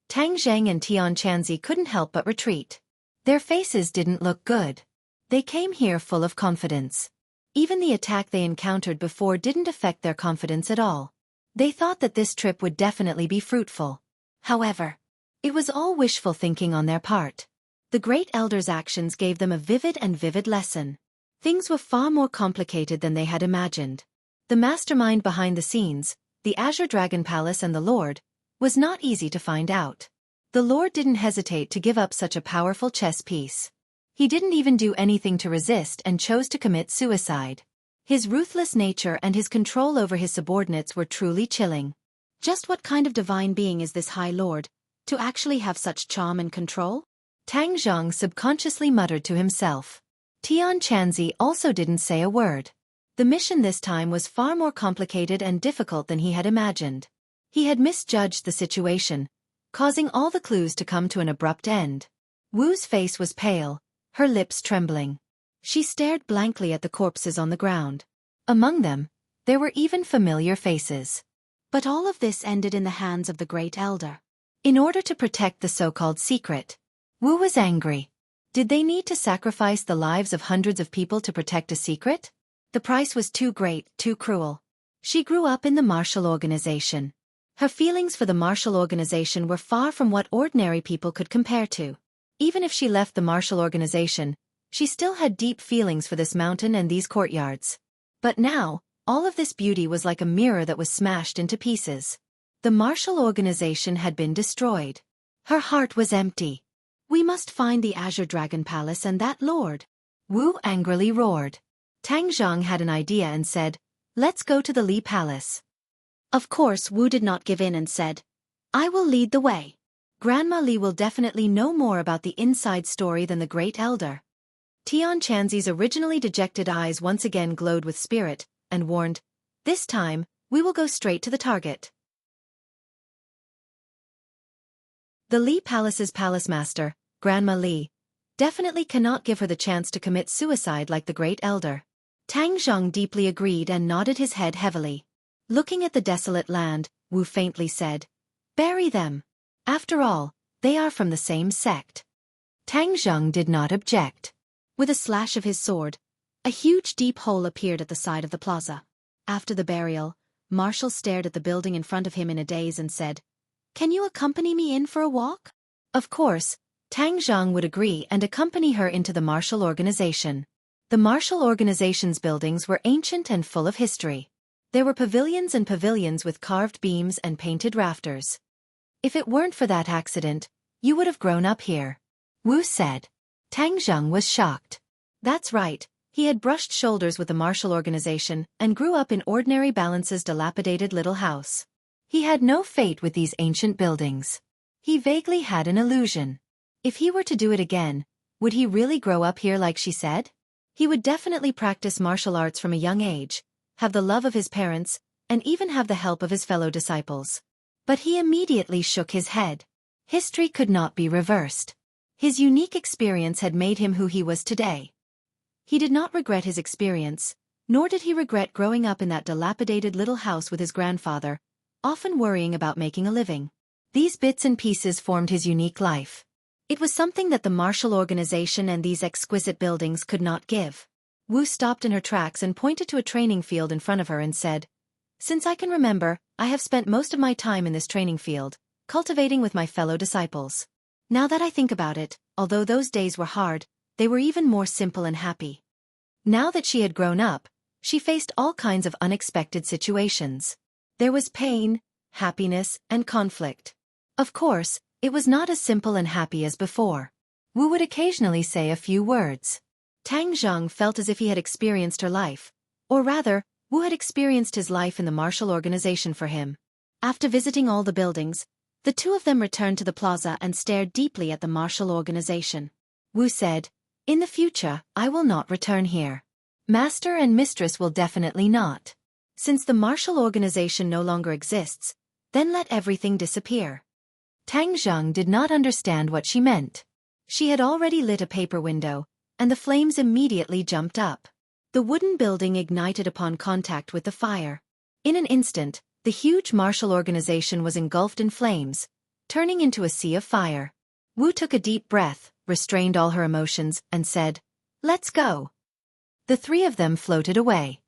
Tang Zheng and Tian Chanzi couldn't help but retreat. Their faces didn't look good. They came here full of confidence. Even the attack they encountered before didn't affect their confidence at all. They thought that this trip would definitely be fruitful. However, it was all wishful thinking on their part. The great elder's actions gave them a vivid lesson. Things were far more complicated than they had imagined. The mastermind behind the scenes, the Azure Dragon Palace and the Lord, was not easy to find out. The Lord didn't hesitate to give up such a powerful chess piece. He didn't even do anything to resist and chose to commit suicide. His ruthless nature and his control over his subordinates were truly chilling. Just what kind of divine being is this High Lord, to actually have such charm and control? Tang Zhang subconsciously muttered to himself. Tian Chanzi also didn't say a word. The mission this time was far more complicated and difficult than he had imagined. He had misjudged the situation, causing all the clues to come to an abrupt end. Wu's face was pale, her lips trembling. She stared blankly at the corpses on the ground. Among them, there were even familiar faces. But all of this ended in the hands of the great elder. In order to protect the so-called secret, Wu was angry. Did they need to sacrifice the lives of hundreds of people to protect a secret? The price was too great, too cruel. She grew up in the martial organization. Her feelings for the martial organization were far from what ordinary people could compare to. Even if she left the martial organization, She still had deep feelings for this mountain and these courtyards. But now, all of this beauty was like a mirror that was smashed into pieces. The martial organization had been destroyed. Her heart was empty. We must find the Azure Dragon Palace and that lord. Wu angrily roared. Tang Zhang had an idea and said, "Let's go to the Li Palace." Of course, Wu did not give in and said, "I will lead the way. Grandma Li will definitely know more about the inside story than the Great Elder." Tian Chanzi's originally dejected eyes once again glowed with spirit, and warned, "This time, we will go straight to the target." The Li Palace's palace master, Grandma Li, definitely cannot give her the chance to commit suicide like the Great Elder. Tang Zhang deeply agreed and nodded his head heavily. Looking at the desolate land, Wu faintly said, "Bury them. After all, they are from the same sect." Tang Zhang did not object. With a slash of his sword, a huge deep hole appeared at the side of the plaza. After the burial, Marshall stared at the building in front of him in a daze and said, "Can you accompany me in for a walk?" Of course, Tang Zhang would agree and accompany her into the martial organization. The martial organization's buildings were ancient and full of history. There were pavilions and pavilions with carved beams and painted rafters. "If it weren't for that accident, you would have grown up here," Wu said. Tang Zhang was shocked. That's right, he had brushed shoulders with the martial organization and grew up in ordinary Balance's dilapidated little house. He had no fate with these ancient buildings. He vaguely had an illusion. If he were to do it again, would he really grow up here like she said? He would definitely practice martial arts from a young age, have the love of his parents, and even have the help of his fellow disciples. But he immediately shook his head. History could not be reversed. His unique experience had made him who he was today. He did not regret his experience, nor did he regret growing up in that dilapidated little house with his grandfather, often worrying about making a living. These bits and pieces formed his unique life. It was something that the martial organization and these exquisite buildings could not give. Wu stopped in her tracks and pointed to a training field in front of her and said, "Since I can remember, I have spent most of my time in this training field, cultivating with my fellow disciples. Now that I think about it, although those days were hard, they were even more simple and happy." Now that she had grown up, she faced all kinds of unexpected situations. There was pain, happiness, and conflict. Of course, it was not as simple and happy as before. Wu would occasionally say a few words. Tang Zhang felt as if he had experienced her life, or rather, Wu had experienced his life in the martial organization for him. After visiting all the buildings, the two of them returned to the plaza and stared deeply at the martial organization. Wu said, "In the future, I will not return here. Master and mistress will definitely not. Since the martial organization no longer exists, then let everything disappear." Tang Zhang did not understand what she meant. She had already lit a paper window, and the flames immediately jumped up. The wooden building ignited upon contact with the fire. In an instant, the huge martial organization was engulfed in flames, turning into a sea of fire. Wu took a deep breath, restrained all her emotions, and said, "Let's go." The three of them floated away.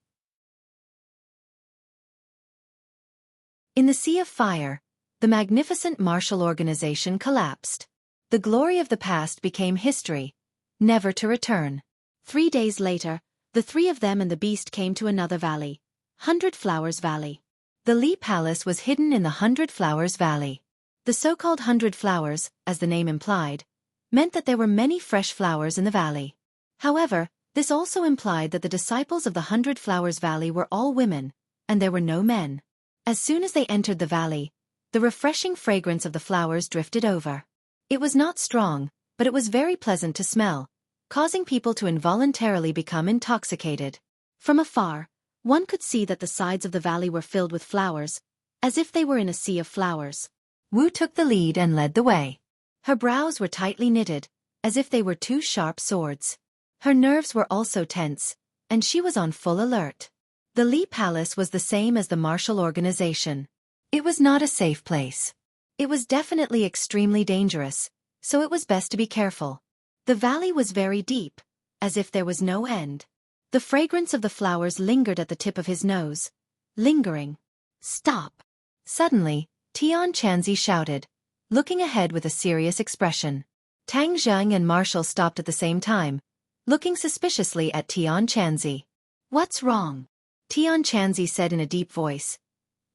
In the sea of fire, the magnificent martial organization collapsed. The glory of the past became history, never to return. 3 days later, the three of them and the beast came to another valley, 100 Flowers Valley. The Li Palace was hidden in the 100 Flowers Valley. The so-called 100 Flowers, as the name implied, meant that there were many fresh flowers in the valley. However, this also implied that the disciples of the 100 Flowers Valley were all women, and there were no men. As soon as they entered the valley, the refreshing fragrance of the flowers drifted over. It was not strong, but it was very pleasant to smell, causing people to involuntarily become intoxicated. From afar, one could see that the sides of the valley were filled with flowers, as if they were in a sea of flowers. Wu took the lead and led the way. Her brows were tightly knitted, as if they were two sharp swords. Her nerves were also tense, and she was on full alert. The Li Palace was the same as the martial organization. It was not a safe place. It was definitely extremely dangerous, so it was best to be careful. The valley was very deep, as if there was no end. The fragrance of the flowers lingered at the tip of his nose. Lingering. "Stop!" Suddenly, Tian Chanzi shouted, looking ahead with a serious expression. Tang Zhang and Marshall stopped at the same time, looking suspiciously at Tian Chanzi. "What's wrong?" Tian Chanzi said in a deep voice.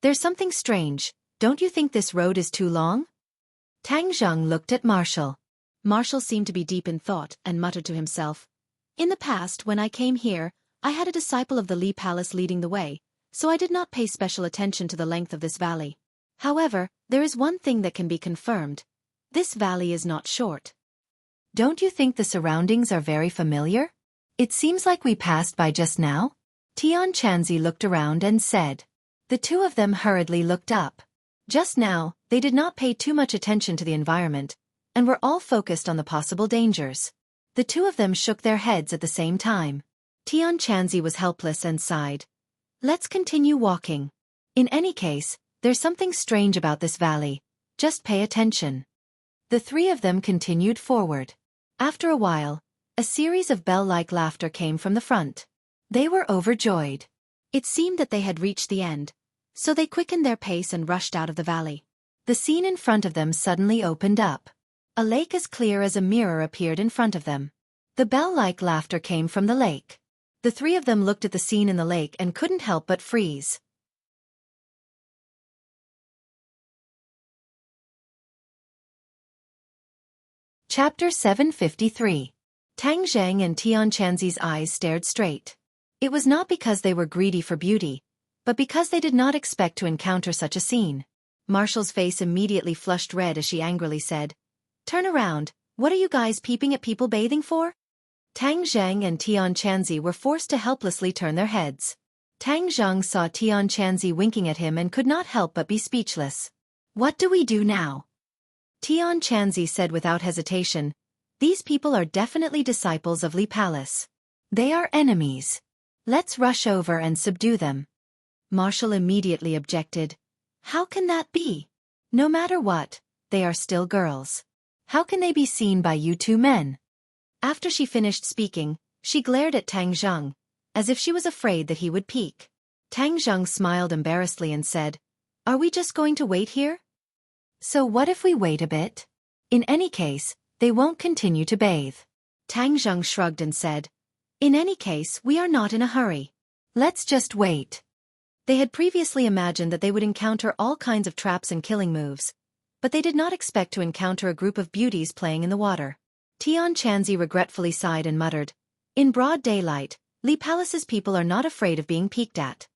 "There's something strange. Don't you think this road is too long?" Tang Zheng looked at Marshall. Marshall seemed to be deep in thought and muttered to himself. In the past, when I came here, I had a disciple of the Li Palace leading the way, so I did not pay special attention to the length of this valley. However, there is one thing that can be confirmed. This valley is not short. "Don't you think the surroundings are very familiar? It seems like we passed by just now." Tian Chanzi looked around and said. The two of them hurriedly looked up. Just now, they did not pay too much attention to the environment, and were all focused on the possible dangers. The two of them shook their heads at the same time. Tian Chanzi was helpless and sighed. "Let's continue walking. In any case, there's something strange about this valley. Just pay attention." The three of them continued forward. After a while, a series of bell-like laughter came from the front. They were overjoyed. It seemed that they had reached the end, so they quickened their pace and rushed out of the valley. The scene in front of them suddenly opened up. A lake as clear as a mirror appeared in front of them. The bell-like laughter came from the lake. The three of them looked at the scene in the lake and couldn't help but freeze. Chapter 753. Tang Zheng and Tian Chanzi's eyes stared straight. It was not because they were greedy for beauty, but because they did not expect to encounter such a scene. Marshall's face immediately flushed red as she angrily said, "Turn around, what are you guys peeping at people bathing for?" Tang Zheng and Tian Chanzi were forced to helplessly turn their heads. Tang Zheng saw Tian Chanzi winking at him and could not help but be speechless. "What do we do now?" Tian Chanzi said without hesitation, "These people are definitely disciples of Li Palace. They are enemies. Let's rush over and subdue them." Marshall immediately objected. "How can that be? No matter what, they are still girls. How can they be seen by you two men?" After she finished speaking, she glared at Tang Zheng, as if she was afraid that he would peek. Tang Zheng smiled embarrassedly and said, "Are we just going to wait here?" "So what if we wait a bit? In any case, they won't continue to bathe." Tang Zheng shrugged and said, "In any case, we are not in a hurry. Let's just wait." They had previously imagined that they would encounter all kinds of traps and killing moves, but they did not expect to encounter a group of beauties playing in the water. Tian Chanzi regretfully sighed and muttered, "In broad daylight, Li Palace's people are not afraid of being peeked at."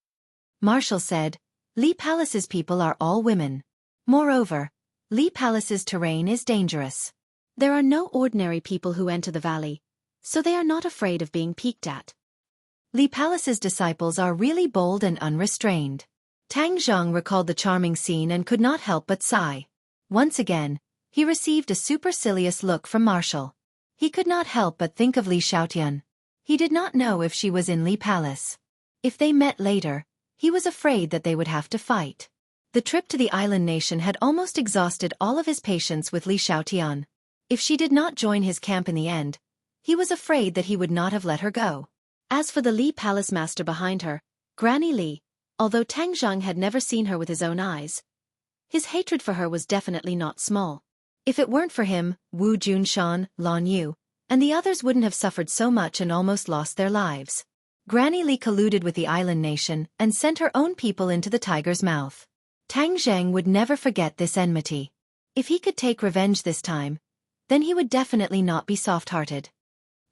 Marshall said, "Li Palace's people are all women. Moreover, Li Palace's terrain is dangerous. There are no ordinary people who enter the valley, so they are not afraid of being peeked at. Li Palace's disciples are really bold and unrestrained." Tang Zheng recalled the charming scene and could not help but sigh. Once again, he received a supercilious look from Marshall. He could not help but think of Li Xiaotian. He did not know if she was in Li Palace. If they met later, he was afraid that they would have to fight. The trip to the island nation had almost exhausted all of his patience with Li Xiaotian. If she did not join his camp in the end, he was afraid that he would not have let her go. As for the Li Palace master behind her, Granny Li, although Tang Zheng had never seen her with his own eyes, his hatred for her was definitely not small. If it weren't for him, Wu Junshan, Lan Yu, and the others wouldn't have suffered so much and almost lost their lives. Granny Li colluded with the island nation and sent her own people into the tiger's mouth. Tang Zheng would never forget this enmity. If he could take revenge this time, then he would definitely not be soft-hearted.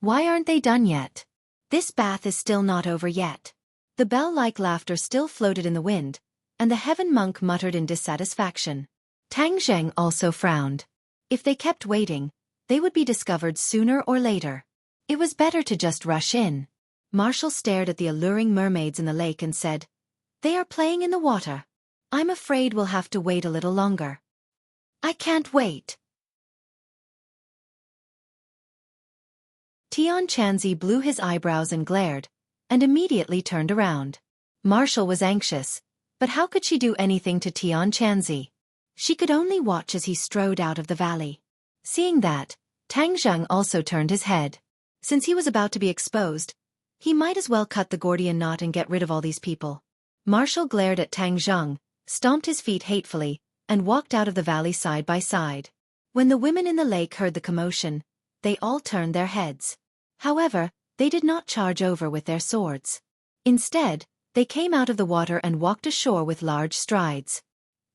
Why aren't they done yet? This bath is still not over yet. The bell-like laughter still floated in the wind, and the heaven monk muttered in dissatisfaction. Tang Zheng also frowned. If they kept waiting, they would be discovered sooner or later. It was better to just rush in. Marshall stared at the alluring mermaids in the lake and said, "They are playing in the water. I'm afraid we'll have to wait a little longer." "I can't wait." Tian Chanzi blew his eyebrows and glared, and immediately turned around. Marshall was anxious, but how could she do anything to Tian Chanzi? She could only watch as he strode out of the valley. Seeing that, Tang Zheng also turned his head. Since he was about to be exposed, he might as well cut the Gordian knot and get rid of all these people. Marshall glared at Tang Zheng, stomped his feet hatefully, and walked out of the valley side by side. When the women in the lake heard the commotion, they all turned their heads. However, they did not charge over with their swords. Instead, they came out of the water and walked ashore with large strides.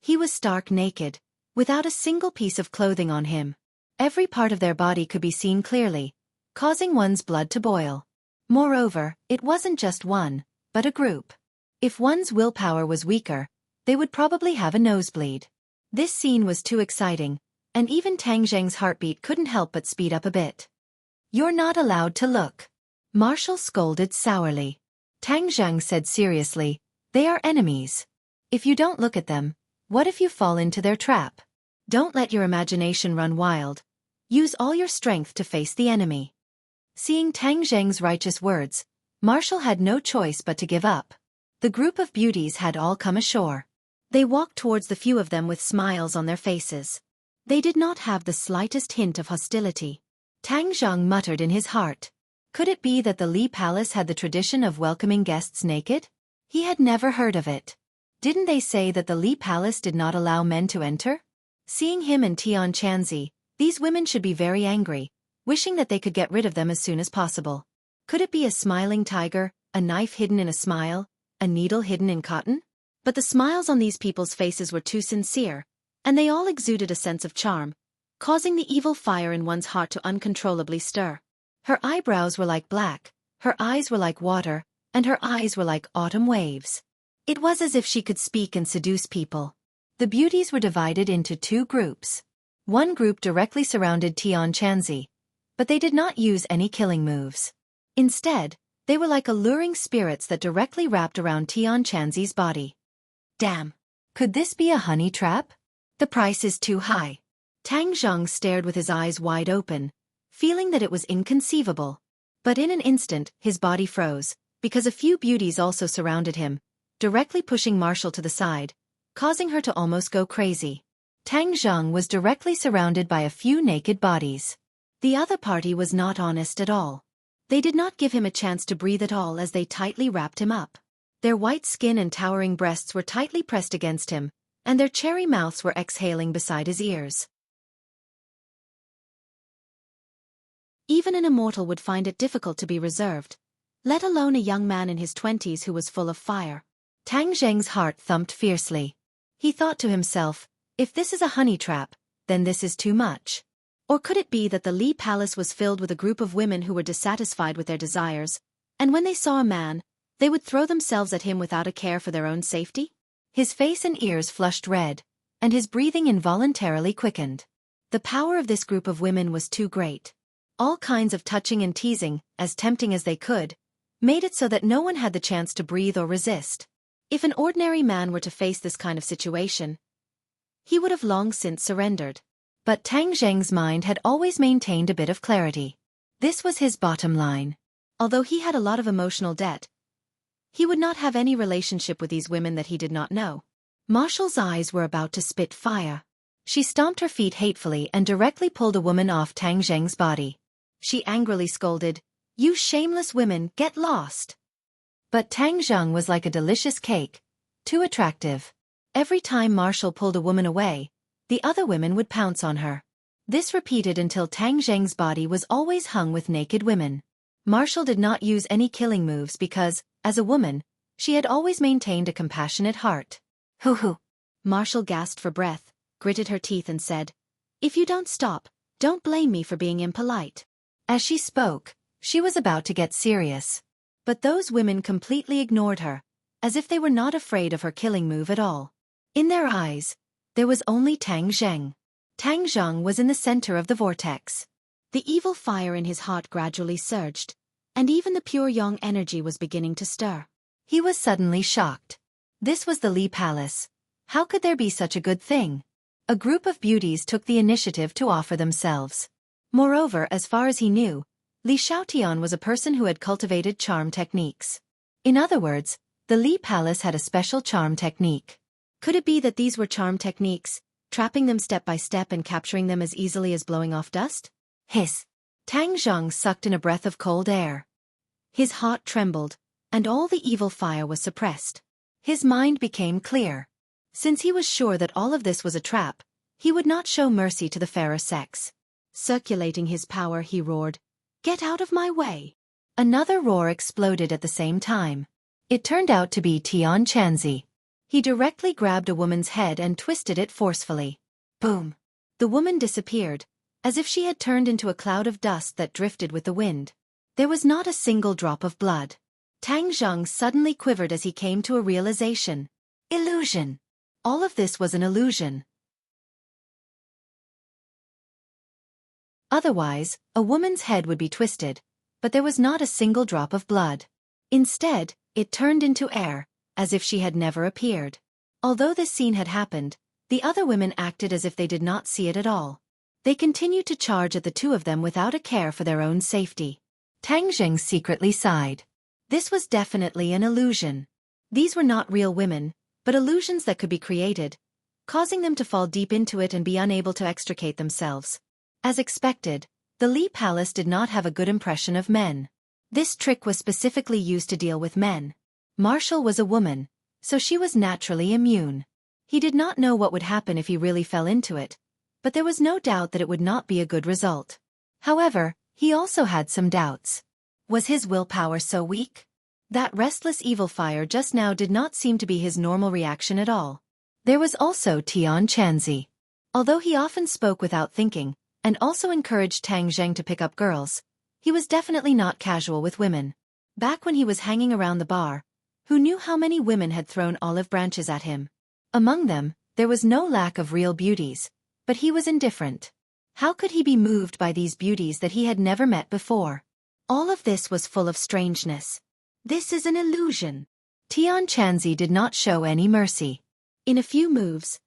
He was stark naked, without a single piece of clothing on him. Every part of their body could be seen clearly, causing one's blood to boil. Moreover, it wasn't just one, but a group. If one's willpower was weaker, they would probably have a nosebleed. This scene was too exciting, and even Tang Zheng's heartbeat couldn't help but speed up a bit. "You're not allowed to look," Marshall scolded sourly. Tang Zheng said seriously, "They are enemies. If you don't look at them, what if you fall into their trap? Don't let your imagination run wild. Use all your strength to face the enemy." Seeing Tang Zheng's righteous words, Marshall had no choice but to give up. The group of beauties had all come ashore. They walked towards the few of them with smiles on their faces. They did not have the slightest hint of hostility. Tang Zheng muttered in his heart. Could it be that the Li Palace had the tradition of welcoming guests naked? He had never heard of it. Didn't they say that the Li Palace did not allow men to enter? Seeing him and Tian Chanzi, these women should be very angry, wishing that they could get rid of them as soon as possible. Could it be a smiling tiger, a knife hidden in a smile, a needle hidden in cotton? But the smiles on these people's faces were too sincere, and they all exuded a sense of charm, causing the evil fire in one's heart to uncontrollably stir. Her eyebrows were like black, her eyes were like water, and her eyes were like autumn waves. It was as if she could speak and seduce people. The beauties were divided into two groups. One group directly surrounded Tian Chanzi, but they did not use any killing moves. Instead, they were like alluring spirits that directly wrapped around Tian Chanzi's body. Damn! Could this be a honey trap? The price is too high. Tang Zheng stared with his eyes wide open, feeling that it was inconceivable. But in an instant, his body froze, because a few beauties also surrounded him, directly pushing Marshall to the side, causing her to almost go crazy. Tang Zheng was directly surrounded by a few naked bodies. The other party was not honest at all. They did not give him a chance to breathe at all as they tightly wrapped him up. Their white skin and towering breasts were tightly pressed against him, and their cherry mouths were exhaling beside his ears. Even an immortal would find it difficult to be reserved, let alone a young man in his 20s who was full of fire. Tang Zheng's heart thumped fiercely. He thought to himself, if this is a honey trap, then this is too much. Or could it be that the Li Palace was filled with a group of women who were dissatisfied with their desires, and when they saw a man, they would throw themselves at him without a care for their own safety? His face and ears flushed red, and his breathing involuntarily quickened. The power of this group of women was too great. All kinds of touching and teasing, as tempting as they could, made it so that no one had the chance to breathe or resist. If an ordinary man were to face this kind of situation, he would have long since surrendered. But Tang Zheng's mind had always maintained a bit of clarity. This was his bottom line. Although he had a lot of emotional debt, he would not have any relationship with these women that he did not know. Marshall's eyes were about to spit fire. She stomped her feet hatefully and directly pulled a woman off Tang Zheng's body. She angrily scolded, "You shameless women, get lost!" But Tang Zheng was like a delicious cake, too attractive. Every time Marshall pulled a woman away, the other women would pounce on her. This repeated until Tang Zheng's body was always hung with naked women. Marshall did not use any killing moves because, as a woman, she had always maintained a compassionate heart. Hoo-hoo! Marshall gasped for breath, gritted her teeth and said, "If you don't stop, don't blame me for being impolite." As she spoke, she was about to get serious. But those women completely ignored her, as if they were not afraid of her killing move at all. In their eyes, there was only Tang Zheng. Tang Zheng was in the center of the vortex. The evil fire in his heart gradually surged, and even the pure yang energy was beginning to stir. He was suddenly shocked. This was the Li Palace. How could there be such a good thing? A group of beauties took the initiative to offer themselves. Moreover, as far as he knew, Li Xiaotian was a person who had cultivated charm techniques. In other words, the Li Palace had a special charm technique. Could it be that these were charm techniques, trapping them step by step and capturing them as easily as blowing off dust? Hiss! Tang Zheng sucked in a breath of cold air. His heart trembled, and all the evil fire was suppressed. His mind became clear. Since he was sure that all of this was a trap, he would not show mercy to the fairer sex. Circulating his power, he roared, Get out of my way. Another roar exploded at the same time. It turned out to be Tian Chanzi. He directly grabbed a woman's head and twisted it forcefully. Boom! The woman disappeared, as if she had turned into a cloud of dust that drifted with the wind. There was not a single drop of blood. Tang Zheng suddenly quivered as he came to a realization. Illusion! All of this was an illusion. Otherwise, a woman's head would be twisted, but there was not a single drop of blood. Instead, it turned into air, as if she had never appeared. Although this scene had happened, the other women acted as if they did not see it at all. They continued to charge at the two of them without a care for their own safety. Tang Zheng secretly sighed. This was definitely an illusion. These were not real women, but illusions that could be created, causing them to fall deep into it and be unable to extricate themselves. As expected, the Li Palace did not have a good impression of men. This trick was specifically used to deal with men. Marshall was a woman, so she was naturally immune. He did not know what would happen if he really fell into it, but there was no doubt that it would not be a good result. However, he also had some doubts. Was his willpower so weak? That restless evil fire just now did not seem to be his normal reaction at all. There was also Tian Chanzi. Although he often spoke without thinking, and also encouraged Tang Zheng to pick up girls, he was definitely not casual with women. Back when he was hanging around the bar, who knew how many women had thrown olive branches at him? Among them, there was no lack of real beauties, but he was indifferent. How could he be moved by these beauties that he had never met before? All of this was full of strangeness. This is an illusion. Tian Chanzi did not show any mercy. In a few moves,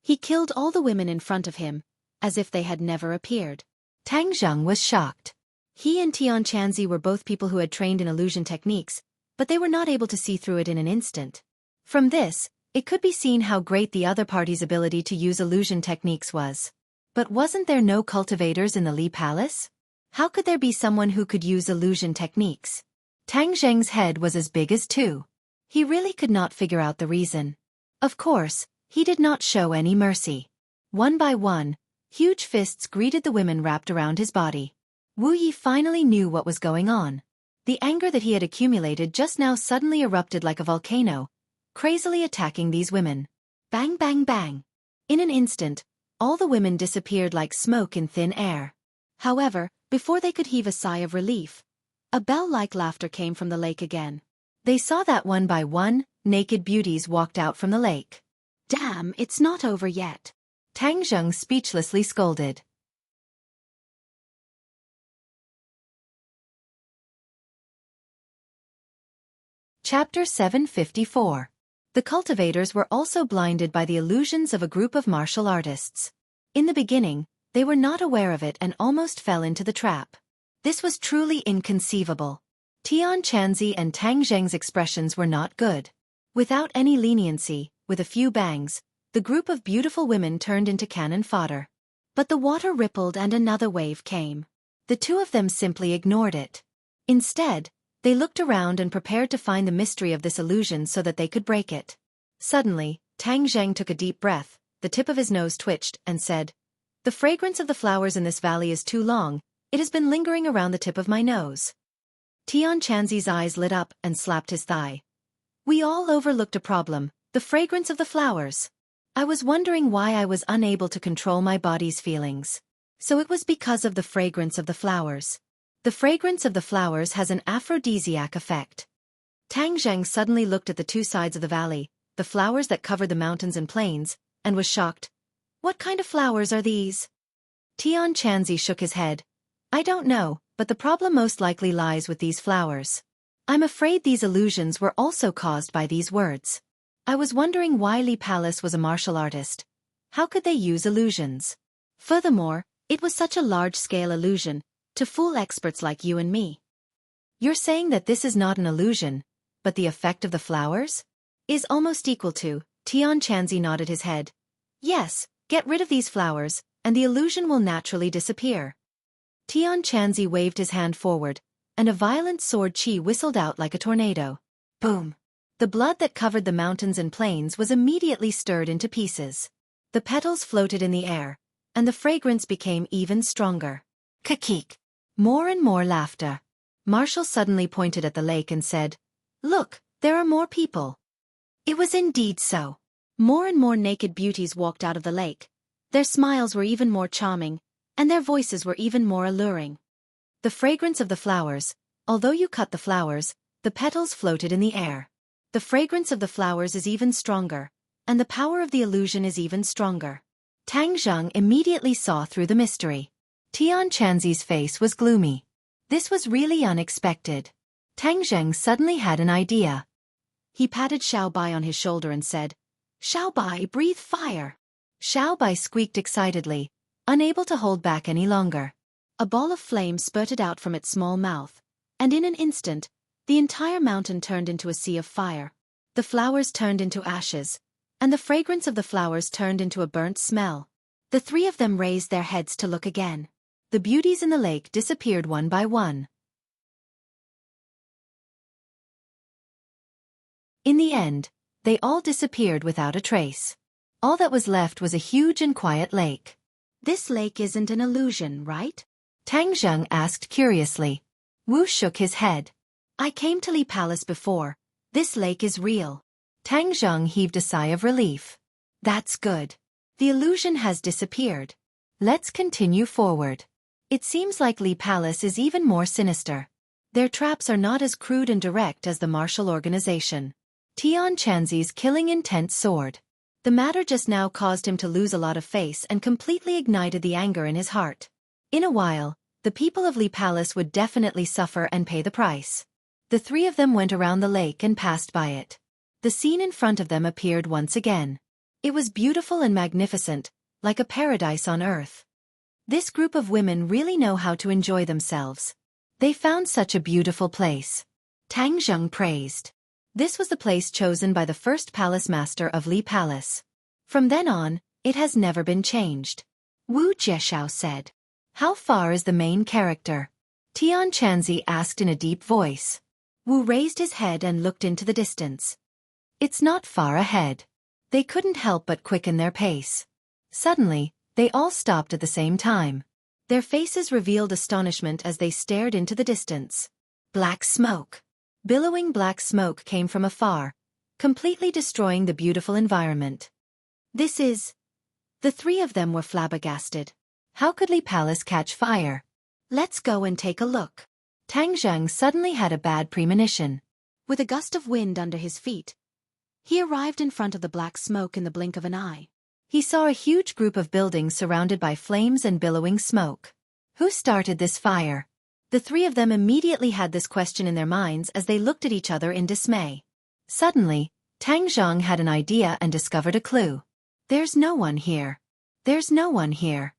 he killed all the women in front of him, as if they had never appeared. Tang Zheng was shocked. He and Tian Chanzi were both people who had trained in illusion techniques, but they were not able to see through it in an instant. From this, it could be seen how great the other party's ability to use illusion techniques was. But wasn't there no cultivators in the Li Palace? How could there be someone who could use illusion techniques? Tang Zheng's head was as big as two. He really could not figure out the reason. Of course, he did not show any mercy. One by one, huge fists greeted the women wrapped around his body. Wu Yi finally knew what was going on. The anger that he had accumulated just now suddenly erupted like a volcano, crazily attacking these women. Bang bang bang. In an instant, all the women disappeared like smoke in thin air. However, before they could heave a sigh of relief, a bell-like laughter came from the lake again. They saw that one by one, naked beauties walked out from the lake. Damn, it's not over yet. Tang Zheng speechlessly scolded. Chapter 754. The cultivators were also blinded by the illusions of a group of martial artists. In the beginning, they were not aware of it and almost fell into the trap. This was truly inconceivable. Tian Chanzi and Tang Zheng's expressions were not good. Without any leniency, with a few bangs, the group of beautiful women turned into cannon fodder. But the water rippled and another wave came. The two of them simply ignored it. Instead, they looked around and prepared to find the mystery of this illusion so that they could break it. Suddenly, Tang Zheng took a deep breath, the tip of his nose twitched, and said, "The fragrance of the flowers in this valley is too long, it has been lingering around the tip of my nose." Tian Chanzi's eyes lit up and slapped his thigh. "We all overlooked a problem, the fragrance of the flowers. I was wondering why I was unable to control my body's feelings. So it was because of the fragrance of the flowers. The fragrance of the flowers has an aphrodisiac effect." Tang Zheng suddenly looked at the two sides of the valley, the flowers that covered the mountains and plains, and was shocked. "What kind of flowers are these?" Tian Chanzi shook his head. "I don't know, but the problem most likely lies with these flowers. I'm afraid these illusions were also caused by these words. I was wondering why Li Palace was a martial artist. How could they use illusions? Furthermore, it was such a large-scale illusion, to fool experts like you and me. You're saying that this is not an illusion, but the effect of the flowers is almost equal to." Tian Chanzi nodded his head. "Yes, get rid of these flowers, and the illusion will naturally disappear." Tian Chanzi waved his hand forward, and a violent sword chi whistled out like a tornado. Boom! The blood that covered the mountains and plains was immediately stirred into pieces. The petals floated in the air, and the fragrance became even stronger. Kakik! More and more laughter. Marshall suddenly pointed at the lake and said, "Look, there are more people." It was indeed so. More and more naked beauties walked out of the lake. Their smiles were even more charming, and their voices were even more alluring. The fragrance of the flowers, although you cut the flowers, the petals floated in the air. The fragrance of the flowers is even stronger, and the power of the illusion is even stronger. Tang Zheng immediately saw through the mystery. Tian Chanzi's face was gloomy. This was really unexpected. Tang Zheng suddenly had an idea. He patted Xiao Bai on his shoulder and said, "Xiao Bai, breathe fire." Xiao Bai squeaked excitedly, unable to hold back any longer. A ball of flame spurted out from its small mouth, and in an instant, the entire mountain turned into a sea of fire. The flowers turned into ashes, and the fragrance of the flowers turned into a burnt smell. The three of them raised their heads to look again. The beauties in the lake disappeared one by one. In the end, they all disappeared without a trace. All that was left was a huge and quiet lake. "This lake isn't an illusion, right?" Tang Zheng asked curiously. Wu shook his head. "I came to Li Palace before. This lake is real." Tang Zheng heaved a sigh of relief. That's good. The illusion has disappeared. Let's continue forward. It seems like Li Palace is even more sinister. Their traps are not as crude and direct as the martial organization. Tian Chanzi's killing intent soared. The matter just now caused him to lose a lot of face and completely ignited the anger in his heart. In a while, the people of Li Palace would definitely suffer and pay the price. The three of them went around the lake and passed by it. The scene in front of them appeared once again. It was beautiful and magnificent, like a paradise on earth. This group of women really know how to enjoy themselves. They found such a beautiful place. Tang Zheng praised. This was the place chosen by the first palace master of Li Palace. From then on, it has never been changed. Wu Jieshao said. How far is the main character? Tian Chanzi asked in a deep voice. Wu raised his head and looked into the distance. It's not far ahead. They couldn't help but quicken their pace. Suddenly, they all stopped at the same time. Their faces revealed astonishment as they stared into the distance. Black smoke. Billowing black smoke came from afar, completely destroying the beautiful environment. This is... The three of them were flabbergasted. How could Li Palace catch fire? Let's go and take a look. Tang Zheng suddenly had a bad premonition. With a gust of wind under his feet, he arrived in front of the black smoke in the blink of an eye. He saw a huge group of buildings surrounded by flames and billowing smoke. Who started this fire? The three of them immediately had this question in their minds as they looked at each other in dismay. Suddenly, Tang Zheng had an idea and discovered a clue. There's no one here. There's no one here.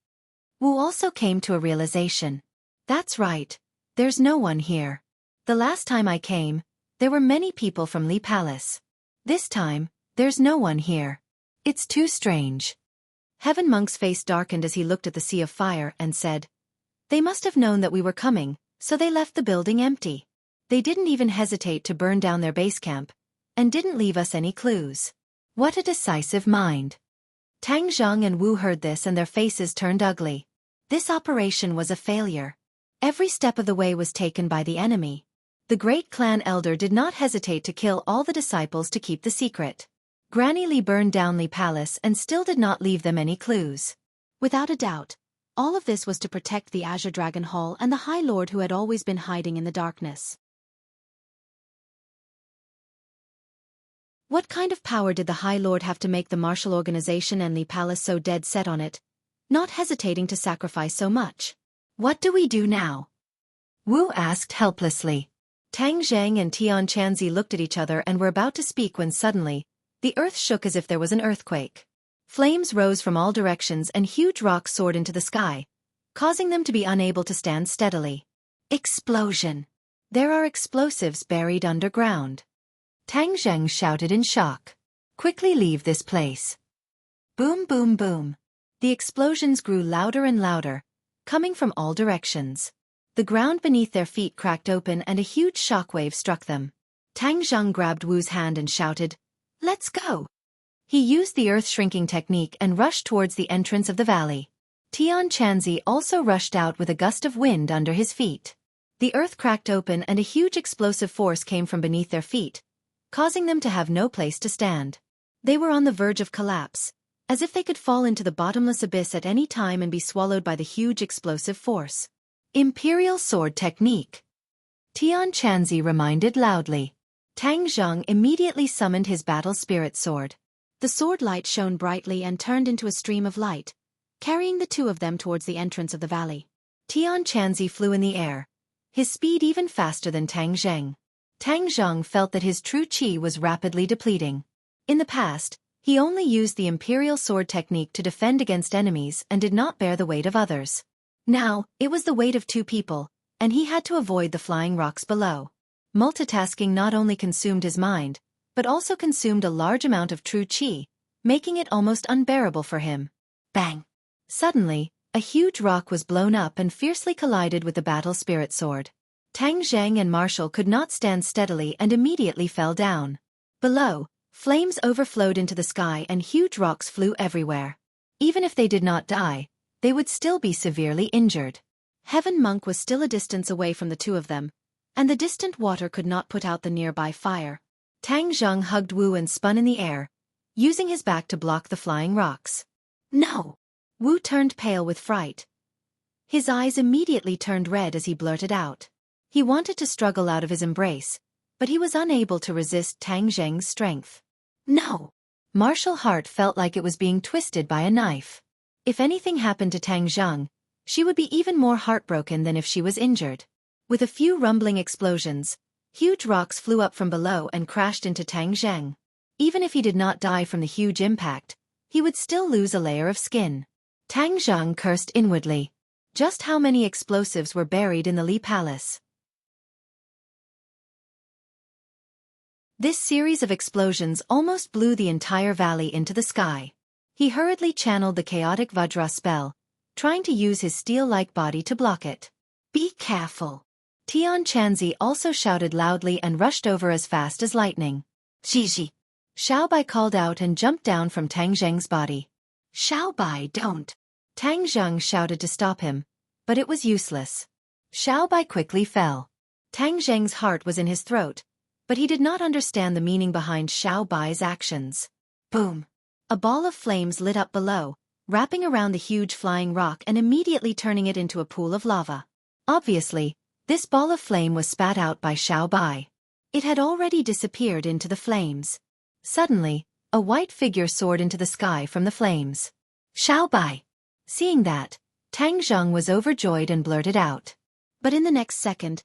Wu also came to a realization. That's right. There's no one here. The last time I came, there were many people from Li Palace. This time, there's no one here. It's too strange. Heaven Monk's face darkened as he looked at the sea of fire and said, They must have known that we were coming, so they left the building empty. They didn't even hesitate to burn down their base camp, and didn't leave us any clues. What a decisive mind. Tang Zheng and Wu heard this and their faces turned ugly. This operation was a failure. Every step of the way was taken by the enemy. The great clan elder did not hesitate to kill all the disciples to keep the secret. Granny Li burned down Li Palace and still did not leave them any clues. Without a doubt, all of this was to protect the Azure Dragon Hall and the High Lord who had always been hiding in the darkness. What kind of power did the High Lord have to make the martial organization and Li Palace so dead set on it, not hesitating to sacrifice so much? What do we do now? Wu asked helplessly. Tang Zheng and Tian Chanzi looked at each other and were about to speak when suddenly, the earth shook as if there was an earthquake. Flames rose from all directions and huge rocks soared into the sky, causing them to be unable to stand steadily. Explosion! There are explosives buried underground. Tang Zheng shouted in shock. Quickly leave this place. Boom, boom, boom. The explosions grew louder and louder, coming from all directions. The ground beneath their feet cracked open and a huge shockwave struck them. Tang Zheng grabbed Wu's hand and shouted, Let's go! He used the earth-shrinking technique and rushed towards the entrance of the valley. Tian Chanzi also rushed out with a gust of wind under his feet. The earth cracked open and a huge explosive force came from beneath their feet, causing them to have no place to stand. They were on the verge of collapse, as if they could fall into the bottomless abyss at any time and be swallowed by the huge explosive force. Imperial sword technique. Tian Chanzi reminded loudly. Tang Zheng immediately summoned his battle spirit sword. The sword light shone brightly and turned into a stream of light, carrying the two of them towards the entrance of the valley. Tian Chanzi flew in the air, his speed even faster than Tang Zheng. Tang Zheng felt that his true qi was rapidly depleting. In the past, he only used the imperial sword technique to defend against enemies and did not bear the weight of others. Now, it was the weight of two people, and he had to avoid the flying rocks below. Multitasking not only consumed his mind, but also consumed a large amount of true qi, making it almost unbearable for him. Bang! Suddenly, a huge rock was blown up and fiercely collided with the battle spirit sword. Tang Zheng and Marshall could not stand steadily and immediately fell down. Below, flames overflowed into the sky and huge rocks flew everywhere. Even if they did not die, they would still be severely injured. Heaven Monk was still a distance away from the two of them, and the distant water could not put out the nearby fire. Tang Zheng hugged Wu and spun in the air, using his back to block the flying rocks. No! Wu turned pale with fright. His eyes immediately turned red as he blurted out. He wanted to struggle out of his embrace, but he was unable to resist Tang Zheng's strength. No! Martial Heart felt like it was being twisted by a knife. If anything happened to Tang Zheng, she would be even more heartbroken than if she was injured. With a few rumbling explosions, huge rocks flew up from below and crashed into Tang Zheng. Even if he did not die from the huge impact, he would still lose a layer of skin. Tang Zheng cursed inwardly. Just how many explosives were buried in the Li Palace? This series of explosions almost blew the entire valley into the sky. He hurriedly channeled the chaotic Vajra spell, trying to use his steel-like body to block it. Be careful! Tian Chanzi also shouted loudly and rushed over as fast as lightning. Xixi! Xiaobai called out and jumped down from Tang Zheng's body. Xiaobai, don't! Tang Zheng shouted to stop him, but it was useless. Xiaobai quickly fell. Tang Zheng's heart was in his throat, but he did not understand the meaning behind Xiaobai's actions. Boom! A ball of flames lit up below, wrapping around the huge flying rock and immediately turning it into a pool of lava. Obviously, this ball of flame was spat out by Xiaobai. It had already disappeared into the flames. Suddenly, a white figure soared into the sky from the flames. Xiaobai! Seeing that, Tang Zheng was overjoyed and blurted out. But in the next second,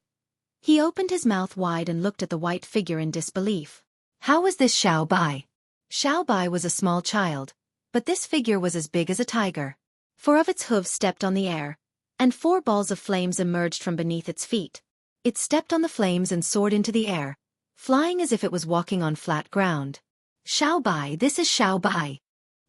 he opened his mouth wide and looked at the white figure in disbelief. How was this Xiaobai? Xiaobai was a small child, but this figure was as big as a tiger. 4 of its hooves stepped on the air, and 4 balls of flames emerged from beneath its feet. It stepped on the flames and soared into the air, flying as if it was walking on flat ground. Xiaobai, this is Xiaobai!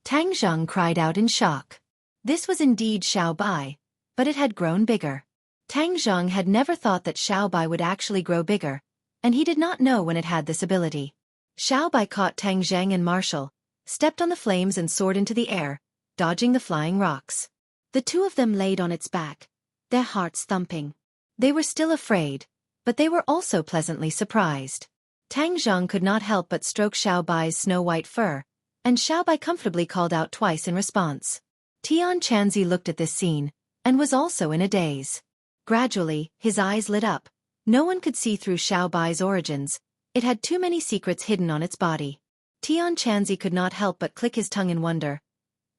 Tang Zheng cried out in shock. This was indeed Xiaobai, but it had grown bigger. Tang Zheng had never thought that Xiaobai would actually grow bigger, and he did not know when it had this ability. Xiaobai caught Tang Zheng and Marshall, stepped on the flames and soared into the air, dodging the flying rocks. The two of them laid on its back, their hearts thumping. They were still afraid, but they were also pleasantly surprised. Tang Zheng could not help but stroke Xiaobai's snow-white fur, and Xiaobai comfortably called out twice in response. Tian Chanzi looked at this scene, and was also in a daze. Gradually, his eyes lit up. No one could see through Xiaobai's origins. It had too many secrets hidden on its body. Tian Chanzi could not help but click his tongue in wonder.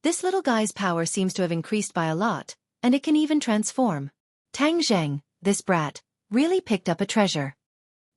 This little guy's power seems to have increased by a lot, and it can even transform. Tang Zheng, this brat, really picked up a treasure.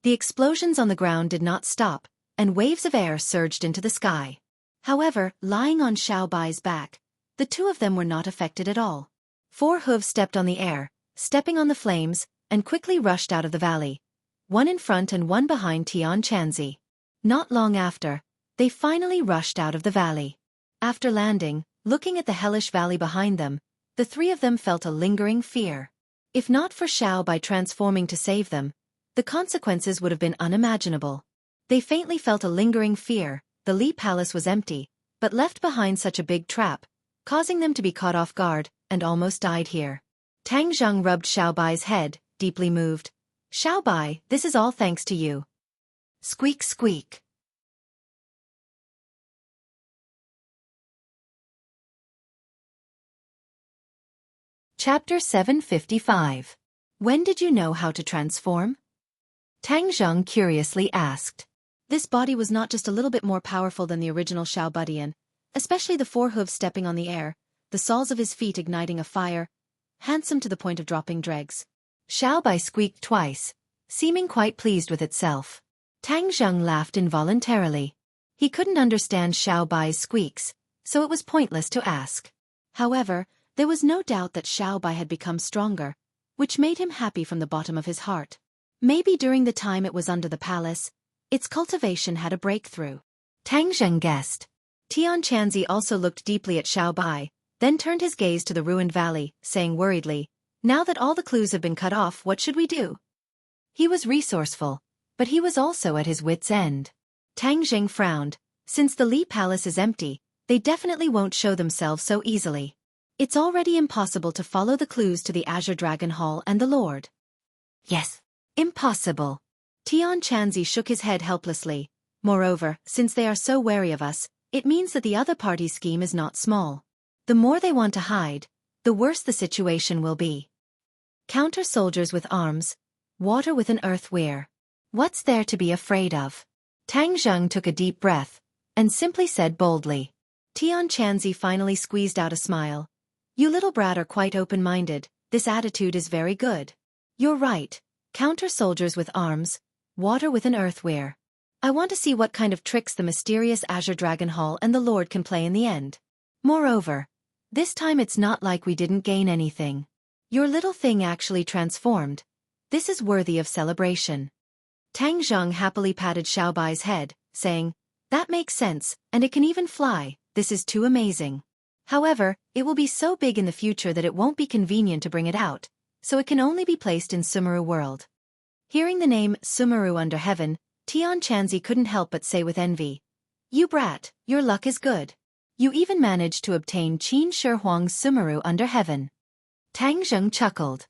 The explosions on the ground did not stop, and waves of air surged into the sky. However, lying on Xiaobai's back, the two of them were not affected at all. 4 hooves stepped on the air, stepping on the flames, and quickly rushed out of the valley, one in front and one behind Tian Chanzi. Not long after, they finally rushed out of the valley. After landing, looking at the hellish valley behind them, the 3 of them felt a lingering fear. If not for Xiaobai transforming to save them, the consequences would have been unimaginable. They faintly felt a lingering fear. The Li Palace was empty, but left behind such a big trap, causing them to be caught off guard, and almost died here. Tang Zheng rubbed Xiaobai's head, deeply moved. Xiaobai, this is all thanks to you. Squeak squeak. Chapter 755. When did you know how to transform? Tang Zheng curiously asked. This body was not just a little bit more powerful than the original Xiao Budian, especially the four hooves stepping on the air, the soles of his feet igniting a fire, handsome to the point of dropping dregs. Xiaobai squeaked twice, seeming quite pleased with itself. Tang Zheng laughed involuntarily. He couldn't understand Xiaobai's squeaks, so it was pointless to ask. However, there was no doubt that Xiaobai had become stronger, which made him happy from the bottom of his heart. Maybe during the time it was under the palace, its cultivation had a breakthrough. Tang Zheng guessed. Tian Chanzi also looked deeply at Xiaobai, then turned his gaze to the ruined valley, saying worriedly, now that all the clues have been cut off, what should we do? He was resourceful, but he was also at his wits' end. Tang Zheng frowned. Since the Li Palace is empty, they definitely won't show themselves so easily. It's already impossible to follow the clues to the Azure Dragon Hall and the Lord. Yes, impossible. Tian Chanzi shook his head helplessly. Moreover, since they are so wary of us, it means that the other party's scheme is not small. The more they want to hide, the worse the situation will be. Counter soldiers with arms, water with an earthware. What's there to be afraid of? Tang Zheng took a deep breath, and simply said boldly. Tian Chanzi finally squeezed out a smile. You little brat are quite open-minded, this attitude is very good. You're right, counter soldiers with arms, water with an earthware. I want to see what kind of tricks the mysterious Azure Dragon Hall and the Lord can play in the end. Moreover, this time it's not like we didn't gain anything. Your little thing actually transformed. This is worthy of celebration. Tang Zheng happily patted Xiaobai's head, saying, that makes sense, and it can even fly, this is too amazing. However, it will be so big in the future that it won't be convenient to bring it out, so it can only be placed in Sumeru World. Hearing the name Sumeru under heaven, Tian Chanzi couldn't help but say with envy, you brat, your luck is good. You even managed to obtain Qin Shi Huang's Sumeru under heaven. Tang Zheng chuckled.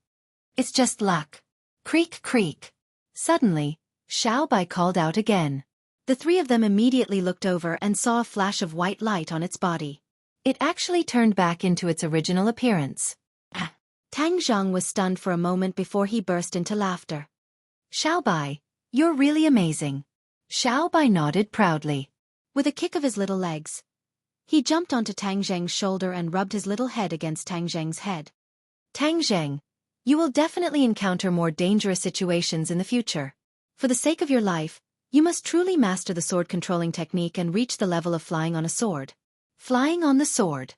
It's just luck. Creak creak. Suddenly, Xiaobai called out again. The three of them immediately looked over and saw a flash of white light on its body. It actually turned back into its original appearance. Tang Zheng was stunned for a moment before he burst into laughter. Xiaobai, you're really amazing. Xiaobai nodded proudly. With a kick of his little legs, he jumped onto Tang Zheng's shoulder and rubbed his little head against Tang Zheng's head. Tang Zheng, you will definitely encounter more dangerous situations in the future. For the sake of your life, you must truly master the sword controlling technique and reach the level of flying on a sword. Flying on the sword.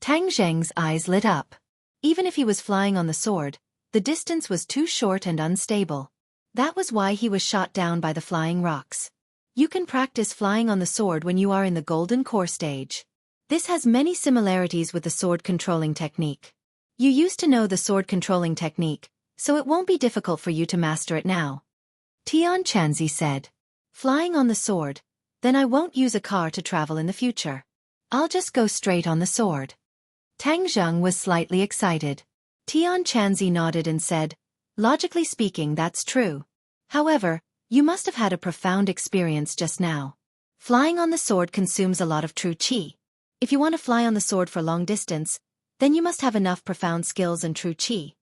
Tang Zheng's eyes lit up. Even if he was flying on the sword, the distance was too short and unstable. That was why he was shot down by the flying rocks. You can practice flying on the sword when you are in the golden core stage. This has many similarities with the sword controlling technique. You used to know the sword controlling technique, so it won't be difficult for you to master it now. Tian Chanzi said. Flying on the sword, then I won't use a car to travel in the future. I'll just go straight on the sword. Tang Zheng was slightly excited. Tian Chanzi nodded and said, logically speaking, that's true. However, you must have had a profound experience just now. Flying on the sword consumes a lot of true qi. If you want to fly on the sword for long distance, then you must have enough profound skills and true qi.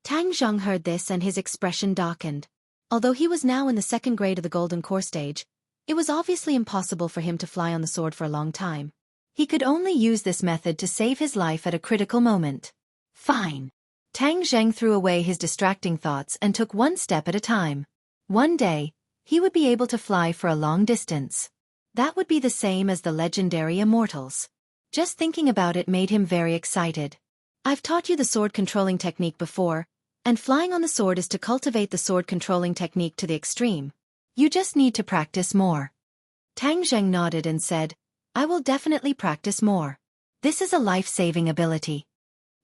Tang Zheng heard this and his expression darkened. Although he was now in the second grade of the golden core stage, it was obviously impossible for him to fly on the sword for a long time. He could only use this method to save his life at a critical moment. Fine. Tang Zheng threw away his distracting thoughts and took one step at a time. One day, he would be able to fly for a long distance. That would be the same as the legendary immortals. Just thinking about it made him very excited. I've taught you the sword controlling technique before, and flying on the sword is to cultivate the sword controlling technique to the extreme. You just need to practice more. Tang Zheng nodded and said, I will definitely practice more. This is a life-saving ability.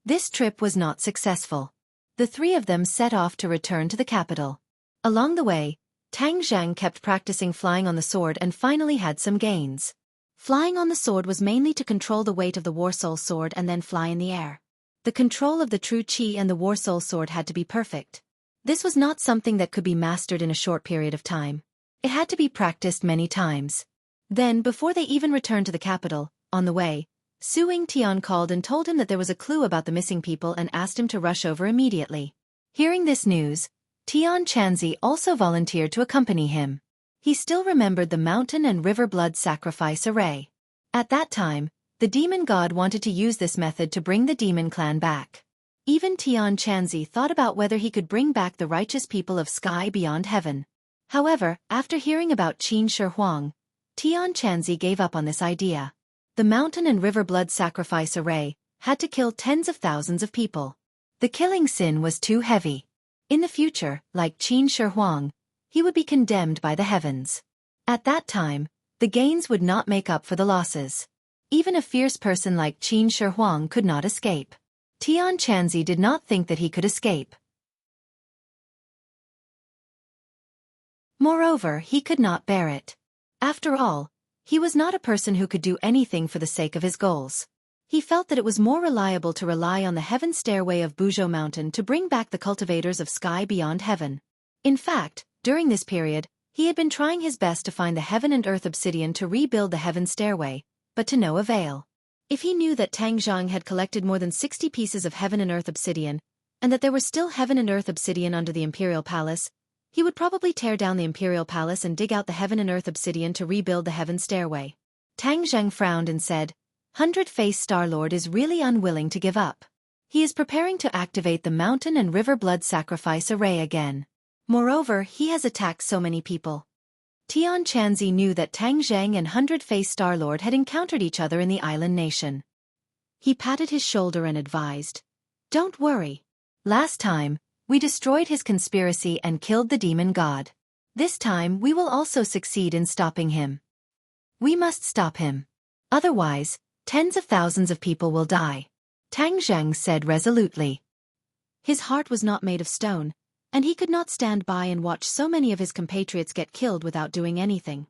This trip was not successful. The three of them set off to return to the capital. Along the way, Tang Zheng kept practicing flying on the sword and finally had some gains. Flying on the sword was mainly to control the weight of the War Soul sword and then fly in the air. The control of the true Qi and the War Soul sword had to be perfect. This was not something that could be mastered in a short period of time. It had to be practiced many times. Then, before they even returned to the capital, on the way, Su Yingtian called and told him that there was a clue about the missing people and asked him to rush over immediately. Hearing this news, Tian Chanzi also volunteered to accompany him. He still remembered the mountain and river blood sacrifice array. At that time, the demon god wanted to use this method to bring the demon clan back. Even Tian Chanzi thought about whether he could bring back the righteous people of sky beyond heaven. However, after hearing about Qin Shi Huang, Tian Chanzi gave up on this idea. The mountain and river blood sacrifice array had to kill tens of thousands of people. The killing sin was too heavy. In the future, like Qin Shi Huang, he would be condemned by the heavens. At that time, the gains would not make up for the losses. Even a fierce person like Qin Shi Huang could not escape. Tian Chanzi did not think that he could escape. Moreover, he could not bear it. After all, he was not a person who could do anything for the sake of his goals. He felt that it was more reliable to rely on the heaven stairway of Buzhou Mountain to bring back the cultivators of sky beyond heaven. In fact, during this period, he had been trying his best to find the heaven and earth obsidian to rebuild the heaven stairway, but to no avail. If he knew that Tang Zhang had collected more than 60 pieces of heaven and earth obsidian, and that there was still heaven and earth obsidian under the Imperial Palace, he would probably tear down the Imperial Palace and dig out the heaven and earth obsidian to rebuild the heaven stairway. Tang Zhang frowned and said, "Hundred-Faced Star-Lord is really unwilling to give up. He is preparing to activate the mountain and river blood sacrifice array again. Moreover, he has attacked so many people." Tian Chanzi knew that Tang Zhang and Hundred-Faced Star-Lord had encountered each other in the island nation. He patted his shoulder and advised, "Don't worry. Last time, we destroyed his conspiracy and killed the demon god. This time we will also succeed in stopping him. We must stop him. Otherwise, tens of thousands of people will die," Tang Zhang said resolutely. His heart was not made of stone, and he could not stand by and watch so many of his compatriots get killed without doing anything.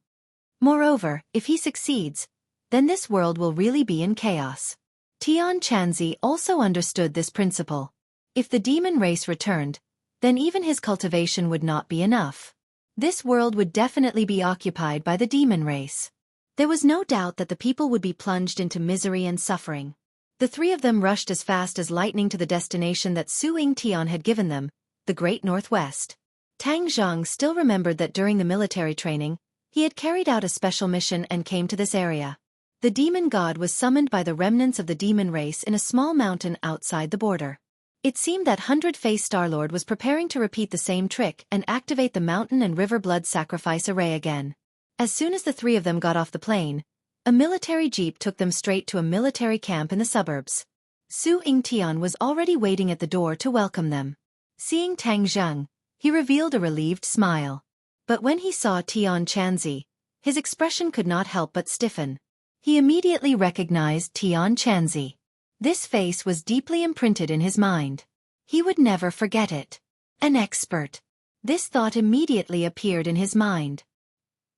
Moreover, if he succeeds, then this world will really be in chaos. Tian Chanzi also understood this principle. If the demon race returned, then even his cultivation would not be enough. This world would definitely be occupied by the demon race. There was no doubt that the people would be plunged into misery and suffering. The three of them rushed as fast as lightning to the destination that Su Yingtian had given them, the Great Northwest. Tang Zhang still remembered that during the military training, he had carried out a special mission and came to this area. The demon god was summoned by the remnants of the demon race in a small mountain outside the border. It seemed that Hundred-Faced Star-Lord was preparing to repeat the same trick and activate the mountain and river blood sacrifice array again. As soon as the three of them got off the plane, a military jeep took them straight to a military camp in the suburbs. Su Yingtian was already waiting at the door to welcome them. Seeing Tang Zhang, he revealed a relieved smile. But when he saw Tian Chanzi, his expression could not help but stiffen. He immediately recognized Tian Chanzi. This face was deeply imprinted in his mind. He would never forget it. An expert. This thought immediately appeared in his mind.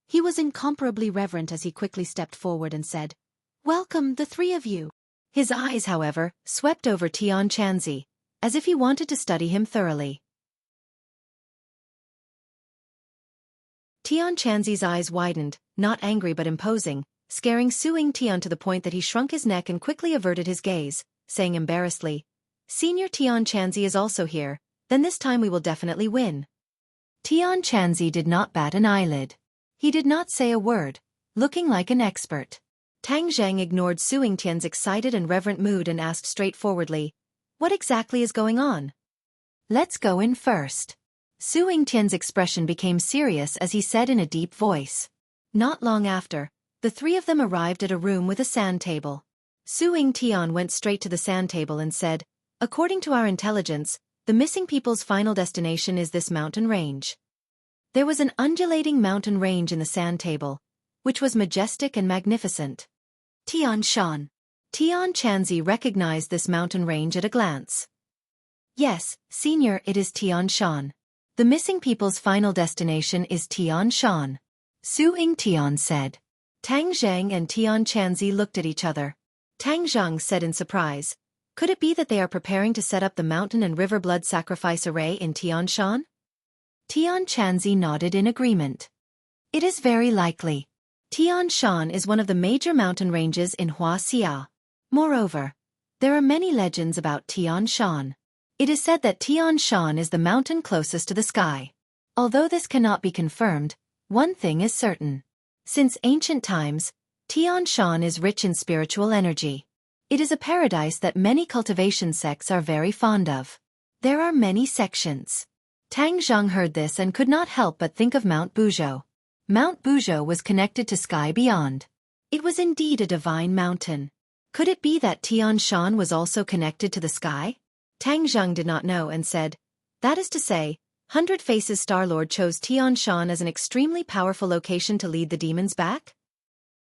He was incomparably reverent as he quickly stepped forward and said, "Welcome, the three of you." His eyes, however, swept over Tian Chanzi, as if he wanted to study him thoroughly. Tian Chanzi's eyes widened, not angry but imposing, scaring Su Yingtian to the point that he shrunk his neck and quickly averted his gaze, saying embarrassedly, "Senior Tian Chanzi is also here, then this time we will definitely win." Tian Chanzi did not bat an eyelid. He did not say a word, looking like an expert. Tang Zhang ignored Su Yingtian's excited and reverent mood and asked straightforwardly, "What exactly is going on?" "Let's go in first." Su Yingtian's expression became serious as he said in a deep voice. Not long after, the three of them arrived at a room with a sand table. Su Yingtian went straight to the sand table and said, "According to our intelligence, the missing people's final destination is this mountain range." There was an undulating mountain range in the sand table, which was majestic and magnificent. Tian Shan. Tian Chanzi recognized this mountain range at a glance. "Yes, Senior, it is Tian Shan. The missing people's final destination is Tian Shan," Su Yingtian said. Tang Zheng and Tian Chanzi looked at each other. Tang Zheng said in surprise, "Could it be that they are preparing to set up the mountain and river blood sacrifice array in Tianshan?" Tian Chanzi nodded in agreement. "It is very likely. Tianshan is one of the major mountain ranges in Wuxia. Moreover, there are many legends about Tianshan. It is said that Tianshan is the mountain closest to the sky. Although this cannot be confirmed, one thing is certain. Since ancient times, Tianshan is rich in spiritual energy. It is a paradise that many cultivation sects are very fond of. There are many sections." Tang Zheng heard this and could not help but think of Mount Buzhou. Mount Buzhou was connected to sky beyond. It was indeed a divine mountain. Could it be that Tianshan was also connected to the sky? Tang Zheng did not know and said, "That is to say, 100 Faces Star-Lord chose Tianshan as an extremely powerful location to lead the demons back?"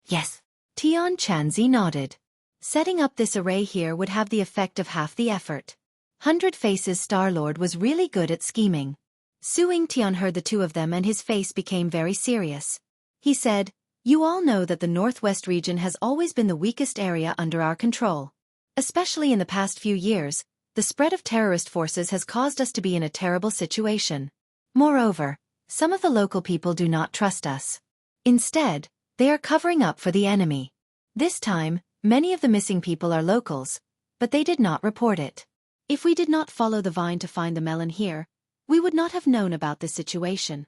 "Yes." Tian Chanzi nodded. "Setting up this array here would have the effect of half the effort." 100 Faces Star-Lord was really good at scheming. Su Yingtian heard the two of them and his face became very serious. He said, "You all know that the Northwest region has always been the weakest area under our control. Especially in the past few years, the spread of terrorist forces has caused us to be in a terrible situation. Moreover, some of the local people do not trust us. Instead, they are covering up for the enemy. This time, many of the missing people are locals, but they did not report it. If we did not follow the vine to find the melon here, we would not have known about this situation."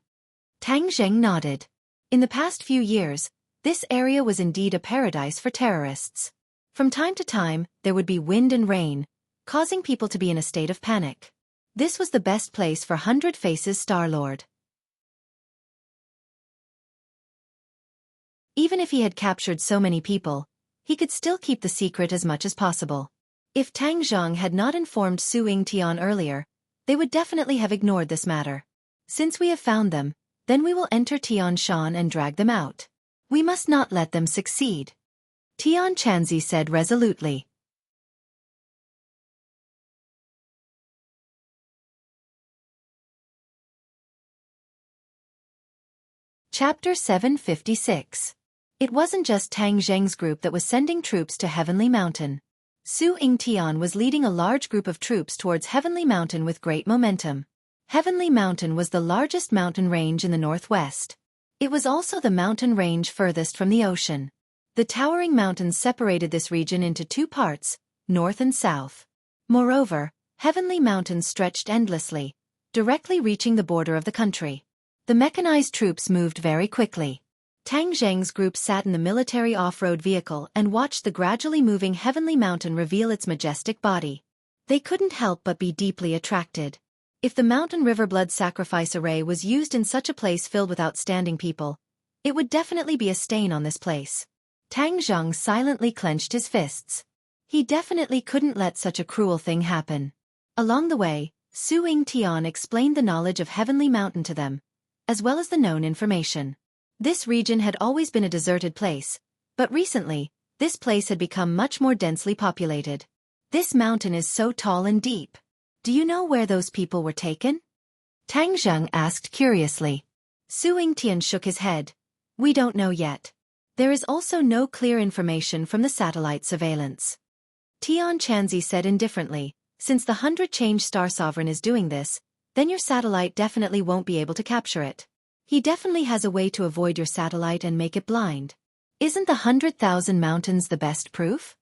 Tang Zheng nodded. In the past few years, this area was indeed a paradise for terrorists. From time to time, there would be wind and rain, causing people to be in a state of panic. This was the best place for 100 Faces Star-Lord. Even if he had captured so many people, he could still keep the secret as much as possible. If Tang Zheng had not informed Su Yingtian earlier, they would definitely have ignored this matter. Since we have found them, then we will enter Tianshan and drag them out. We must not let them succeed," Tian Chanzi said resolutely. Chapter 756. It wasn't just Tang Zheng's group that was sending troops to Heavenly Mountain. Su Yingtian was leading a large group of troops towards Heavenly Mountain with great momentum. Heavenly Mountain was the largest mountain range in the northwest. It was also the mountain range furthest from the ocean. The towering mountains separated this region into two parts, north and south. Moreover, Heavenly Mountain stretched endlessly, directly reaching the border of the country. The mechanized troops moved very quickly. Tang Zheng's group sat in the military off-road vehicle and watched the gradually moving Heavenly Mountain reveal its majestic body. They couldn't help but be deeply attracted. If the mountain river blood sacrifice array was used in such a place filled with outstanding people, it would definitely be a stain on this place. Tang Zheng silently clenched his fists. He definitely couldn't let such a cruel thing happen. Along the way, Su Yingtian explained the knowledge of Heavenly Mountain to them, as well as the known information. This region had always been a deserted place, but recently, this place had become much more densely populated. This mountain is so tall and deep. Do you know where those people were taken? Tang Zheng asked curiously. Su Yingtian shook his head. We don't know yet. There is also no clear information from the satellite surveillance. Tian Chanzi said indifferently, since the 100 Change Star Sovereign is doing this, then your satellite definitely won't be able to capture it. He definitely has a way to avoid your satellite and make it blind. Isn't the 100,000 mountains the best proof?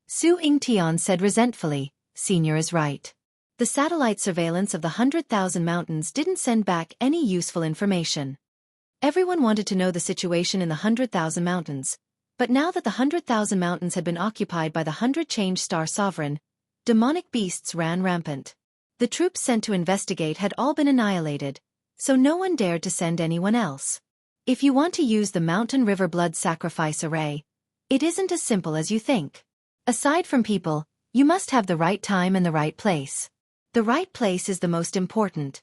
Su Yingtian said resentfully, Senior is right. The satellite surveillance of the 100,000 mountains didn't send back any useful information. Everyone wanted to know the situation in the 100,000 mountains, but now that the 100,000 mountains had been occupied by the 100 Change Star Sovereign, demonic beasts ran rampant. The troops sent to investigate had all been annihilated, so no one dared to send anyone else. If you want to use the Mountain River Blood Sacrifice Array, it isn't as simple as you think. Aside from people, you must have the right time and the right place. The right place is the most important.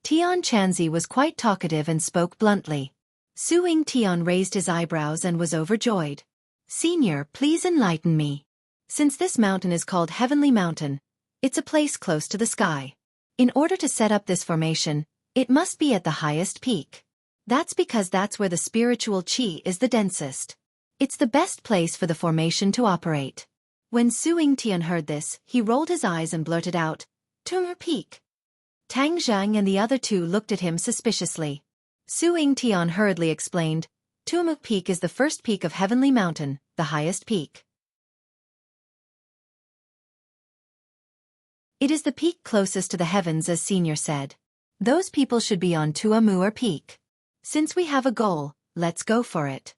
Tian Chanzi was quite talkative and spoke bluntly. Su Yingtian raised his eyebrows and was overjoyed. Senior, please enlighten me. Since this mountain is called Heavenly Mountain, it's a place close to the sky. In order to set up this formation, it must be at the highest peak. That's because that's where the spiritual chi is the densest. It's the best place for the formation to operate. When Su Yingtian heard this, he rolled his eyes and blurted out, Tumor Peak. Tang Zhang and the other two looked at him suspiciously. Su Yingtian hurriedly explained, Tumor Peak is the first peak of Heavenly Mountain, the highest peak. It is the peak closest to the heavens, as Senior said. Those people should be on Tuamur Peak. Since we have a goal, let's go for it.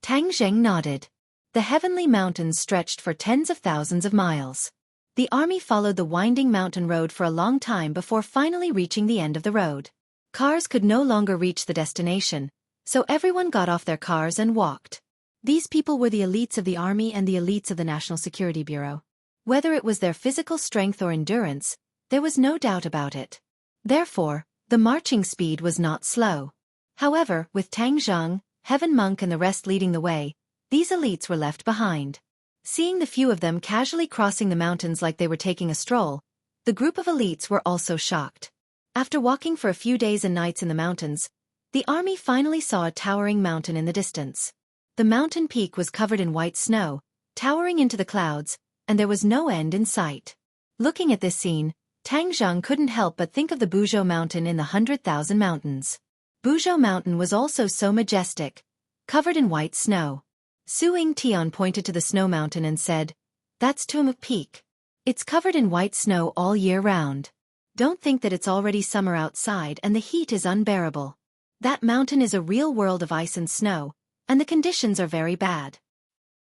Tang Zheng nodded. The heavenly mountains stretched for tens of thousands of miles. The army followed the winding mountain road for a long time before finally reaching the end of the road. Cars could no longer reach the destination, so everyone got off their cars and walked. These people were the elites of the army and the elites of the National Security Bureau. Whether it was their physical strength or endurance, there was no doubt about it. Therefore, the marching speed was not slow. However, with Tang Zhang, Heaven Monk and the rest leading the way, these elites were left behind. Seeing the few of them casually crossing the mountains like they were taking a stroll, the group of elites were also shocked. After walking for a few days and nights in the mountains, the army finally saw a towering mountain in the distance. The mountain peak was covered in white snow, towering into the clouds, and there was no end in sight. Looking at this scene, Tang Zhang couldn't help but think of the Buzhou Mountain in the 100,000 Mountains. Buzhou Mountain was also so majestic, covered in white snow. Su Yingtian pointed to the snow mountain and said, That's Tumuk Peak. It's covered in white snow all year round. Don't think that it's already summer outside and the heat is unbearable. That mountain is a real world of ice and snow, and the conditions are very bad.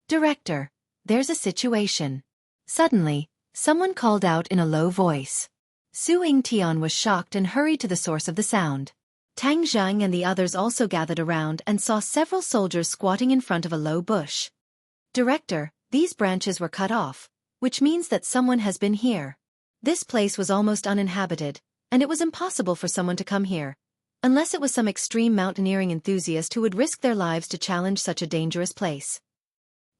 Director, there's a situation. Suddenly, someone called out in a low voice. Su Yingtian was shocked and hurried to the source of the sound. Tang Zhang and the others also gathered around and saw several soldiers squatting in front of a low bush. Director, these branches were cut off, which means that someone has been here. This place was almost uninhabited, and it was impossible for someone to come here, unless it was some extreme mountaineering enthusiast who would risk their lives to challenge such a dangerous place.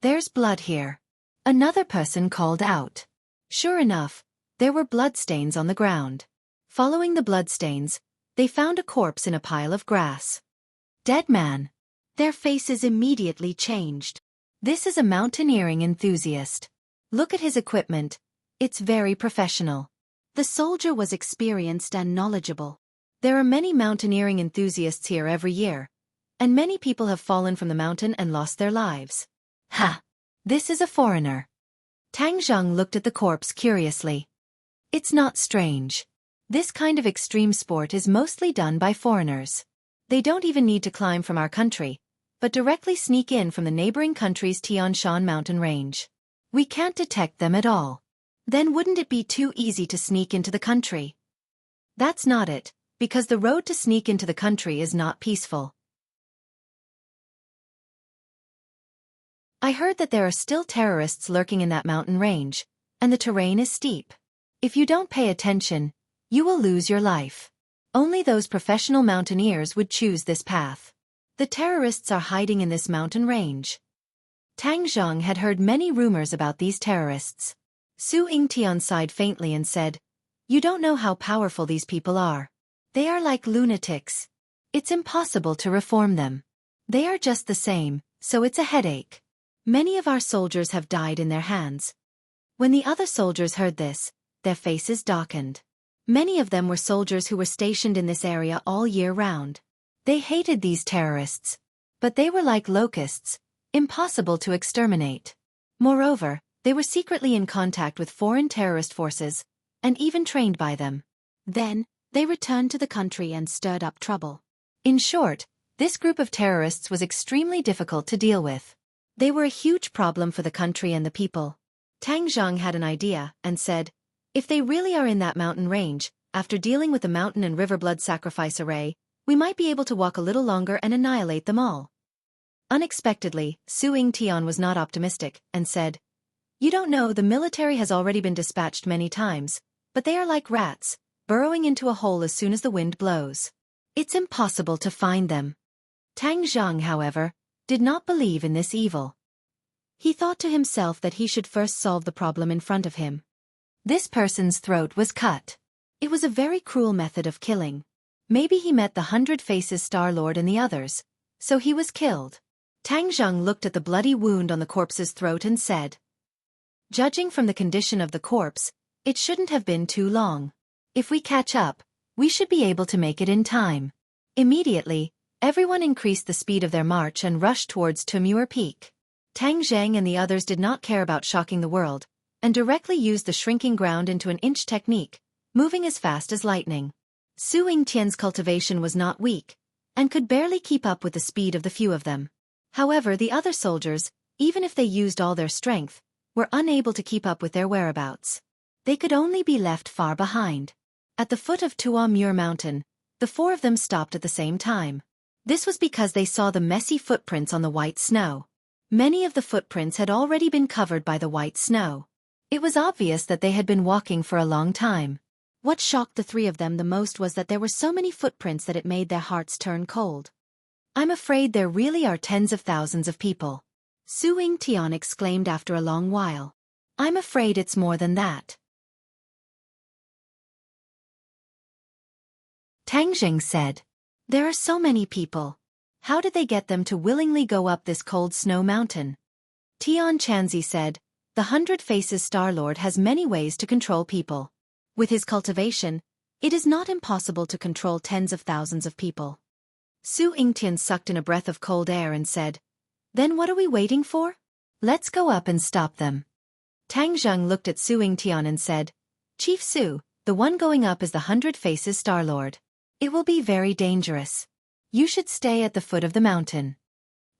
There's blood here. Another person called out. Sure enough, there were bloodstains on the ground. Following the bloodstains, they found a corpse in a pile of grass. Dead man. Their faces immediately changed. This is a mountaineering enthusiast. Look at his equipment. It's very professional. The soldier was experienced and knowledgeable. There are many mountaineering enthusiasts here every year, and many people have fallen from the mountain and lost their lives. Ha! This is a foreigner. Tang Zhang looked at the corpse curiously. It's not strange. This kind of extreme sport is mostly done by foreigners. They don't even need to climb from our country, but directly sneak in from the neighboring country's Tian Shan mountain range. We can't detect them at all. Then wouldn't it be too easy to sneak into the country? That's not it, because the road to sneak into the country is not peaceful. I heard that there are still terrorists lurking in that mountain range, and the terrain is steep. If you don't pay attention, you will lose your life. Only those professional mountaineers would choose this path. The terrorists are hiding in this mountain range. Tang Zhang had heard many rumors about these terrorists. Su Yingtian sighed faintly and said, You don't know how powerful these people are. They are like lunatics. It's impossible to reform them. They are just the same, so it's a headache. Many of our soldiers have died in their hands. When the other soldiers heard this, their faces darkened. Many of them were soldiers who were stationed in this area all year round. They hated these terrorists. But they were like locusts, impossible to exterminate. Moreover, they were secretly in contact with foreign terrorist forces, and even trained by them. Then, they returned to the country and stirred up trouble. In short, this group of terrorists was extremely difficult to deal with. They were a huge problem for the country and the people. Tang Zhang had an idea, and said, If they really are in that mountain range, after dealing with the mountain and river blood sacrifice array, we might be able to walk a little longer and annihilate them all. Unexpectedly, Su Yingtian was not optimistic, and said, You don't know, the military has already been dispatched many times, but they are like rats, burrowing into a hole as soon as the wind blows. It's impossible to find them. Tang Zhang, however, did not believe in this evil. He thought to himself that he should first solve the problem in front of him. This person's throat was cut. It was a very cruel method of killing. Maybe he met the 100 Faces Star-Lord and the others, so he was killed. Tang Zheng looked at the bloody wound on the corpse's throat and said, "Judging from the condition of the corpse, it shouldn't have been too long. If we catch up, we should be able to make it in time." Immediately, everyone increased the speed of their march and rushed towards Tumur Peak. Tang Zheng and the others did not care about shocking the world, and directly used the shrinking ground into an inch technique, moving as fast as lightning. Su Yingtian's cultivation was not weak, and could barely keep up with the speed of the few of them. However, the other soldiers, even if they used all their strength, were unable to keep up with their whereabouts. They could only be left far behind. At the foot of Tumur Mountain, the four of them stopped at the same time. This was because they saw the messy footprints on the white snow. Many of the footprints had already been covered by the white snow. It was obvious that they had been walking for a long time. What shocked the three of them the most was that there were so many footprints that it made their hearts turn cold. "I'm afraid there really are tens of thousands of people," Su Yingtian exclaimed after a long while. "I'm afraid it's more than that." Tang Zheng said, "There are so many people. How did they get them to willingly go up this cold snow mountain?" Tian Chanzi said, "The 100 Faces Star-Lord has many ways to control people. With his cultivation, it is not impossible to control tens of thousands of people." Su Yingtian sucked in a breath of cold air and said, "Then what are we waiting for? Let's go up and stop them." Tang Zheng looked at Su Yingtian and said, "Chief Su, the one going up is the 100 Faces Star-Lord. It will be very dangerous. You should stay at the foot of the mountain."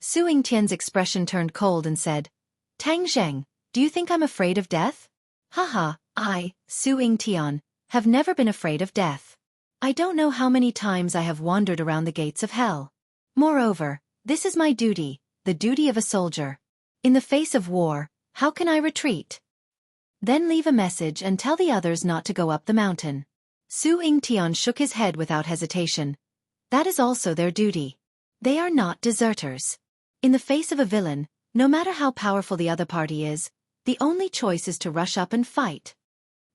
Su Yingtian's expression turned cold and said, "Tang Zheng, do you think I'm afraid of death?" "Haha, I, Su Yingtian, have never been afraid of death. I don't know how many times I have wandered around the gates of hell. Moreover, this is my duty, the duty of a soldier. In the face of war, how can I retreat? Then leave a message and tell the others not to go up the mountain." Su Yingtian shook his head without hesitation. "That is also their duty. They are not deserters. In the face of a villain, no matter how powerful the other party is, the only choice is to rush up and fight."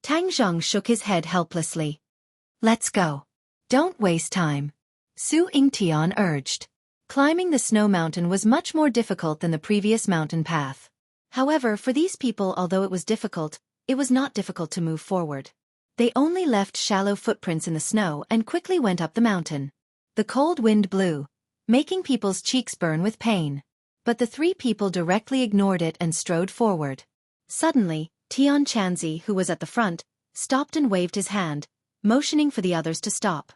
Tang Zheng shook his head helplessly. "Let's go. Don't waste time," Su Yingtian urged. Climbing the snow mountain was much more difficult than the previous mountain path. However, for these people, although it was difficult, it was not difficult to move forward. They only left shallow footprints in the snow and quickly went up the mountain. The cold wind blew, making people's cheeks burn with pain. But the three people directly ignored it and strode forward. Suddenly, Tian Chanzi, who was at the front, stopped and waved his hand, motioning for the others to stop.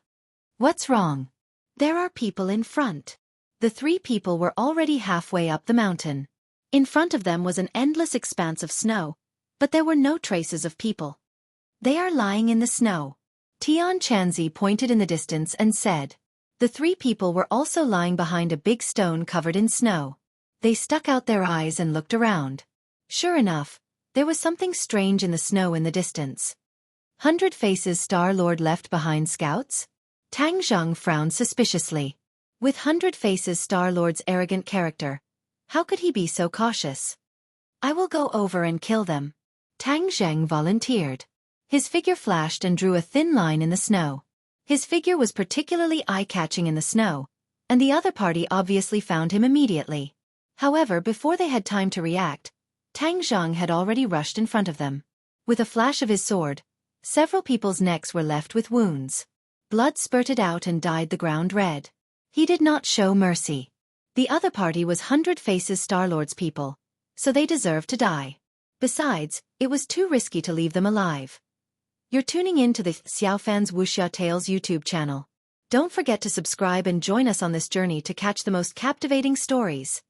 "What's wrong?" "There are people in front." The three people were already halfway up the mountain. In front of them was an endless expanse of snow, but there were no traces of people. "They are lying in the snow." Tian Chanzi pointed in the distance and said. The three people were also lying behind a big stone covered in snow. They stuck out their eyes and looked around. Sure enough, there was something strange in the snow in the distance. 100 Faces Star-Lord left behind scouts? Tang Zheng frowned suspiciously. With 100 Faces Star-Lord's arrogant character, how could he be so cautious? "I will go over and kill them," Tang Zheng volunteered. His figure flashed and drew a thin line in the snow. His figure was particularly eye-catching in the snow, and the other party obviously found him immediately. However, before they had time to react, Tang Zheng had already rushed in front of them. With a flash of his sword, several people's necks were left with wounds. Blood spurted out and dyed the ground red. He did not show mercy. The other party was 100 Faces Star-Lord's people, so they deserved to die. Besides, it was too risky to leave them alive. You're tuning in to the Xiaofan's Wuxia Tales YouTube channel. Don't forget to subscribe and join us on this journey to catch the most captivating stories.